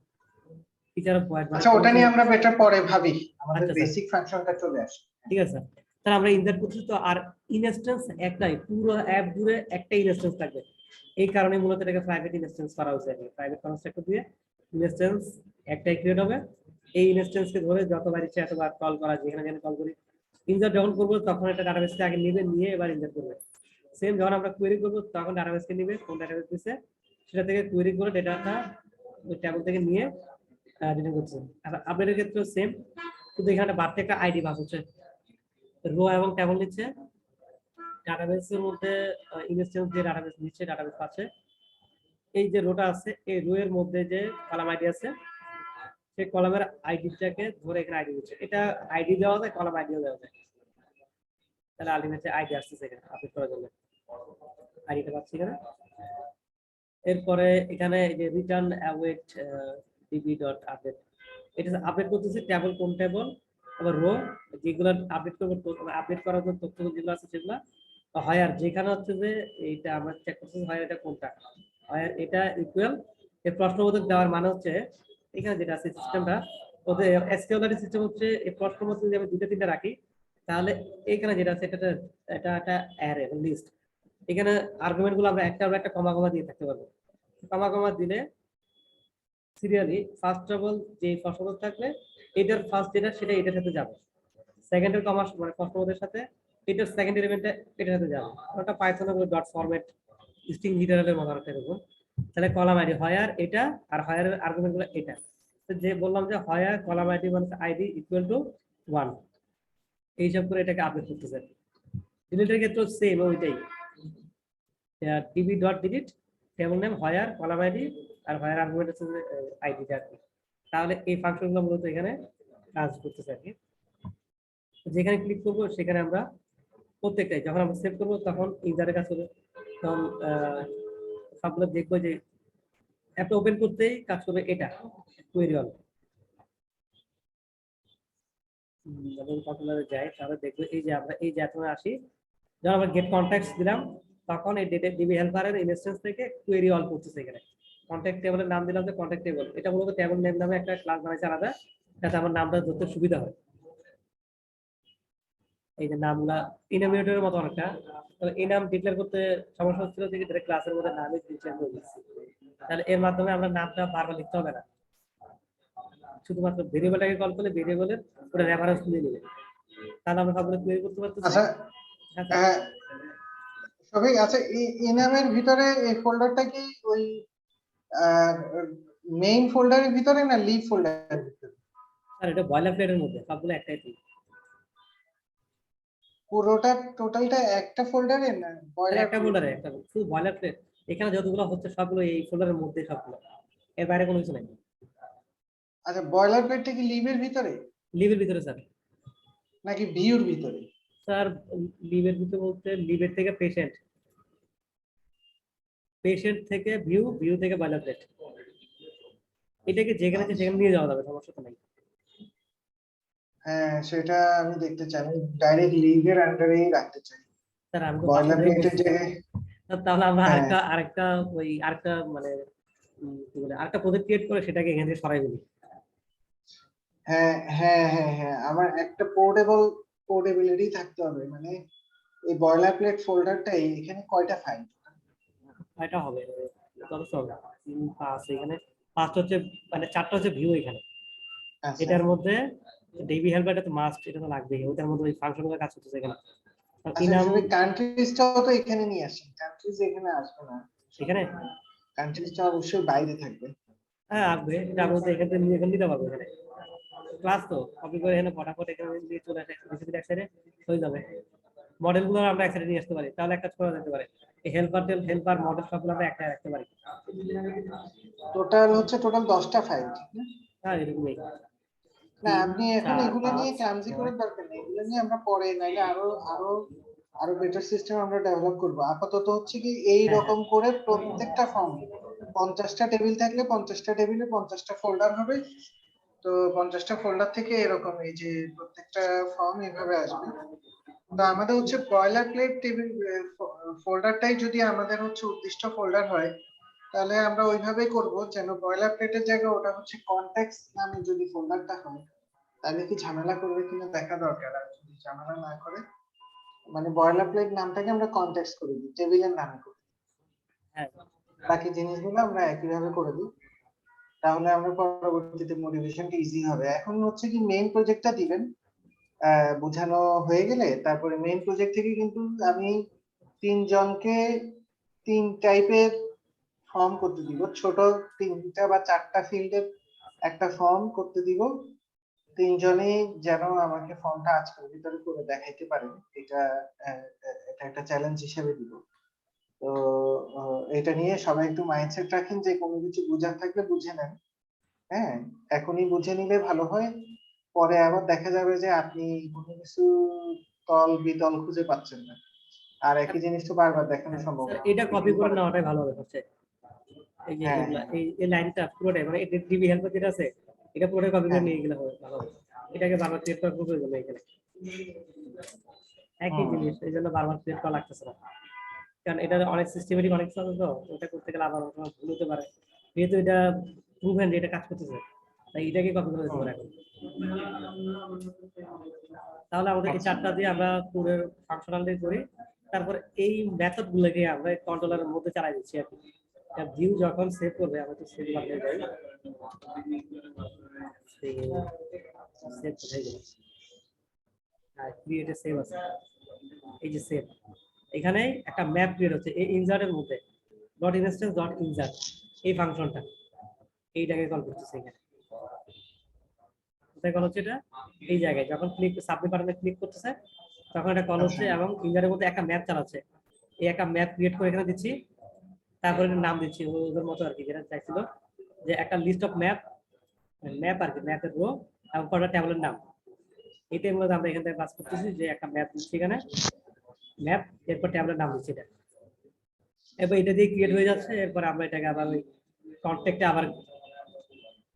টিচার ভয়েড মানে আচ্ছা ওটা নিয়ে আমরা বেটার পরে ভাবি, আমাদের আচ্ছা, বেসিক ফাংশনটা চলে আসে। ঠিক আছে। তাহলে আমরা ইনসার্ট করছি তো, আর ইনস্ট্যান্স একটাই, পুরো অ্যাপ জুড়ে একটা ইনস্ট্যান্স থাকবে। এই কারণে মূলত এটাকে প্রাইভেট ইনস্ট্যান্স করা হয়েছে, প্রাইভেট কনস্ট্রাক্টর দিয়ে ইনস্ট্যান্স একটাই ক্রিয়েট হবে। এই ইনস্ট্যান্সকে ধরে যতবার ইচ্ছে এতবার কল করা, যেখানে যেখানে কল করি। ইনসার্ট যখন করবো তখন একটা ডাটাবেসকে আগে নেবে, নিয়ে এবার ইনসার্ট করবে। সেম যখন আমরা কোয়েরি করবো তখন ডাটাবেসকে নেবে, কোন ডাটাবেস দিচ্ছে সেটা থেকে কোয়েরি করে ডেটাটা ওই টেবিল থেকে নিয়ে রিটার্ন করছে। আপডেটের ক্ষেত্রেও সেম, শুধু এখানে বাড়তে একটা আইডি ভাগ হচ্ছে, রো এবং টেবল নিচ্ছে। ডাটাবেসের মধ্যে ইনস্ট্যান্স যে ডাটাবেস নিচ্ছে, ডাটাবেস পাচ্ছে, এই যে রোটা আছে এই রো এর মধ্যে যে কলাম আইডি আছে, সেই কলামের আইডিটাকে ধরে এখানে আইডি দিচ্ছে। এটা আইডি দেওয়া যায়, কলাম আইডিও দেওয়া যায়। তাহলে আলটিমেটলি আইডি আসছে এখানে আপডেট করার জন্য, আইডিটা পাচ্ছি এখানে। এরপরে এখানে এই যে return await DB dot update, এটা আপডেট করতেছে টেবল, কোন টেবল আবার রো যেগুলো আপডেট করবো, আপডেট করার জন্য তথ্য যেগুলো আছে সেগুলো হয়। আর যেখানে হচ্ছে যে এইটা আমরা চেক করছি হয় এটা কোনটা হয়, এটা ইকুয়াল এই প্রশ্নবোধক দেওয়ার মানে হচ্ছে এখানে যেটা আছে সিস্টেমটা ওদের এসকিউএল সিস্টেম হচ্ছে এই প্রশ্নবোধক যদি আমি দুটো তিনটা রাখি তাহলে এখানে যেটা আছে এটা এটা একটা অ্যারে লিস্ট। এখানে আর্গুমেন্ট গুলো আমরা একটা একটা কমা কমা দিয়ে থাকতে পারবো। কমা কমা দিলে সিরিয়ালি ফার্স্ট অফ অল যে প্রশ্নবোধক থাকবে এটার ফার্স্ট যেটা সেটা এটার সাথে যাবে, সেকেন্ডের কমা মানে প্রশ্নবোধকের সাথে এটার সেকেন্ড এলিমেন্টটা এটার সাথে যাবে। ওটা পাইথনে ডট ফরম্যাট স্ট্রিং লিটারের মতো একটা এরকম। তাহলে কলাম আইডি হয় আর এটা আর হয় এর আর্গুমেন্ট গুলো এটা। তো যে বললাম যে হয় আর কলাম আইডি মানে আইডি ইকুয়াল টু 1 এই হিসাব করে এটাকে আপডেট করতেছে। ডিলিটের ক্ষেত্রে সেম ওইটাই, DB dot delete table name হয় আর কলাম আইডি আর হয় আর আর্গুমেন্ট হচ্ছে আইডিটা আর কি। তাহলে এই ফাংশনগুলো মূলত এখানে কাজ করতেছে আর কি। যেখানে ক্লিক করবো সেখানে আমরা প্রত্যেকটাই যখন আমরা সেভ করবো তখন ইউজারের কাছে হবে, তখন সবগুলো দেখবো যে অ্যাপটা ওপেন করতেই কাজ করবে এটা কোয়েরি অল। যখন কন্ট্রোলারে যাই তাহলে দেখবো এই যে আমরা এই যে এখন আসি যখন আমরা গেট কন্ট্যাক্টস দিলাম তখন এই ডেটা ডিবি হেল্পারের ইনস্ট্যান্স থেকে কোয়েরি অল করতেছে। এখানে কন্ট্যাক্ট টেবলের নাম দিলাম যে কন্ট্যাক্ট টেবল, এটা মূলত টেবল নেম নামে একটা ক্লাস বানাইছে আলাদা, যাতে আমার নামটা ধরতে সুবিধা হয়। এই যে নামগুলা ইনোমিনেটরের মতো অনেকটা, তবে এই নাম ডিক্লেয়ার করতে সমস্যা হচ্ছিল যে এটা ক্লাসের মধ্যে নামই ডিক্লেয়ার করে দিচ্ছি। তাহলে এর মাধ্যমে আমরা নামটা বারবার লিখতে হবে না, শুধুমাত্র ভেরিয়েবলটাকে কল করলে ভেরিয়েবলের পুরো রেফারেন্স নিয়ে নেবে। তাহলে আমরা সবগুলো কোয়েরি করতে পারতেছি। আচ্ছা সবই আছে। ইনামের ভিতরে এই ফোল্ডারটা কি ওই মেইন ফোল্ডারের ভিতরে না লিভ ফোল্ডারের ভিতরে? স্যার এটা বয়লার প্লেটের মধ্যে সবগুলো একটাই ঠিক। পুরোটা টোটালটা একটা ফোল্ডারে না বয়লার একটা ফোল্ডারে একটা শুধু বয়লার প্লেট, এখানে যতগুলো হচ্ছে সবগুলো এই ফোল্ডারের মধ্যে সবগুলো, এর বাইরে কোনো কিছু নাই। আচ্ছা বয়লার প্লেটটা কি লিভের ভিতরে লিভের ভিতরে স্যার। নাকি ভিউর ভিতরে? স্যার লিভের ভিতরে বলতে লিভের থেকে পেশেন্ট, পেশেন্ট থেকে ভিউ, ভিউ থেকে বয়লার প্লেট, এটাকে যেখানে যেখানে নিয়ে যাওয়া যাবে, সমস্যা তো নাই। হ্যাঁ সেটা আমি দেখতে চাই, আমি ডাইরেক্ট লিভের আন্ডারেই রাখতে চাই স্যার আমি তো বয়লার বাসায় প্লেটের বলছি। জায়গায়। তাহলে আমরা হ্যাঁ। আরেকটা ওই আরেকটা মানে কি বলে আরেকটা প্রজেক্ট ক্রিয়েট করে সেটাকে এখান থেকে সরাই দিই। হ্যাঁ হ্যাঁ হ্যাঁ হ্যাঁ আমার একটা পোর্টেবিলিটি থাকতে হবে, মানে এই বয়লার প্লেট ফোল্ডারটাই এখানে কয়টা ফাইল? এটা হবে যথেষ্ট হবে 3 5 এখানে 5টা হচ্ছে মানে 4টা হচ্ছে ভিউ এখানে। আচ্ছা এটার মধ্যে ডিবি হেল্পার এটা তো মাস্ট, এটা তো লাগবেই, ওটার মধ্যে ওই ফাংশনগুলো কাজ করতেছে এখানে। ইনাম কান্ট্রিজটাও তো এখানে নিয়ে আসেন, কান্ট্রিজ এখানে আসবে না, এখানে কান্ট্রিজটা অবশ্যই বাইরে থাকবে। হ্যাঁ আসবে, এটা আমরা তো এখান থেকে নিয়ে এখানে নিতে পারবো। এখানে ক্লাস তো কপি করে এখানে ফটাফট এখানে দিয়ে চলে আসে রেসিপি এক সাইডে হয়ে যাবে। মডেলগুলো আমরা এক সাইডে নিয়ে আসতে পারি, তাহলে এক কাজ করা যেতে পারে এই হেল্পার মডেল সবগুলো আমরা একটা রাখতে পারি। টোটাল 10টা ফাইল, ঠিক না? হ্যাঁ এরকমই। না আপনি এখন 3 এগুলো 4 নিয়ে 5 ক্লামজি করার দরকার নেই, এগুলো নিয়ে আমরা পরে নাইলে আরো আরো আরো বেটার সিস্টেম আমরা ডেভেলপ করব। আপাতত হচ্ছে কি এই রকম করে প্রত্যেকটা ফর্ম 50টা টেবিল থাকলে 50টা টেবিলে 50টা ফোল্ডার হবে, তো 50টা ফোল্ডার থেকে এরকম এই যে প্রত্যেকটা ফর্ম এইভাবে আসবে। তো আমাদের হচ্ছে বয়লার প্লেট টেবিল ফোল্ডারটাই যদি আমাদের হচ্ছে উদ্দিষ্ট ফোল্ডার হয় তাহলে আমরা ওইভাবেই করব যেন বয়লার প্লেটের জায়গায় ওটা হচ্ছে কনটেক্সট নামে যদি ফোল্ডারটা হয় তাহলে কি ঝামেলা করবে কিনা দেখা দরকার। আর যদি ঝামেলা না করে মানে বয়লার প্লেট নামটাকে আমরা কনটেক্সট করে দিই, টেবিলের নামে করে দিই, হ্যাঁ বাকি জিনিসগুলো আমরা একইভাবে করে দিই, তাহলে আমরা পরবর্তীতে মোটিভেশনটা ইজি হবে। এখন হচ্ছে কি মেইন প্রজেক্টটা দিবেন, বোঝানো হয়ে গেলে তারপরে মেইন প্রজেক্ট থেকে কিন্তু আমি 3 জনকে 3 টাইপের ফর্ম করতে দিব, ছোট 3টা বা 4টা ফিল্ডের একটা ফর্ম করতে দিব। 3 জনেই যেন আমাকে ফর্মটা আজকের ভিতরে করে দেখাইতে পারেন, এটা এটা একটা চ্যালেঞ্জ হিসেবে দিব। তো এটা নিয়ে সবাই একটু মাইন্ডসেট রাখেন যে কোনো কিছু বোঝার থাকলে বুঝে নেন। হ্যাঁ এখনই বুঝে নিলে ভালো হয়, পরে আবার দেখা যাবে যে আপনি কোনো কিছু তল বিতল খুঁজে পাচ্ছেন না, আর একই জিনিস তো বারবার দেখানো সম্ভব স্যার না। এটা কপি করে নেওয়াটাই ভালো হবে হচ্ছে এই যে হ্যাঁ এগুলা এই লাইনটা পুরোটাই মানে ডিবি হেল্পার যেটা আছে এটা পুরোটাই কপি করে হ্যাঁ নিয়ে গেলে হবে ভালো হবে। এটাকে বারবার ক্রিয়েট করার প্রয়োজন নেই এখানে, একই জিনিস, এই জন্য বারবার ক্রিয়েট করা লাগতেছে না, কারণ এটা অনেক সিস্টেমেটিক অনেক কিছু আছে, তো ওটা করতে গেলে আবার অনেক সময় ভুল হতে পারে, যেহেতু এটা প্রুভেন যে এটা কাজ করতেছে, তাই এটাকে কপি করে দিতে পারে এখন। তাহলে আমাদের এই চারটা দিয়ে আমরা কোডের ফাংশনালিটি করি, তারপর এই মেথড গুলোকে আমরা কন্ট্রোলারের মধ্যে চালাই দিচ্ছি আর কি। ভিউ যখন সেভ করবে, আমরা তো সেভ বাটনে যাই, সেভ কোথায় গেল, হ্যাঁ ক্রিয়েটে সেভ আছে, এই যে সেভ, এখানে একটা ম্যাপ ক্রিয়েট হচ্ছে এই ইনসার্টের মধ্যে, ডট ইনস্ট্যান্স ডট ইনসার্ট এই ফাংশনটা, এইটাকে কল করতেছে এখানে। কোথায় কল হচ্ছে এটা, এই জায়গায় যখন ক্লিক সাবমিট বাটনে ক্লিক করতেছে তখন এটা কল হচ্ছে, এবং ইনসার্টের মধ্যে একটা ম্যাপ চালাচ্ছে, এই একটা ম্যাপ ক্রিয়েট করে এখানে দিচ্ছি, তারপরে নাম দিচ্ছি ওদের মতো আর কি, যেটা চাইছিল যে একটা লিস্ট অফ ম্যাপ, ম্যাপ আর কি, ম্যাপের রো এবং কটা ট্যাবলের নাম, এটাই মূলত আমরা এখান থেকে কাজ করতেছি, যে একটা ম্যাপ দিচ্ছি এখানে, ম্যাপ, এরপর ট্যাবলের নাম দিচ্ছি এটা, এবার এটা দিয়ে ক্রিয়েট হয়ে যাচ্ছে। এরপর আমরা এটাকে আবার ওই কন্টেক্টে আবার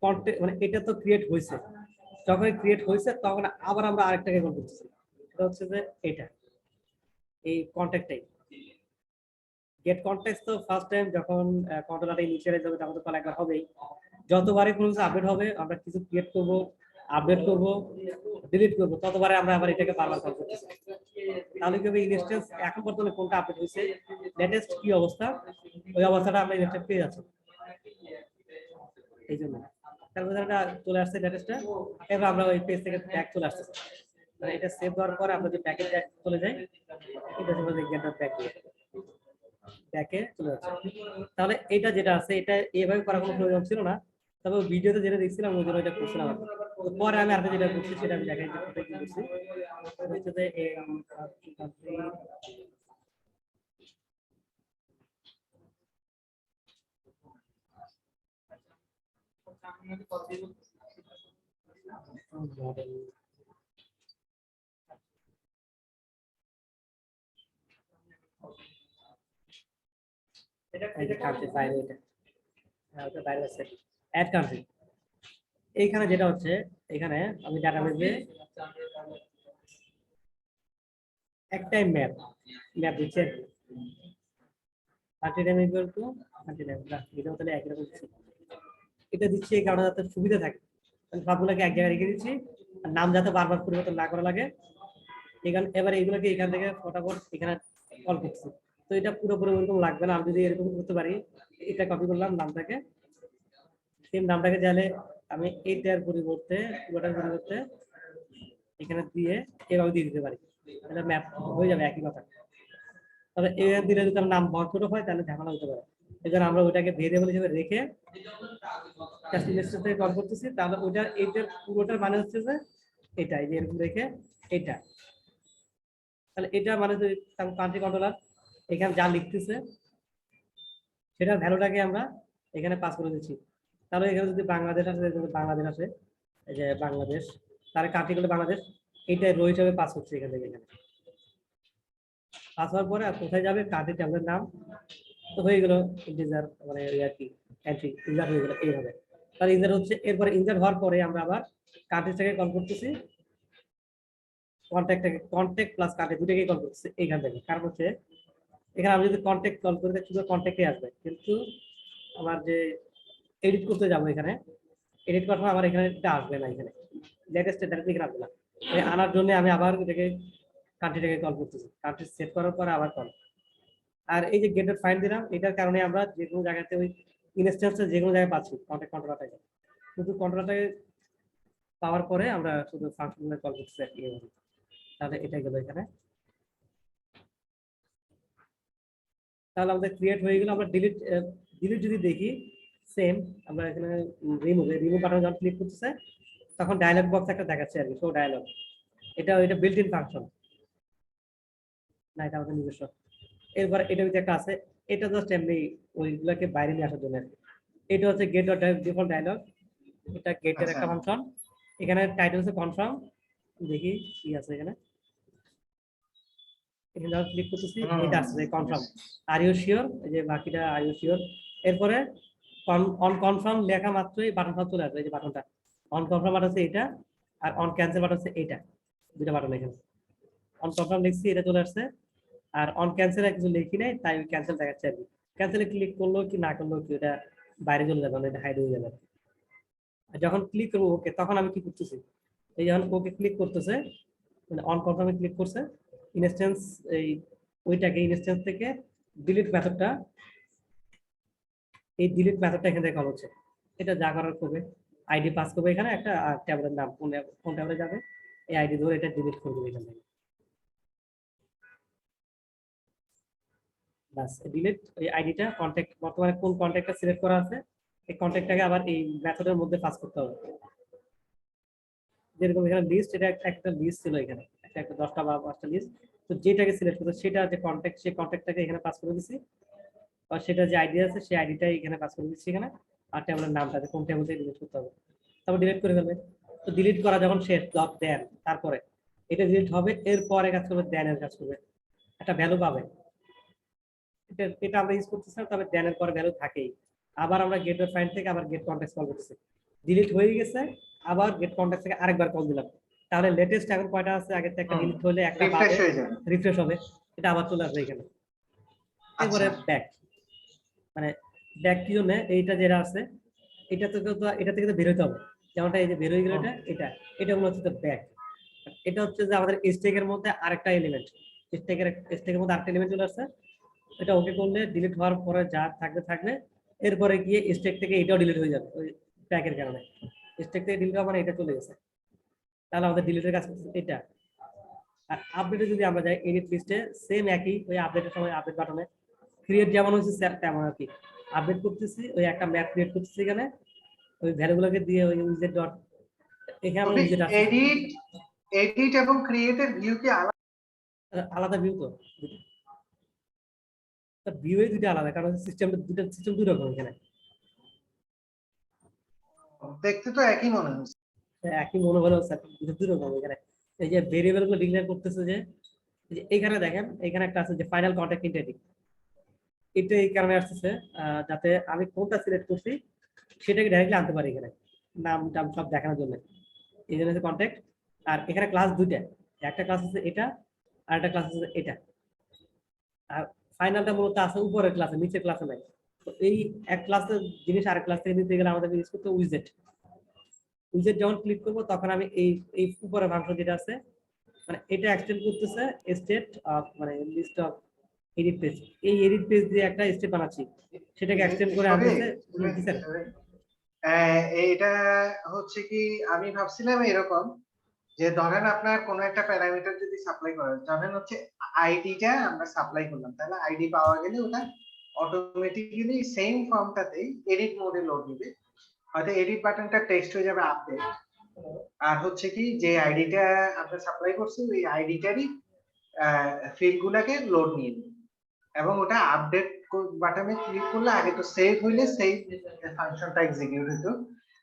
কন্টেক্ট, মানে এটা তো ক্রিয়েট হয়েছে, যখন ক্রিয়েট হয়েছে তখন আবার আমরা আরেকটাকে কল করতেছি, এটা হচ্ছে যে এটা এই কন্টেক্টটাই গেট কন্টেক্ট। তো ফার্স্ট টাইম যখন কন্ট্রোলারটা ইনিশিয়ালাইজ হবে তখন তো কল একবার হবেই, যতবারই কোনো কিছু আপডেট হবে, আমরা কিছু ক্রিয়েট করব, আপডেট করব, ডিলিট করব, ততবারে আমরা আবার এটাকে বারবার কল করতেছি। তাহলে কি হবে, ইনস্ট্যান্স এখন বর্তমানে কোনটা আপডেট হয়েছে, লেটেস্ট কি অবস্থা, ওই অবস্থাটা আমরা ইনস্ট্যান্স পেয়ে যাচ্ছি, এই জন্য তারপরে এটা চলে আসছে লেটেস্টটা, এবার আমরা ওই পেজ থেকে ব্যাক চলে আসছে, মানে এটা সেভ করার পরে আমরা যে ব্যাকে চলে যাই, এটা চলে যাই গেট ব্যাক দিয়ে ব্যাকে চলে যাচ্ছে। তাহলে এটা যেটা আছে এটা এইভাবে করার কোনো প্রয়োজন ছিল না, তবে ভিডিওতে যেটা দেখছিলাম ওই জন্য এটা করছিলাম। তো পরে আমি আরেকটা যেটা করছি সেটা আমি দেখাই দিতে কি করছি, হচ্ছে যে এইখানে যেটা হচ্ছে, এখানে আমি ডাটাবেজে একটাই ম্যাপ দিচ্ছি আর কি, এটা দিচ্ছি এই কারণে যাতে সুবিধা থাকে, সবগুলোকে এক জায়গায় রেখে দিচ্ছি, আর নাম যাতে বারবার পরিবর্তন না করা লাগে। এবার এইগুলোকে এখান থেকে ফটাফট এখানে কল করছি, তো এটা পুরোপুরি ওরকম লাগবে না, আমি যদি এরকম করতে পারি, এটা কপি করলাম নামটাকে, সেম নামটাকে চাইলে আমি এইটার পরিবর্তে পুরোটার পরিবর্তে এখানে দিয়ে এভাবে দিয়ে দিতে পারি, এটা ম্যাপ হয়ে যাবে একই কথা। তবে এর দিলে যদি নাম বড় ছোট হয় তাহলে ঝামেলা হতে পারে, এই জন্য আমরা ওইটাকে ভেরিয়েবল হিসেবে রেখে জাস্ট ইনস্ট্যান্স থেকে কল করতেছি, তাহলে ওইটার এইটার পুরোটার মানে হচ্ছে যে এটাই যে এরকম রেখে এটা, তাহলে এটা মানে যে কান্ট্রি কন্ট্রোলার এখানে যা লিখতেছে সেটার ভ্যালুটাকে আমরা এখানে পাস করে দিচ্ছি। তাহলে এখানে যদি বাংলাদেশ আসে, বাংলাদেশ আসে, এই যে বাংলাদেশ, তার কান্ট্রি গুলো বাংলাদেশ, এইটাই রো হিসাবে পাস হচ্ছে এখান থেকে, এখানে পাস হওয়ার পরে আর কোথায় যাবে, কান্ট্রি ট্যাবলের নাম, তো হয়ে গেল ইন্টিজার, মানে আর কি এন্ট্রি ইনজার হয়ে গেল এইভাবে। তাহলে ইনজার হচ্ছে, এরপরে ইনজার হওয়ার পরে আমরা আবার কান্ট্রিটাকে কল করতেছি, কন্ট্যাক্ট প্লাস কান্ট্রি দুটোকেই কল করতেছি এইখান থেকে, কারণ হচ্ছে এখানে আমি যদি কন্ট্যাক্ট কল করি শুধু কন্ট্যাক্টে আসবে, কিন্তু আমার যে এডিট করতে যাবো এখানে, এডিট করার পর আমার এখানে এটা আসবে না, এখানে লেটেস্ট ডাইরেক্টলি এখানে আসবে না, আনার জন্য আমি আবার এটাকে কান্ট্রিটাকে কল করতেছি, কান্ট্রি সেট করার পর আবার কল। আর এই যে গেটের ফাইল দিলাম, এটার কারণে আমরা যে কোনো জায়গাতে ওই ইনস্ট্যান্সে যে কোনো জায়গায় পাচ্ছি কন্ট্যাক্ট কন্ট্রোলারটাকে, শুধু কন্ট্রোলারটাকে পাওয়ার পরে আমরা শুধু ফাংশনে কল করতেছি আর কি। তাহলে এটাই গেল এখানে, তাহলে আমাদের ক্রিয়েট হয়ে গেল। আমরা ডিলিট যদি দেখি সেম, আমরা এখানে রিমুভ বাটন যখন ক্লিক করতেছে তখন ডায়লগ বক্স একটা দেখাচ্ছে আর কি, শো ডায়লগ, এটা বিল্ট ইন ফাংশন না, এটা আমাদের নিজস্ব। এরপর এটা ভিতরে একটা আছে, এটা জাস্ট এমনি ওইগুলোকে বাইরে নিয়ে আসার জন্য। এটা হচ্ছে গেট ডট ডিফল্ট ডায়লগ, এটা গেটের একটা ফাংশন। এখানে টাইটেল হচ্ছে কনফার্ম, দেখি কি আছে এখানে, এখানে ক্লিক করতেছি, এটা আসছে কনফার্ম, আর ইউ শিওর, এই যে বাকিটা আর ইউ শিওর। এরপরে অন কনফার্ম লেখা মাত্রই বাটনটা চলে আসবে, এই যে বাটনটা অন কনফার্ম আছে এটা, আর অন ক্যান্সেল বাটন হচ্ছে এটা, দুটো বাটন এখানে। অন কনফার্ম লিখছি, এটা চলে আসছে। আর অন ক্যান্সেল কিছু লিখি নাই, তাই ক্যান্সেল দেখাচ্ছে আর কি। ক্যান্সেলে ক্লিক করলো কি না করলো কি, এটা বাইরে চলে যাবে, এটা হাইড হয়ে যাবে। আর যখন ক্লিক করবো ওকে, তখন আমি কি করতেছি, এই যখন ওকে ক্লিক করতেছে, মানে অন কনফার্মে ক্লিক করছে, ইনস্ট্যান্স এই ওইটাকে ইনস্ট্যান্স থেকে ডিলিট মেথডটা, এই ডিলিট মেথডটা এখান থেকে কল হচ্ছে। এটা যা করার করবে, আইডি পাস করবে এখানে একটা, আর ট্যাবলের নাম কোন ট্যাবলে যাবে, এই আইডি ধরে এটা ডিলিট করে দেবে এখান থেকে। বাস ডিলিট, এই আইডিটা কন্ট্যাক্ট, বর্তমানে কোন কন্ট্যাক্টটা সিলেক্ট করা আছে, এই কন্ট্যাক্টটাকে আবার এই মেথডের মধ্যে পাস করতে হবে। যেরকম এখানে লিস্ট, এটা একটা লিস্ট ছিল এখানে, একটা 10টা বা 5টা লিস্ট। তো যেটাকে সিলেক্ট করতে, সেটা যে কন্ট্যাক্ট, সেই কন্ট্যাক্টটাকে এখানে পাস করে দিচ্ছি, আর সেটা যে আইডি আছে সেই আইডিটাই এখানে পাস করে দিচ্ছি এখানে, আর টেবিলের নামটা কোন টেবিল থেকে ডিলিট করতে হবে, তারপর ডিলিট করে ফেলবে। তো ডিলিট করা যখন শেষ, ডট দেন, তারপরে এটা ডিলিট হবে, এরপরে কাজ করবে দেন এর কাজ করবে, একটা ভ্যালু পাবে। এটা আমরা ইউজ করতেছি না, তবে দেন এর পরে ভ্যালু থাকেই। আবার আমরা গেট ফাইন্ড থেকে আবার গেট কন্টেক্ট কল করতেছি, ডিলিট হয়ে গেছে, আবার গেট কন্টেক্ট থেকে আরেকবার কল দিলাম, তাহলে লেটেস্ট এখন কয়টা আছে, আগের থেকে একটা ডিলিট হলে একটা রিফ্রেশ হয়ে যাবে। রিফ্রেশ হবে, এটা আবার চলে আসবে এখানে। এরপরে ব্যাক, মানে ব্যাক কি জন্য, এইটা যেটা আছে এটা থেকে তো, এটা থেকে তো বের হইতে হবে, যেমনটা এই যে বের হয়ে গেল, এটা মনে হচ্ছে ব্যাক। এটা হচ্ছে যে আমাদের স্টেকের মধ্যে আরেকটা এলিমেন্ট, স্টেকের মধ্যে আরেকটা এলিমেন্ট চলে আসছে, এটা ওকে করলে ডিলিট হওয়ার পরে যা থাকবে এরপরে গিয়ে স্টেক থেকে এটাও ডিলিট হয়ে যাবে ওই ব্যাকের কারণে। স্টেক থেকে ডিলিট হওয়া মানে এটা চলে গেছে, তাহলে আমাদের ডিলিটের কাজ করছে এটা। আর আপডেটে যদি আমরা যাই, এডিট লিস্টে সেম একই, ওই আপডেটের সময় আপডেট বাটনে ক্রিয়েট যেমন হচ্ছে তেমন আর কি, আপডেট করতেছি, ওই একটা ম্যাপ ক্রিয়েট করতেছি এখানে, ওই ভ্যালুগুলোকে দিয়ে ওই উইজেট ডট, এখানে আমরা উইজেট আছে, এডিট এবং ক্রিয়েটের ভিউ কি আলাদা ভিউ তো ভিউ এ দুটো আলাদা, কারণ সিস্টেম দুই রকম এখানে। দেখতে তো একই মনে হচ্ছে। একই মনে হলো দুই রকম এখানে। এই যে ভেরিয়েবল গুলো ডিক্লেয়ার করতেছে, যে এখানে দেখেন, এখানে একটা আছে যে ফাইনাল কন্ট্যাক্ট এন্টিটি, এটা এই কারণে আসছে যাতে আমি কোনটা সিলেক্ট করছি সেটাকে ডাইরেক্টলি আনতে পারি এখানে, নাম টাম সব দেখানোর জন্য, এই জন্য কন্ট্যাক্ট। আর এখানে ক্লাস দুইটা, একটা ক্লাস আছে এটা, আর একটা ক্লাস আছে এটা। আর ফাইনালটা মূলত আছে উপরের ক্লাসে, নিচের ক্লাসে নাই। তো এই এক ক্লাসের জিনিস আরেক ক্লাস থেকে নিতে গেলে আমাদের ইউজ করতে উইজেট। উইজেট যখন ক্লিক করবো তখন আমি এই উপরের ফাংশন যেটা আছে, মানে এটা এক্সটেন্ড করতেছে স্টেট অফ, মানে লিস্ট অফ এডিট পেজ, এই এডিট পেজ দিয়ে একটা স্টেট বানাচ্ছি, সেটাকে এক্সটেন্ড করে আনতেছে। এটা হচ্ছে কি, আমি ভাবছিলাম এরকম যে ধরেন আপনার কোন একটা প্যারামিটার যদি সাপ্লাই করেন, ধরেন হচ্ছে আইডিটা আমরা সাপ্লাই করলাম, তাহলে আইডি পাওয়া গেলে ওটা অটোমেটিক্যালি সেম ফর্মটাতেই এডিট মোডে লোড দিবে, হয়তো এডিট বাটনটা টেক্সট হয়ে যাবে আপডেট, আর হচ্ছে কি যে আইডিটা আমরা সাপ্লাই করছি ওই আইডিটারই ফিল্ড গুলাকে লোড নিয়ে নেবে, এবং ওটা আপডেট বাটনে ক্লিক করলে আগে তো সেভ হইলে সেই ফাংশনটা এক্সিকিউট হতো,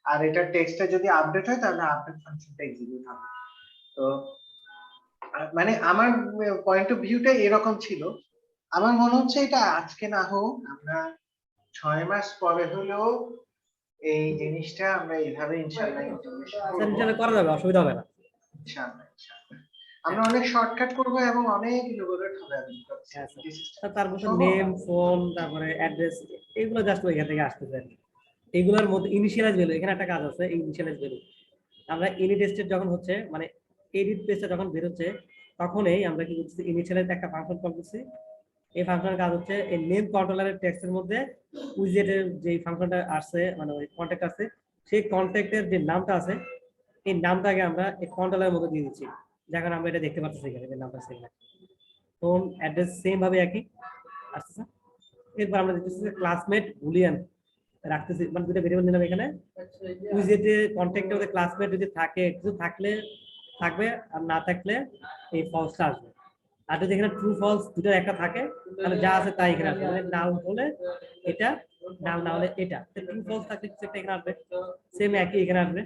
আর এটা টেক্সটে যদি আপডেট হয় তাহলে আপডেট ফাংশনটা এক্সিকিউট হবে। তো মানে আমার পয়েন্ট অফ ভিউটা এরকম ছিল। আমার মনে হচ্ছে এটা আজকে না হোক, আমরা 6 মাস পরে হলেও এই জিনিসটা আমরা এইভাবে ইনশাআল্লাহ ইনশাআল্লাহ করা যাবে, অসুবিধা হবে না। ইনশাআল্লাহ আমরা অনেক শর্টকাট করব এবং অনেক ইনোভেটিভ হবে। তারপর নেম, ফোন, তারপরে অ্যাড্রেস, এগুলো জাস্ট ওইখান থেকে আসতেছে। এগুলোর মধ্যে ইনিশিয়ালাইজ ভ্যালু, এখানে একটা কাজ আছে, ইনিশিয়ালাইজ ভ্যালু আমরা ইনিট স্টেট যখন হচ্ছে, মানে এডিট পেজটা যখন বের হচ্ছে, তখনই আমরা কি করছি, ইনিশিয়ালাইজ একটা ফাংশন কল করছি। এই ফাংশনের কাজ হচ্ছে এই নেম কন্ট্রোলারের টেক্সটের মধ্যে উইজেটের যে ফাংশনটা আসছে, মানে ওই কন্ট্যাক্ট আছে, সেই কন্ট্যাক্টের যে নামটা আছে, এই নামটাকে আমরা এই কন্ট্রোলারের মধ্যে দিয়ে দিচ্ছি, যখন আমরা এটা দেখতে পাচ্ছি এখানে নামটা সেখানে। ফোন, অ্যাড্রেস সেম ভাবে একই আসছে। এরপর আমরা দিতেছি ক্লাসমেট বুলিয়ান রাখতেছি, মানে দুটো ভেরিয়েবল নিলাম এখানে। উইজেটে কন্ট্যাক্টে ওদের ক্লাসমেট যদি থাকে, কিছু থাকলে থাকবে, আর না থাকলে এই ফলসটা আসবে। আর যদি এখানে ট্রু ফলস দুটো একটা থাকে, তাহলে যা আছে তাই এখানে আসবে, মানে নাল হলে এটা, নাল না হলে এটা। ট্রু ফলস থাকলে কিছু একটা এখানে আসবে, সেম একই এখানে আসবে।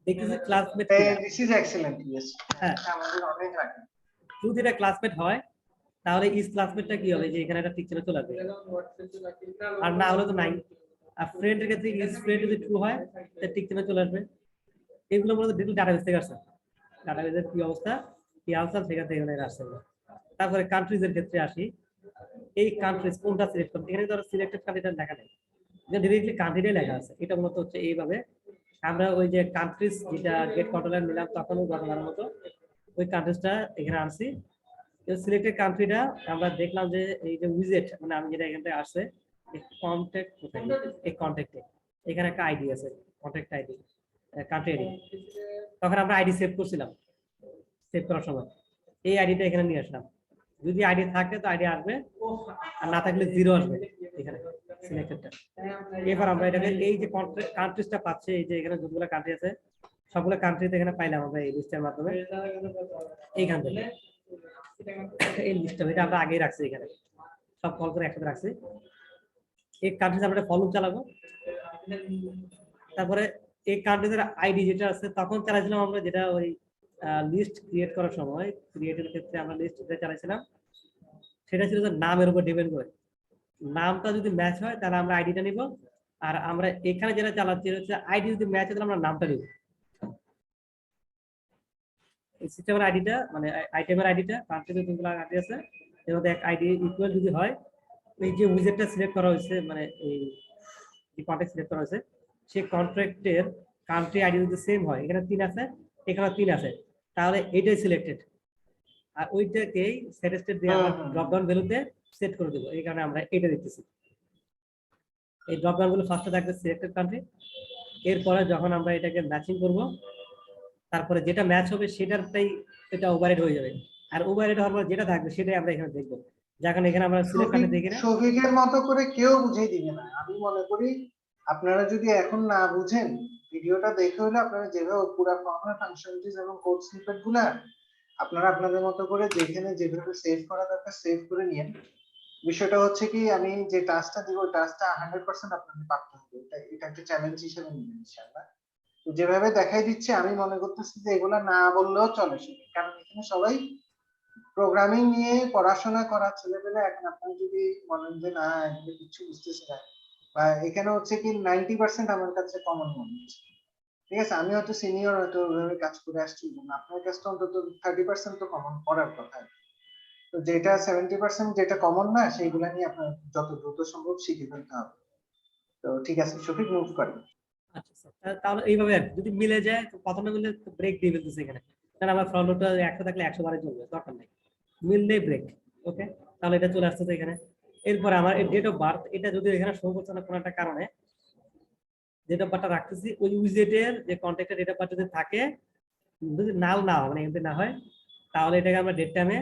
দেখতেছি classmate, this is excellent. Yes, হ্যাঁ আমাদের অনেক রাখেন। যদি এটা ক্লাসমেট হয় তাহলে ইজ ক্লাসমেটটা কি হবে, যে এখানে একটা পিকচারে চলে আসবে, আর না হলে তো নাই। আর ফ্রেন্ডের ক্ষেত্রে ইজ ফ্রেন্ড যদি ট্রু হয় তাহলে টিকচিহ্ন চলে আসবে। এগুলো মূলত ডিটেল ডাটাবেস থেকে আসছে, ডাটাবেসের কি অবস্থা কি আনসার সেখান থেকে এখানে আসছে। তারপরে কান্ট্রিজের ক্ষেত্রে আসি, এই কান্ট্রিজ কোনটা সিলেক্ট করতে, এখানে ধরো সিলেক্টেড কান্ট্রিটা লেখা নেই, ডিরেক্টলি কান্ট্রিটাই লেখা আছে। এটা মূলত হচ্ছে এইভাবে আমরা ওই যে কান্ট্রিজ যেটা গেট কন্ট্রোলার নিলাম তখন ঘটনার মতো ওই কান্ট্রিজটা এখানে আনছি। সিলেক্টেড কান্ট্রিটা আমরা দেখলাম যে এই যে উইজেট মানে আমি যেটা এখান থেকে আসছে কন্ট্যাক্ট, কোথায় এই কন্ট্যাক্টে এখানে একটা আইডি আছে, কন্ট্যাক্ট আইডি, কান্ট্রি আইডি। তখন আমরা আইডি সেভ করছিলাম, সেভ করার সময় এই আইডিটা এখানে নিয়ে আসলাম। যদি আইডি থাকে তো আইডি আসবে, আর না থাকলে জিরো আসবে এখানে সিলেক্টেডটা। এবার আমরা এটাকে এই যে কান্ট্রিজটা পাচ্ছি, এই যে এখানে যতগুলো কান্ট্রি আছে সবগুলো কান্ট্রিতে এখানে পাইলাম আমরা এই লিস্টের মাধ্যমে। এইখান থেকে এই লিস্টটা এটা আমরা আগেই রাখছি, এখানে সব কল করে একসাথে রাখছি। এই কান্ট্রিজ আমরা ফলো চালাবো, তারপরে এই কান্ট্রিজের আইডি যেটা আছে তখন চালাইছিলাম আমরা, যেটা ওই লিস্ট ক্রিয়েট করার সময় ক্রিয়েটের ক্ষেত্রে আমরা লিস্ট যেটা চালাইছিলাম সেটা ছিল যে নামের উপর ডিপেন্ড করে, নামটা যদি ম্যাচ হয় তাহলে আমরা আইডিটা নিব, আর আমরা এখানে যেটা চালাচ্ছি হচ্ছে আইডি যদি ম্যাচ হয় তাহলে আমরা নামটা নিব। এই সিস্টেমের আইডিটা মানে আইটেমের আইডিটা কান্ট্রিতে যতগুলো আইডি আছে এর মধ্যে এক আইডি ইকুয়াল যদি হয়, এই যে উইজেটটা সিলেক্ট করা হয়েছে মানে এই যে কন্ট্যাক্ট সিলেক্ট করা হয়েছে সেই কন্ট্রাক্টের কান্ট্রি আইডি যদি সেম হয়, এখানে 3 আছে এখানে 3 আছে, তাহলে এটাই সিলেক্টেড, আর ওইটাকেই সেট স্টেট দিয়ে আমরা ড্রপ ডাউন ভ্যালুতে সেট করে দেবো। এই কারণে আমরা এটা দেখতেছি। এই ড্রপ ডাউন গুলো ফার্স্টে থাকবে সিলেক্টেড কান্ট্রি, এরপরে যখন আমরা এটাকে ম্যাচিং করব তারপরে যেটা ম্যাচ হবে সেটারটাই এটা ওভারহেড হয়ে যাবে, আর ওভারহেড হওয়ার পর যেটা থাকবে সেটাই আমরা এখানে দেখবো। যখন এখানে আমরা সিলেক্ট কান্ট্রি দেখি না, শফিকের মতো করে কেউ বুঝিয়ে দিবে না। আমি মনে করি আপনারা যদি এখন না বুঝেন ভিডিওটা দেখে হলে আপনারা যেভাবে পুরো ফর্মুলা ফাংশনালিটিস এবং কোড স্নিপেট গুলা আপনারা আপনাদের মতো করে যেখানে যেভাবে সেভ করা দরকার সেভ করে নিন। বিষয়টা হচ্ছে কি আমি যে টাস্কটা দিব ওই টাস্কটা 100% আপনাদের পারতে হবে, এটা একটা চ্যালেঞ্জ হিসেবে নিন ইনশাআল্লাহ। তো যেভাবে দেখাই দিচ্ছে আমি মনে করতেছি যে এগুলা না বললেও চলে, কারণ এখানে সবাই প্রোগ্রামিং নিয়ে পড়াশোনা করা ছেলেপেলে। এখন আপনার যদি বলেন যে না এগুলো কিছু বুঝতেছি না, বা এখানে হচ্ছে কি 90% আমার কাছে কমন মনে হচ্ছে, ঠিক আছে আমি হয়তো সিনিয়র হয়তো ওইভাবে কাজ করে আসছি, আপনার কাছে অন্তত 30% তো কমন পড়ার কথা। তো যেটা 70% যেটা কমন না সেইগুলা নিয়ে আপনার যত দ্রুত সম্ভব শিখে ফেলতে হবে। তো ঠিক আছে শফিক মুভ করেন। আচ্ছা স্যার, তাহলে এইভাবে আর কি। যদি মিলে যায় তো প্রথমে মিলে ব্রেক দিয়ে ফেলতেছে এখানে, কারণ আমার ফ্রন্ট লোডটা 100 থাকলে 100 বারে চলবে, দরকার নেই মিললেই ব্রেক। ওকে, তাহলে এটা চলে আসতেছে এখানে। এরপরে আমার ডেট অফ বার্থ এটা যদি এখানে শো করছে না কোনো একটা কারণে, ডেট অফ বার্থটা রাখতেছি ওই উইজেটের যে কন্ট্যাক্টের ডেট অফ বার্থ যদি থাকে, যদি নাল না হয় মানে এমনি না হয় তাহলে এটাকে আমরা ডেট টাইমে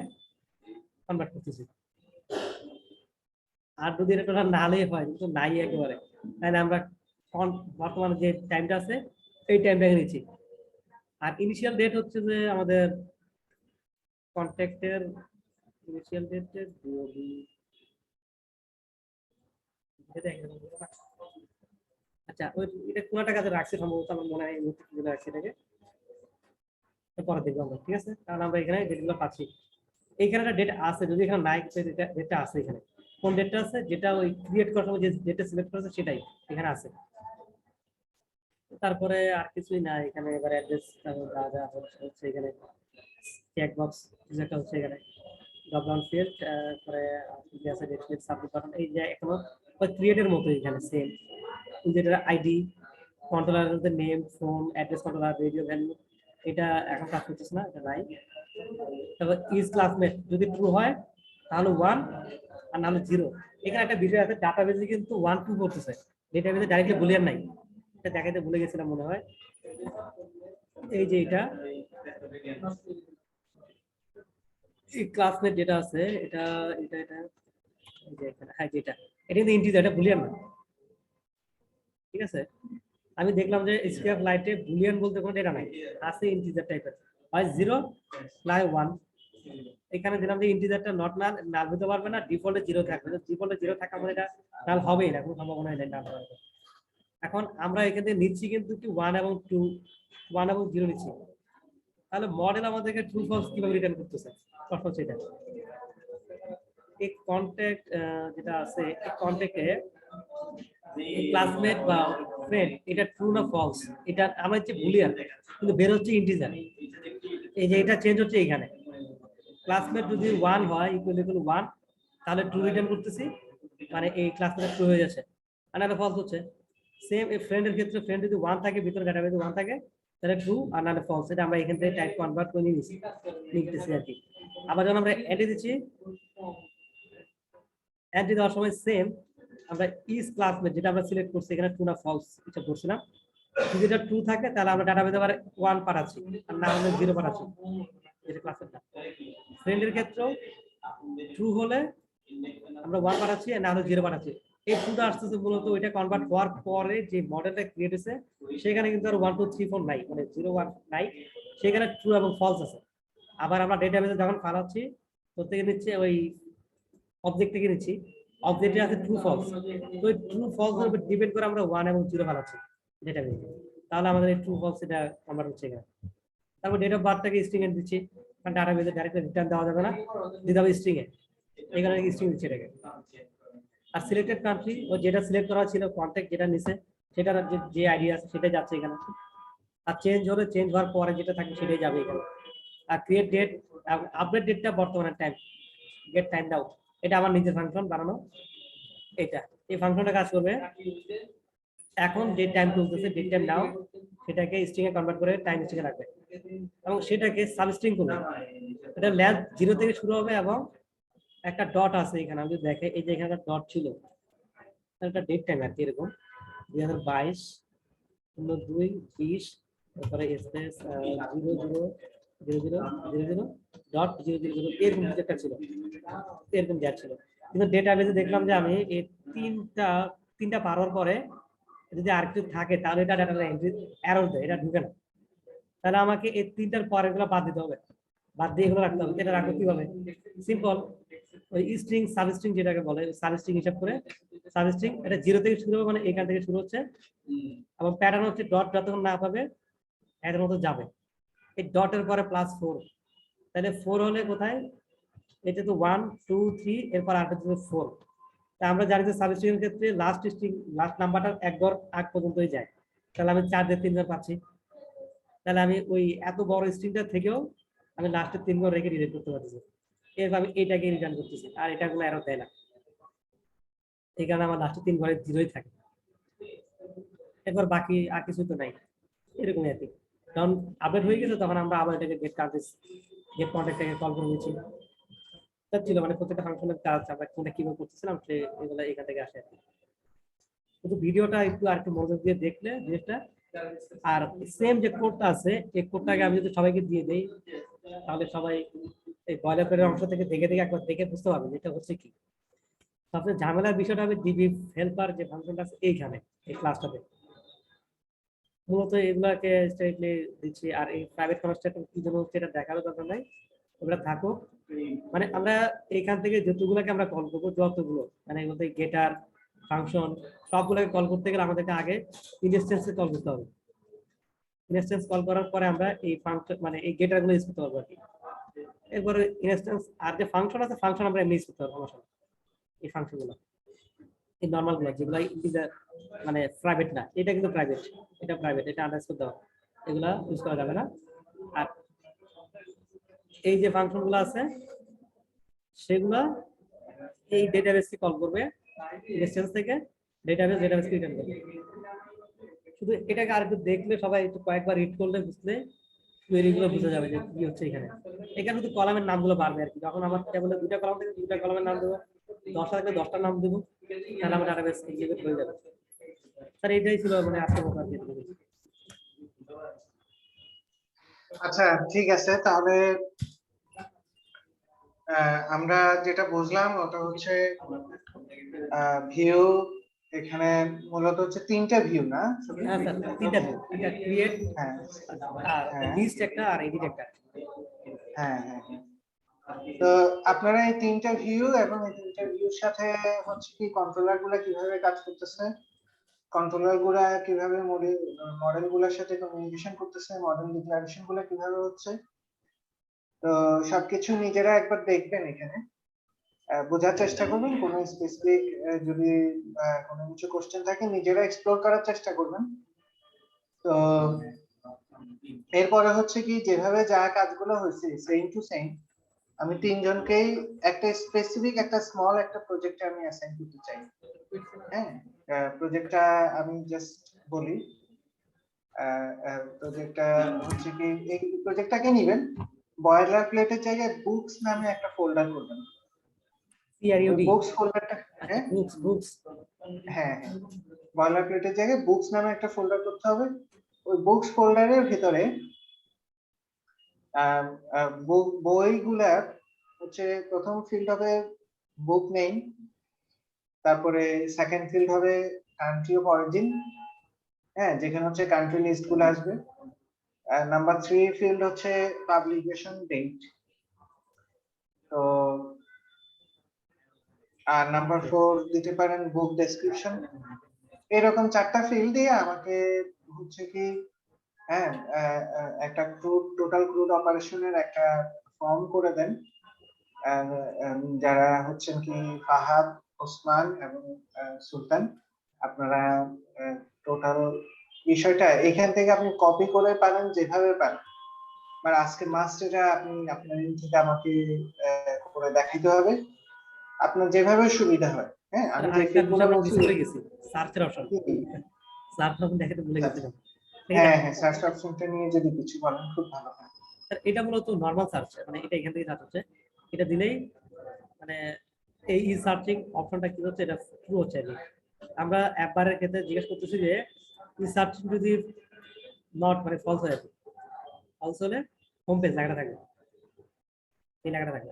কনভার্ট করতেছি। আর যদি এটা নালে হয় কিন্তু নাই একেবারে, তাহলে আমরা বর্তমানে যে টাইমটা আছে এই টাইমটাকে নিচ্ছি। আর ইনিশিয়াল ডেট হচ্ছে যে আমাদের কন্ট্যাক্টের ইনিশিয়াল ডেট আচ্ছা ওই এটা কোনটা কাছে রাখছি সম্ভবত আমার মনে হয় এই মুহূর্তে চলে রাখছি এটাকে, পরে দেখবো আমরা। ঠিক আছে, কারণ আমরা এখানে ডেটগুলো পাচ্ছি, এইখানে একটা ডেট আছে, যদি এখানে নাই ডেটটা আছে এখানে, কোন ডেটটা আছে যেটা ওই ক্রিয়েট করার সময় যে ডেটটা সিলেক্ট করেছে সেটাই এখানে আছে। তারপরে আর কিছুই না এখানে, এবার অ্যাড্রেস যা যা হচ্ছে এখানে চেক বক্স যেটা হচ্ছে এখানে ড্রপ ডাউন ফিল্ড, তারপরে কি আছে ডেট ফিল্ড সাবমিট বাটন, এই যে এখনো ওই ক্রিয়েটের মতো এখানে সেম যেটা আইডি কন্ট্রোলারের name phone address controller radio value এটা এখন কাজ করতেছে না, এটা নাই। তারপর ইজ ক্লাসমেট যদি ট্রু হয় তাহলে 1 আর নাহলে 0। এখানে একটা বিষয় আছে ডাটাবেসে কিন্তু 1 2 করতেছে, ডেটাবেসে ডাইরেক্টলি বুলিয়ান নাই, এটা দেখাইতে ভুলে গেছিলাম মনে হয়। এই যে এটা এই ক্লাসমেট যেটা আছে এটা এটা এটা এই যে এখানে হ্যাঁ যেটা এটা কিন্তু ইন্টিজার, এটা বুলিয়ান না। ঠিক আছে, আমি দেখলাম যে স্কেপ লাইটে বুলিয়ান বলতে কোনো ডেটা নাই, আছে ইন্টিজার টাইপের, হয় 0 না 1। এখানে দিলাম যে ইন্টিজারটা নট নাল, নাল হতে পারবে না, ডিফল্টে 0 থাকবে। ডিফল্টে 0 থাকা মানে এটা নাল হবেই না, কোনো সম্ভাবনা নেই নাল হওয়ার। এখন আমরা এখান থেকে নিচ্ছি কিন্তু কি 1 এবং 2, 1 এবং 0 নিচ্ছি, তাহলে মডেল আমাদেরকে ট্রু ফলস কিভাবে রিটার্ন করতেছে? প্রশ্ন হচ্ছে এটা। এই কন্ট্যাক্ট যেটা আছে এই কন্ট্যাক্টে ক্লাসমেট বা ফ্রেন্ড এটা ট্রু না ফলস, এটা আমরা হচ্ছে বুলিয়ান কিন্তু বের হচ্ছে ইন্টিজার। এই যে এটা চেঞ্জ হচ্ছে এখানে, ক্লাসমেট যদি 1 হয় ইকুয়াল ইকুয়াল 1, তাহলে ট্রু রিটার্ন করতেছি, মানে এই ক্লাসমেট ট্রু হয়ে যাচ্ছে, আর নাহলে ফলস হচ্ছে। সেম এই ফ্রেন্ডের ক্ষেত্রে ফ্রেন্ড যদি 1 থাকে, ভিতরে ডাটাবেসে 1 থাকে, তাহলে ট্রু আর নাহলে ফলস। এটা আমরা এখান থেকে টাইপ কনভার্ট করে নিয়েছি, লিখতেছি আর কি। আবার যখন আমরা এন্ট্রি দিচ্ছি, এন্ট্রি দেওয়ার সময় সেম আমরা ইজ ক্লাসমেট যেটা আমরা সিলেক্ট করছি এখানে ট্রু না ফলস এটা করছিলাম। যদি এটা ট্রু থাকে তাহলে আমরা ডাটাবেসে আবার 1 পাঠাচ্ছি, আর না হলে 0 পাঠাচ্ছি, যেটা ক্লাসমেটটা। ফ্রেন্ডের ক্ষেত্রেও ট্রু হলে আমরা 1 পাঠাচ্ছি, আর না হলে 0 পাঠাচ্ছি। এই ট্রুটা আসতেছে মূলত ওইটা কনভার্ট হওয়ার পরে যে মডেলটা ক্রিয়েট হয়েছে সেখানে কিন্তু আর 1 2 3 4 নাই, মানে 0 1 নাই, সেখানে ট্রু এবং ফলস আছে। আবার আমরা ডেটাবেসে যখন পাঠাচ্ছি প্রত্যেকে নিচ্ছে ওই অবজেক্ট থেকে নিচ্ছি, অবজেক্টে আছে ট্রু ফলস, তো ওই ট্রু ফলস এর উপর ডিপেন্ড করে আমরা 1 এবং 0 পাঠাচ্ছি ডেটাবেসে, তাহলে আমাদের এই ট্রু ফলস এটা কনভার্ট হচ্ছে এখানে। তারপর ডেট অফ বার্থটাকে স্ট্রিং এ দিচ্ছি, কারণ ডাটাবেসে ডাইরেক্ট রিটার্ন দেওয়া যাবে না, দিতে হবে স্ট্রিং এ, এখানে স্ট্রিং দিচ্ছি এটাকে। আর সিলেক্টেড কান্ট্রি ও যেটা সিলেক্ট করা ছিল কন্ট্যাক্ট যেটা নিছে সেটার যে আইডি আছে সেটাই যাচ্ছে এখানে, আর চেঞ্জ হলে চেঞ্জ হওয়ার পরে যেটা থাকবে সেটাই যাবে এখানে। আর ক্রিয়েট ডেট, আপডেট ডেটটা বর্তমানে টাইম, গেট টাইম দাও, এটা আমার নিজের ফাংশন বানানো। এটা এই ফাংশনটা কাজ করবে, এখন যে টাইম চলতেছে ডেট টাইম নাও সেটাকে স্ট্রিং এ কনভার্ট করে টাইম স্ট্রিং এ রাখবে এবং সেটাকে সাবস্ট্রিং করবে। এটা লেন্থ 0 থেকে শুরু হবে এবং একটা ডট আছে এখানে, আমি যদি দেখে এই যে এখানে একটা ডট ছিল, একটা ডেট টাইম আর কি এরকম 2022 02 20, তারপরে স্পেস 000000 ডট 000 এরকম কিছু একটা ছিল, এরকম দেওয়া ছিল। কিন্তু ডেটাবেসে দেখলাম যে আমি এই তিনটা পার হওয়ার পরে যদি আর কিছু থাকে তাহলে এটা ডাটা এন্ট্রি এরর দেয়, এটা ঢুকে না। তাহলে আমাকে এই 3টার পরের গুলো বাদ দিতে হবে, বাদ দিয়ে এগুলো রাখতে হবে। এটা রাখবো কিভাবে? সিম্পল, ওই স্ট্রিং সাবস্ট্রিং যেটাকে বলে সাবস্ট্রিং হিসাব করে, সাবস্ট্রিং এটা 0 থেকে শুরু হবে, মানে এখান থেকে শুরু হচ্ছে, এবং প্যাটার্ন হচ্ছে ডট যতক্ষণ না পাবে এর মতো যাবে। এই ডটের পরে +4, তাহলে 4 হলে কোথায়? এটা তো 1 2 3, এরপর আট হচ্ছে 4। তা আমরা জানি যে সাবস্ট্রিং এর ক্ষেত্রে লাস্ট স্ট্রিং লাস্ট নাম্বারটা এক ঘর আগ পর্যন্তই যায়, তাহলে আমি 4 দিয়ে 3 ঘর পাচ্ছি। তাহলে আমি ওই এত বড় স্ট্রিংটা থেকেও আমি লাস্টের 3 ঘর রেখে ডিলিট করতে পারতেছি, এরপর আমি এটাকে রিটার্ন করতেছি, আর এটা কোনো এরর দেয় না, এই কারণে আমার লাস্টের 3 ঘরে 0ই থাকে। এরপর বাকি আর কিছু তো নাই, এরকমই আর কি। যখন আপডেট হয়ে গেছে তখন আমরা আবার এটাকে গেট কন্ট্যাক্টটাকে কল করে দিয়েছি। তার ছিল মানে প্রত্যেকটা ফাংশনের কাজ আমরা কোনটা কিভাবে করতেছিলাম এগুলো এখান থেকে আসে আর কি। কিন্তু ভিডিওটা একটু আর একটু মনোযোগ দিয়ে দেখলে জিনিসটা, আর সেম যে কোডটা আছে এই কোডটাকে আমি যদি সবাইকে দিয়ে দেই তাহলে সবাই এই বয়লারের অংশ থেকে দেখে দেখে একবার দেখে বুঝতে পারবে যেটা হচ্ছে কি। সবচেয়ে ঝামেলার বিষয়টা হবে ডিবি হেল্পার যে ফাংশনটা আছে এইখানে এই ক্লাসটাতে, মূলত এগুলাকে স্ট্রেটলি দিচ্ছি। আর এই প্রাইভেট কনস্ট্রাক্টর কি জন্য হচ্ছে এটা দেখারও দরকার নাই, ওগুলা থাকুক। মানে আমরা এখান থেকে যতগুলোকে আমরা কল করবো, যতগুলো মানে এর মধ্যে গেটার ফাংশন সবগুলোকে কল করতে গেলে আমাদেরকে আগে ইনস্ট্যান্সে কল করতে হবে। ইনস্ট্যান্স কল করার পরে আমরা এই ফাংশন মানে এই গেটার গুলো ইউজ করতে পারবো আর কি। এরপরে ইনস্ট্যান্স আর যে ফাংশন আছে ফাংশন আমরা এমনি ইউজ করতে পারবো, সমস্যা নেই। এই ফাংশন গুলো এই নর্মাল গুলো যেগুলো ইন্টিজার মানে প্রাইভেট না, এটা কিন্তু প্রাইভেট, এটা প্রাইভেট, এটা আন্ডারস্কোর দাও, এগুলা ইউজ করা যাবে না। আর এই যে ফাংশন গুলো আছে সেগুলা এই ডেটাবেসকে কল করবে, ইনস্ট্যান্স থেকে ডেটাবেসকে রিটার্ন করবে। শুধু এটাকে আর একটু দেখলে সবাই একটু কয়েকবার রিড করলে বুঝলে কোয়েরিগুলো বোঝা যাবে যে কি হচ্ছে এখানে। এখানে শুধু কলামের নামগুলো বাড়বে আর কি। যখন আমার টেবিলে 2টা কলাম থেকে 2টা কলামের নাম দেবো, 10টা থাকলে 10টার নাম দেবো, তাহলে আমার ডাটাবেস এক্সিকিউট হয়ে যাবে। স্যার এইটাই ছিল মানে আজকের মতো আর কি। আচ্ছা ঠিক আছে, তাহলে আমরা যেটা বুঝলাম ওটা হচ্ছে ভিউ, এখানে মূলত হচ্ছে 3টা ভিউ না? হ্যাঁ স্যার, 3টা ভিউ, একটা ক্রিয়েট হ্যাঁ আর হ্যাঁ লিস্ট একটা আর এডিট একটা। হ্যাঁ হ্যাঁ। তো আপনারা এই 3টা ভিউ এবং এই 3টা ভিউর সাথে হচ্ছে কি কন্ট্রোলার গুলা কিভাবে কাজ করতেছে, কন্ট্রোলার গুলা কিভাবে মডেল গুলার সাথে কমিউনিকেশন করতেছে, মডেল ডিক্লারেশন গুলা কিভাবে হচ্ছে, তো সবকিছু নিজেরা একবার দেখবেন এখানে। বোঝার চেষ্টা করবেন। কোনো স্পেসিফিক যদি কোনো কিছু কোশ্চেন থাকে নিজেরা এক্সপ্লোর করার চেষ্টা করবেন। তো এরপরে হচ্ছে কি, যেভাবে যা কাজগুলো হয়েছে সেম টু সেম, আমি তিনজনকেই একটা স্পেসিফিক একটা স্মল একটা প্রজেক্টে আমি অ্যাসাইন করতে চাই। হ্যাঁ, প্রজেক্টটা আমি জাস্ট বলি। প্রজেক্টটা হচ্ছে কি, এই প্রজেক্টটাকে নেবেন, বয়লার প্লেটের জায়গায় বুকস নামে একটা ফোল্ডার করবেন। CRUD, বুকস ফোল্ডারটা, আচ্ছা হ্যাঁ বুকস হ্যাঁ হ্যাঁ, বয়লার প্লেটের জায়গায় বুকস নামে একটা ফোল্ডার করতে হবে। ওই বুকস ফোল্ডারের ভিতরে বইগুলার হচ্ছে প্রথম ফিল্ড হবে বুক নেম, তারপরে সেকেন্ড ফিল্ড হবে কান্ট্রি অফ অরিজিন, হ্যাঁ, যেখানে হচ্ছে কান্ট্রি লিস্ট গুলো আসবে। নাম্বার 3 ফিল্ড হচ্ছে পাবলিকেশন ডেট। তো আর নাম্বার 4 দিতে পারেন বুক ডেসক্রিপশন। এরকম 4টা ফিল্ড দিয়ে আমাকে হচ্ছে কি, হ্যাঁ, একটা টোটাল ক্রুড অপারেশনের একটা ফর্ম করে দেন। যারা হচ্ছেন কি ফাহাদ, ওসমান এবং সুলতান, আপনারা টোটাল বিষয়টা এখান থেকে আপনি কপি করে পারেন যেভাবে পারেন। মানে আজকে মাস্ট এটা আপনি আপনার ইন থেকে আমাকে করে দেখাইতে হবে, আপনার যেভাবে সুবিধা হয়। হ্যাঁ, আমি যে আরেকটা ফিল্ডগুলো বিষয় আমরা মিস বলছি, করে গেছি, সার্চের অপশন। সার্চ অপশন দেখাতে ভুলে গেছিলাম। হ্যাঁ হ্যাঁ, সার্চ অপশনটা নিয়ে যদি কিছু বলেন খুব ভালো হয়। স্যার এটা মূলত নরমাল সার্চ, মানে এটা এখান থেকে সার্চ হচ্ছে, এটা দিলেই মানে এই ই সার্চিং অপশনটা কি হচ্ছে, এটা ট্রু হচ্ছে আর কি। আমরা একবারের ক্ষেত্রে জিজ্ঞেস করতেছি যে ই সার্চিং যদি নট মানে ফলস হয়ে যাবে, ফলস হলে হোম পেজ লেখাটা থাকবে, এই লেখাটা থাকবে,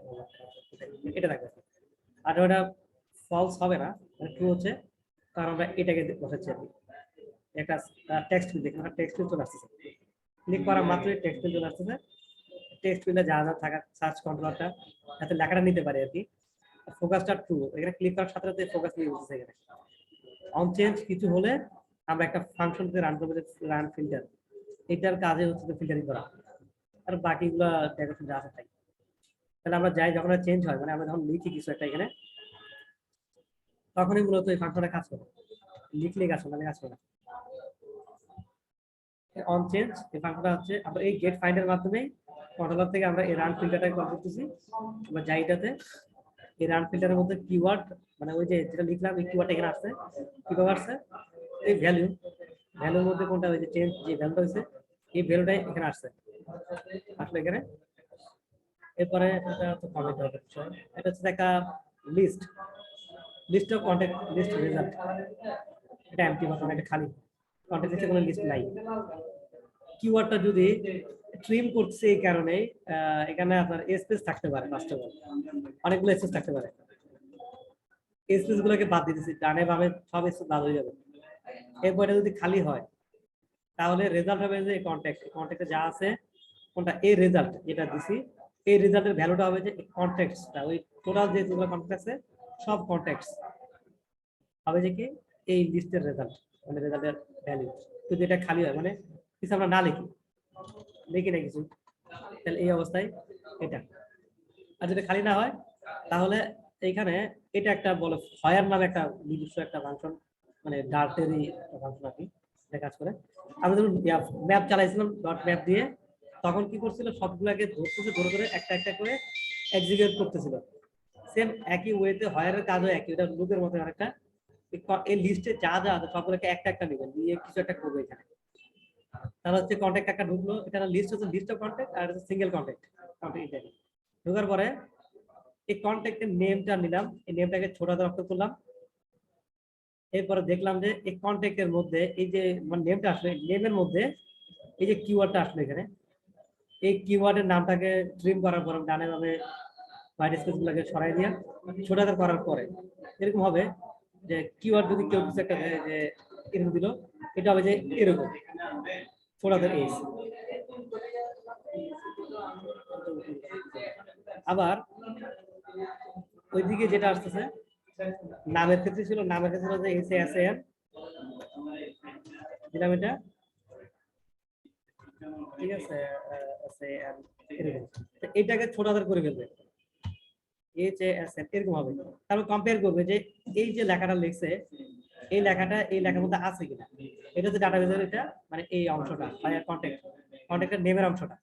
এটা থাকবে। আর ওটা ফলস হবে না, মানে ট্রু হচ্ছে, কারণ আমরা এটাকে বসাচ্ছি আর কি। একটা টেক্সট ফিল্ড, দেখুন টেক্সট ফিল্ড চলে আসতেছে, ক্লিক করা মাত্রই টেক্সট ফিল্ড চলে আসতেছে। টেক্সট ফিল্ডে যা যা থাকা সার্চ কন্ট্রোলটা যাতে লেখাটা নিতে পারে আর কি। ফোকাসটা ট্রু, এখানে ক্লিক করার সাথে সাথে ফোকাস নিয়ে বলতেছে এখানে। অন চেঞ্জ কিছু হলে আমরা একটা ফাংশন রান করবো, রান ফিল্টার, এটার কাজে হচ্ছে ফিল্টারিং করা, আর বাকিগুলো দেখাশোনা যা আছে তাই। তাহলে আমরা যাই যখন চেঞ্জ হয়, মানে আমরা যখন লিখি কিছু একটা এখানে, তখনই মূলত এই ফাংশনটা কাজ করে। লিখলে কাজ করে, কাজ করে না। অন চেঞ্জ এই ফাংশনটা হচ্ছে আমরা এই গেট ফাইন্ডের মাধ্যমে কন্ট্রোলার থেকে আমরা এই রান ফিল্টারটাকে কল করতেছি। আমরা যাইটাতে এই রান ফিল্টারের মধ্যে কিওয়ার্ড, মানে ওই যে যেটা লিখলাম এই কিওয়ার্ডটা এখানে আসছে, কিভাবে আসছে, এই ভ্যালুর মধ্যে কোনটা, ওই যে চেঞ্জ যে ভ্যালুটা হয়েছে এই ভ্যালুটাই এখানে আসছে, আসলে এখানে। এরপরে এটা তো কমেন্ট হবে বিষয়, এটা হচ্ছে একটা list of contact, list result, এটা এমটি বাটন, এটা খালি কন্টাক্ট লিস্টে কোনো লিস্ট নাই। কিওয়ার্ডটা যদি ট্রিম করছে এই কারণে এখানে আপনার স্পেস থাকতে পারে, ফার্স্ট অফ অল অনেকগুলো স্পেস থাকতে পারে, স্পেস গুলোকে বাদ দিতেছি, ডানে বামে সব স্পেস বাদ হয়ে যাবে। এরপরে যদি খালি হয় তাহলে রেজাল্ট হবে যে কন্ট্যাক্টে যা আছে কোনটা, এই রেজাল্ট যেটা দিছি এই রেজাল্টের ভ্যালুটা হবে যে কন্ট্যাক্টসটা, ওই টোটাল যে যেগুলো কন্ট্যাক্ট আছে সব কন্ট্যাক্টস হবে যে কি এই লিস্টের রেজাল্ট, মানে রেজাল্টের ভ্যালু। যদি এটা খালি হয়, মানে কিছু আমরা না লিখি না কিছু, তাহলে এই অবস্থায় এটা। আর যদি খালি না হয় তাহলে এইখানে এটা একটা বলে ফায়ার নামে একটা নিজস্ব একটা ফাংশন, মানে ডার্টেরই ফাংশন আর কি, এটা কাজ করে। আমি ধরুন ম্যাপ চালাইছিলাম ডট ম্যাপ দিয়ে, তখন কি করছিল, সবগুলোকে ধরতেছে, ধরে ধরে একটা একটা করে এক্সিকিউট করতেছিল। সেম একই ওয়েতে হায়ারের কাজও একই, এটা লুপের মতো আরেকটা। এই লিস্টে যা যা আছে সবগুলোকে একটা একটা নেবেন, নিয়ে কিছু একটা করবো এখানে। তাহলে হচ্ছে কন্ট্যাক্ট একটা ঢুকলো, এটা লিস্ট হচ্ছে লিস্ট অফ কন্ট্যাক্ট, আর হচ্ছে সিঙ্গেল কন্ট্যাক্ট কন্ট্যাক্ট। ঢোকার পরে এই কন্ট্যাক্টের নেমটা নিলাম, এই নেমটাকে ছোট হাতের অক্ষর করলাম। এরপরে দেখলাম যে এই কন্ট্যাক্টের মধ্যে এই যে মানে নেমটা আসলে, নেমের মধ্যে এই যে কিওয়ার্ডটা আসলে এখানে, এই কিওয়ার্ডের নামটাকে ট্রিম করার পর ডানে বামে বাইরের স্পেস গুলোকে সরাই দিয়া ছোট হাতের করার পরে এরকম হবে যে কিওয়ার্ড যদি কেউ কিছু একটা যে এরকম দিল, এটা হবে যে এরকম ছোট হাতের এস। আবার ওইদিকে যেটা আসতেছে নামের ক্ষেত্রে ছিল, নামের ক্ষেত্রে ছিল যে এস এ এস এর দিলাম এটা, ঠিক আছে, এরকম। এটাকে ছোট হাতের করে ফেলবে, HASN এরকম হবে। তারপর কম্পেয়ার করবে যে এই যে লেখাটা লিখছে এই লেখার মধ্যে আছে কিনা। এটা হচ্ছে ডাটাবেসের এটা মানে এই অংশটা কন্টেক্টের নেমের অংশটা,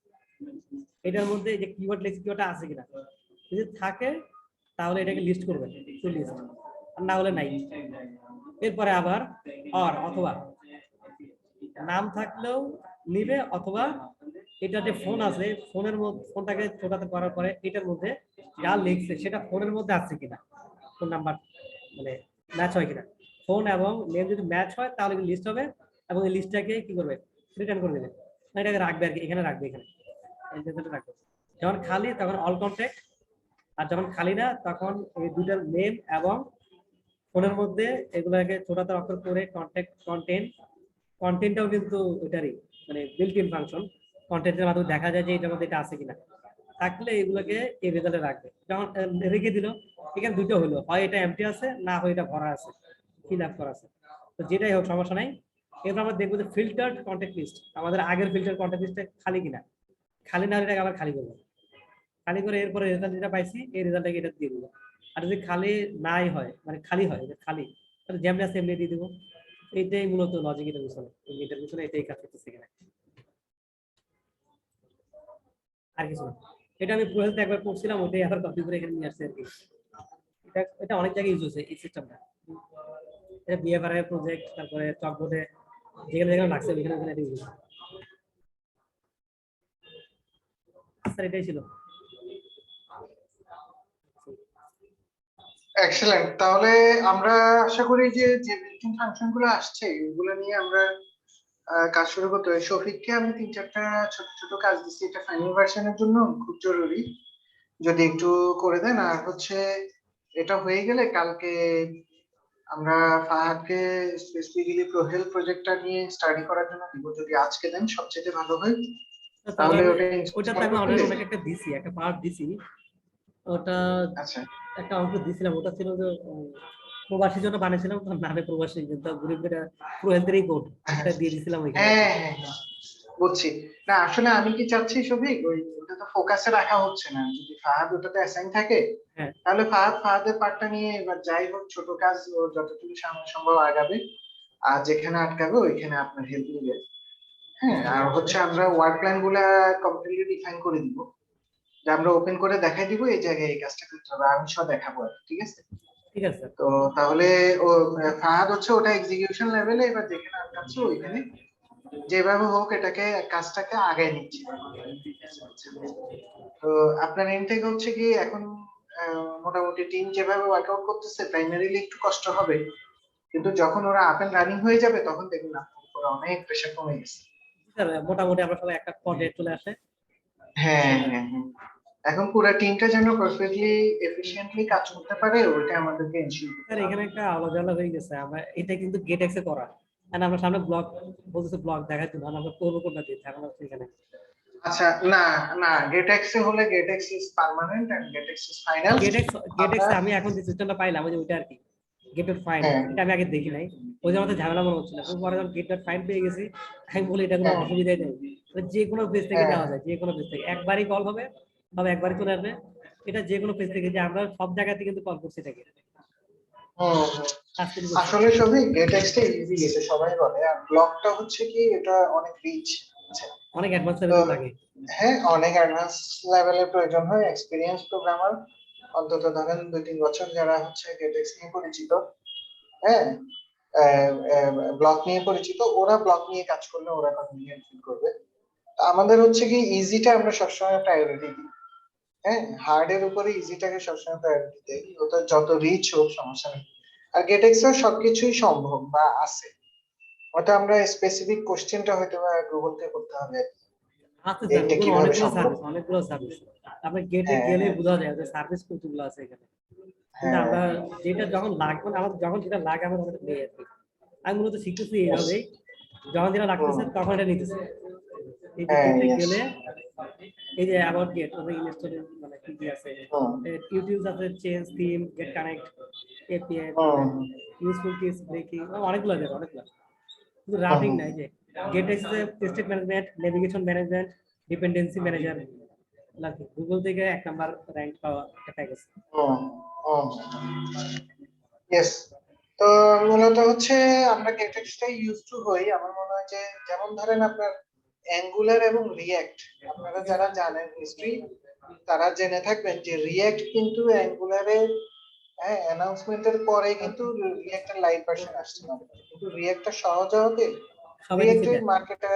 এটার মধ্যে এই যে কিওয়ার্ড লিখছে কিওয়ার্ডটা আছে কিনা। যদি থাকে তাহলে এটাকে লিস্ট করবেন, টু লিস্ট, আর না হলে নাই। এরপরে আবার অথবা নাম থাকলেও নিবে, অথবা এটা যে ফোন আছে ফোনের মধ্যে ফোনটাকে ছোটাতে করার পরে এটার মধ্যে যা লিখছে সেটা ফোনের মধ্যে আছে কিনা, ফোন নাম্বার মানে ম্যাচ হয় কিনা। ফোন এবং নেম যদি ম্যাচ হয় তাহলে লিস্ট হবে, এবং এই লিস্টটাকে কি করবে, রিটার্ন করে দেবে, এটাকে রাখবে আর কি, এখানে রাখবে, এখানে রাখবে। যখন খালি তখন অল কন্ট্যাক্ট, আর যখন খালি না তখন এই দুটার নেম এবং ফোনের মধ্যে এগুলোকে ছোটাতে অক্ষর করে কন্টেন্টটাও কিন্তু এটারই মানে বিল্ট ইন ফাংশন, কন্টেন্টের মাধ্যমে দেখা যায় যে এটার মধ্যে এটা আছে কিনা। থাকলে এগুলোকে এই রেজাল্টে রাখবে। যখন রেখে দিল, এখানে দুটো হলো, হয় এটা এমটি আছে, না হয় এটা ভরা আছে, ফিল আপ করা আছে। তো যেটাই হোক সমস্যা নাই। এরপর আমরা দেখবো যে ফিল্টার্ড কন্টেন্ট লিস্ট, আমাদের আগের ফিল্টার কন্টেন্ট লিস্টে খালি কিনা। খালি না হলে এটাকে আবার খালি করবো, খালি করে এরপরে রেজাল্ট যেটা পাইছি এই রেজাল্টটাকে এটা দিয়ে দিবো। আর যদি খালি নাই হয় মানে খালি হয় খালি, তাহলে যেমনি আছে এমনি দিয়ে দিবো। এইটাই মূলত লজিক, এটার পিছনে এটার পিছনে এটাই কাজ করতেছে এখানে, আর কিছু না। এটা আমি প্রোহেলতে একবার পড়ছিলাম, ওইটাই আবার কপি করে এখানে নিয়ে আসছে আর কি। এটা অনেক জায়গায় ইউজ হচ্ছে এই সিস্টেমটা। এটা বিএফআরআই প্রজেক্ট, তারপরে চকবোর্ডে যেখানে যেখানে লাগছে ওইখানে ওখানে এটা ইউজ হচ্ছে। স্যার এটাই ছিল। এক্সেলেন্ট। তাহলে আমরা আশা করি যে যে বিল্ট ইন ফাংশন গুলো আসছে এগুলো নিয়ে আমরা কাজ শুরু করতে হবে। শফিককে আমি 3-4টা ছোট ছোট কাজ দিচ্ছি, এটা ফাইনাল ভার্সনের জন্য খুব জরুরি, যদি একটু করে দেন। আর হচ্ছে এটা হয়ে গেলে কালকে আমরা ফাহাদকে স্পেসিফিক্যালি প্রোহেল প্রজেক্টটা নিয়ে স্টাডি করার জন্য দিব। যদি আজকে দেন সবচেয়ে ভালো হয়, তাহলে ওটা ওইটাতে আমি অলরেডি ওনাকে একটা দিছি, একটা পার্ট দিছি। ওটা আচ্ছা একটা অংশ দিছিলাম, ওটা ছিল যে প্রবাসীর জন্য বানিয়েছিলাম, তার নামে প্রবাসী কিন্তু গ্রুপের প্রোহেলদেরই কোড, এটা দিয়ে দিছিলাম ওইখানে। হ্যাঁ হ্যাঁ হ্যাঁ, বুঝছি। না আসলে আমি কি চাচ্ছি সবিক, ওটা তো ফোকাসে রাখা হচ্ছে না। যদি ফাহাদ ওটাতে অ্যাসাইন থাকে হ্যাঁ তাহলে ফাহাদের পার্টটা নিয়ে এবার যাই হোক ছোট কাজ ও যতটুকু সামনে সম্ভব আগাবে, আর যেখানে আটকাবে ওইখানে আপনার হেল্প নিবে। হ্যাঁ, আর হচ্ছে আমরা ওয়ার্ক প্ল্যান গুলা কমপ্লিটলি ডিফাইন করে দিব, যে আমরা ওপেন করে দেখাই দিব এই জায়গায় এই কাজটা করতে হবে, আমি সব দেখাবো আর কি। ঠিক আছে? ঠিক আছে। তো তাহলে ও ফাহাদ হচ্ছে ওটা এক্সিকিউশন লেভেলে এবার যেখানে আটকাচ্ছে ওইখানে যেভাবে হোক এটাকে কাজটাকে আগায় নিচ্ছে। তো আপনার ইনটেক হচ্ছে কি এখন মোটামুটি টিম যেভাবে ওয়ার্কআউট করতেছে প্রাইমারিলি একটু কষ্ট হবে, কিন্তু যখন ওরা আপ এন্ড রানিং হয়ে যাবে তখন দেখুন আপনার উপর অনেক প্রেশার কমে গেছে। স্যার মোটামুটি আমরা সবাই একটা পর্যায়ে চলে আসে। হ্যাঁ হ্যাঁ হ্যাঁ, এখন পুরো টিমটা যেন পারফেক্টলি এফিশিয়েন্টলি কাজ করতে পারে ওইটা আমাদেরকে এনশিওর করতে স্যার হবে। এখানে একটা আলাদা হয়ে গেছে, আমরা এটা কিন্তু গেট এক্সে করা, কারণ আমরা সামনে ব্লগ বলতেছে, ব্লগ দেখাচ্ছি না, আমরা করবো কোনটা দিয়ে এখন এখানে। আচ্ছা না না, গেটএক্স এ হলে GetX is permanent and GetX is final. GetX আমি এখন যে সিস্টেমটা পাইলাম ওই যে ওইটা আর কি, গেট ডট ফাইন্ড, হ্যাঁ এটা আমি আগে দেখি নাই, ওই যে আমাদের ঝামেলা মনে হচ্ছিল। পরে যখন গেট ডট ফাইন্ড পেয়ে গেছি আমি বলি এটা কোনো হ্যাঁ অসুবিধাই নেই, যে কোনো পেজ থেকে হ্যাঁ দেওয়া যায়, যে কোনো পেজ থেকে একবারই কল হবে, তবে একবারই চলে আসবে। এটা যে কোনো পেজ থেকে, যে আমরা সব জায়গাতে কিন্তু কল করছি এটাকে। হুম, আজকে আসলে সবই গেটএক্স টা ইজি, এটা সবাই বলে। আর ব্লকটা হচ্ছে কি এটা অনেক রিচ। অনেক অ্যাডভান্স তো লেভেল লাগে। হ্যাঁ, অনেক অ্যাডভান্স লেভেলের প্রয়োজন হয়, এক্সপিরিয়েন্স প্রোগ্রামার অন্তত ধরেন 2-3 বছর যারা হচ্ছে গেটএক্স নিয়ে পরিচিত, হ্যাঁ ব্লক নিয়ে পরিচিত, ওরা ব্লক নিয়ে কাজ করলে ওরা কনভিনিয়েন্ট ফিল করবে। তা আমাদের হচ্ছে কি ইজিটা আমরা সবসময় প্রায়োরিটি দিই। হ্যাঁ, হার্ড এর উপরে ইজিটাকে সবসময় প্রায়োরিটি দেই, ওটা যত রিচ হোক সমস্যা নেই। আর গেটএক্স এর সবকিছুই সম্ভব বা আছে, ওটা আমরা স্পেসিফিক কোশ্চেনটা হয়তো গুগল থেকে করতে হবে আছে যে স্যার, এটা গুগল কিভাবে অনেকগুলো সম্ভব। সার্ভিস, অনেকগুলো সার্ভিস আপনি গেটে হ্যাঁ গেলে হ্যাঁ বোঝা যায় যে সার্ভিস কতগুলো আছে এখানে। কিন্তু হ্যাঁ আমরা যেটা যখন লাগবে না, আমাদের যখন যেটা লাগে আমরা তখন নেই আর কি। আমি মূলত শিখতেছি এইভাবেই, যখন যেটা লাগতেছে তখন এটা নিতেছে। এই যে হ্যাঁ গেটে yes, গেলে এই যে অ্যাবাউট গেট ওদের ইনস্টল মানে কি কি আছে, হুম, ইউটিউব আছে, change theme, get connect, API, hmm, useful case breaking, অনেকগুলো আছে অনেকগুলো। কিন্তু হুম, রাউটিং নাই, যে get access state management, navigation management, dependency manager, নাকি গুগল থেকে 1 নাম্বার র্যাঙ্ক পাওয়া একটা প্যাকেজ। ও ও ইয়েস। তো মূলত হচ্ছে আমরা কেটেক্সটাই ইউজ টু হই। আমার মনে হয় যে যেমন ধরেন আপনার অ্যাঙ্গুলার এবং রিয়্যাক্ট, আপনারা যারা জানেন হিস্ট্রি তারা জেনে থাকবেন যে রিয়্যাক্ট কিন্তু অ্যাঙ্গুলারের অ্যানাউন্সমেন্টের পরে কিন্তু রিয়্যাক্টের লাইভ ভার্সন আসছে না, কিন্তু রিয়্যাক্টটা সহজ হতে সবাই নিচে রিয়্যাক্টের যায়। মার্কেটে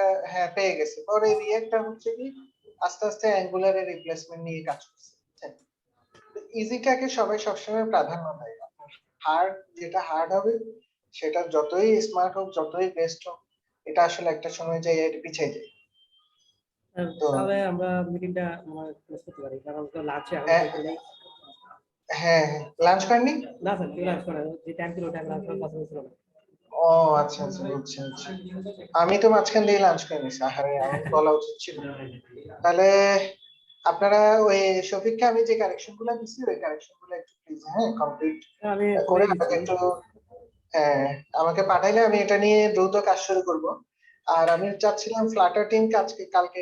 পেয়ে গেছে, পরে রিয়্যাক্টটা হচ্ছে কি আস্তে আস্তে অ্যাঙ্গুলারের রিপ্লেসমেন্ট নিয়ে কাজ করছে। ইজিটাকে সবাই সবসময় প্রাধান্য দেয়। হার্ড যেটা হার্ড হবে সেটা যতই স্মার্ট হোক যতই বেস্ট হোক, এটা আসলে একটা সময় যাই এটা পিছিয়ে যায়। তো তাহলে আমরা মিটিংটা ক্লোজ করতে পারি, কারণ তো লাঞ্চে এখন হ্যাঁ কেউ নেই। হ্যাঁ, লাঞ্চ করেননি? না স্যার, কেউ লাঞ্চ করে না। যে টাইম ছিল ওই টাইম লাঞ্চ করার পসিবল ছিল না। ও আচ্ছা আচ্ছা, বুঝছি বুঝছি। আমি তো মাঝখান দিয়ে লাঞ্চ করে নিছি, আহারে আমার বলা উচিত ছিল। তাহলে আপনারা ওই শফিককে আমি যে কারেকশন গুলো দিছি ওই কারেকশন গুলো একটু প্লিজ কমপ্লিট আমি করে করে আমাকে দিচ্ছি। একটু আমাকে পাঠাইলে আমি এটা নিয়ে দ্রুত কাজ শুরু করব। আর আমি চাচ্ছিলাম ফ্লাটার টিম কালকে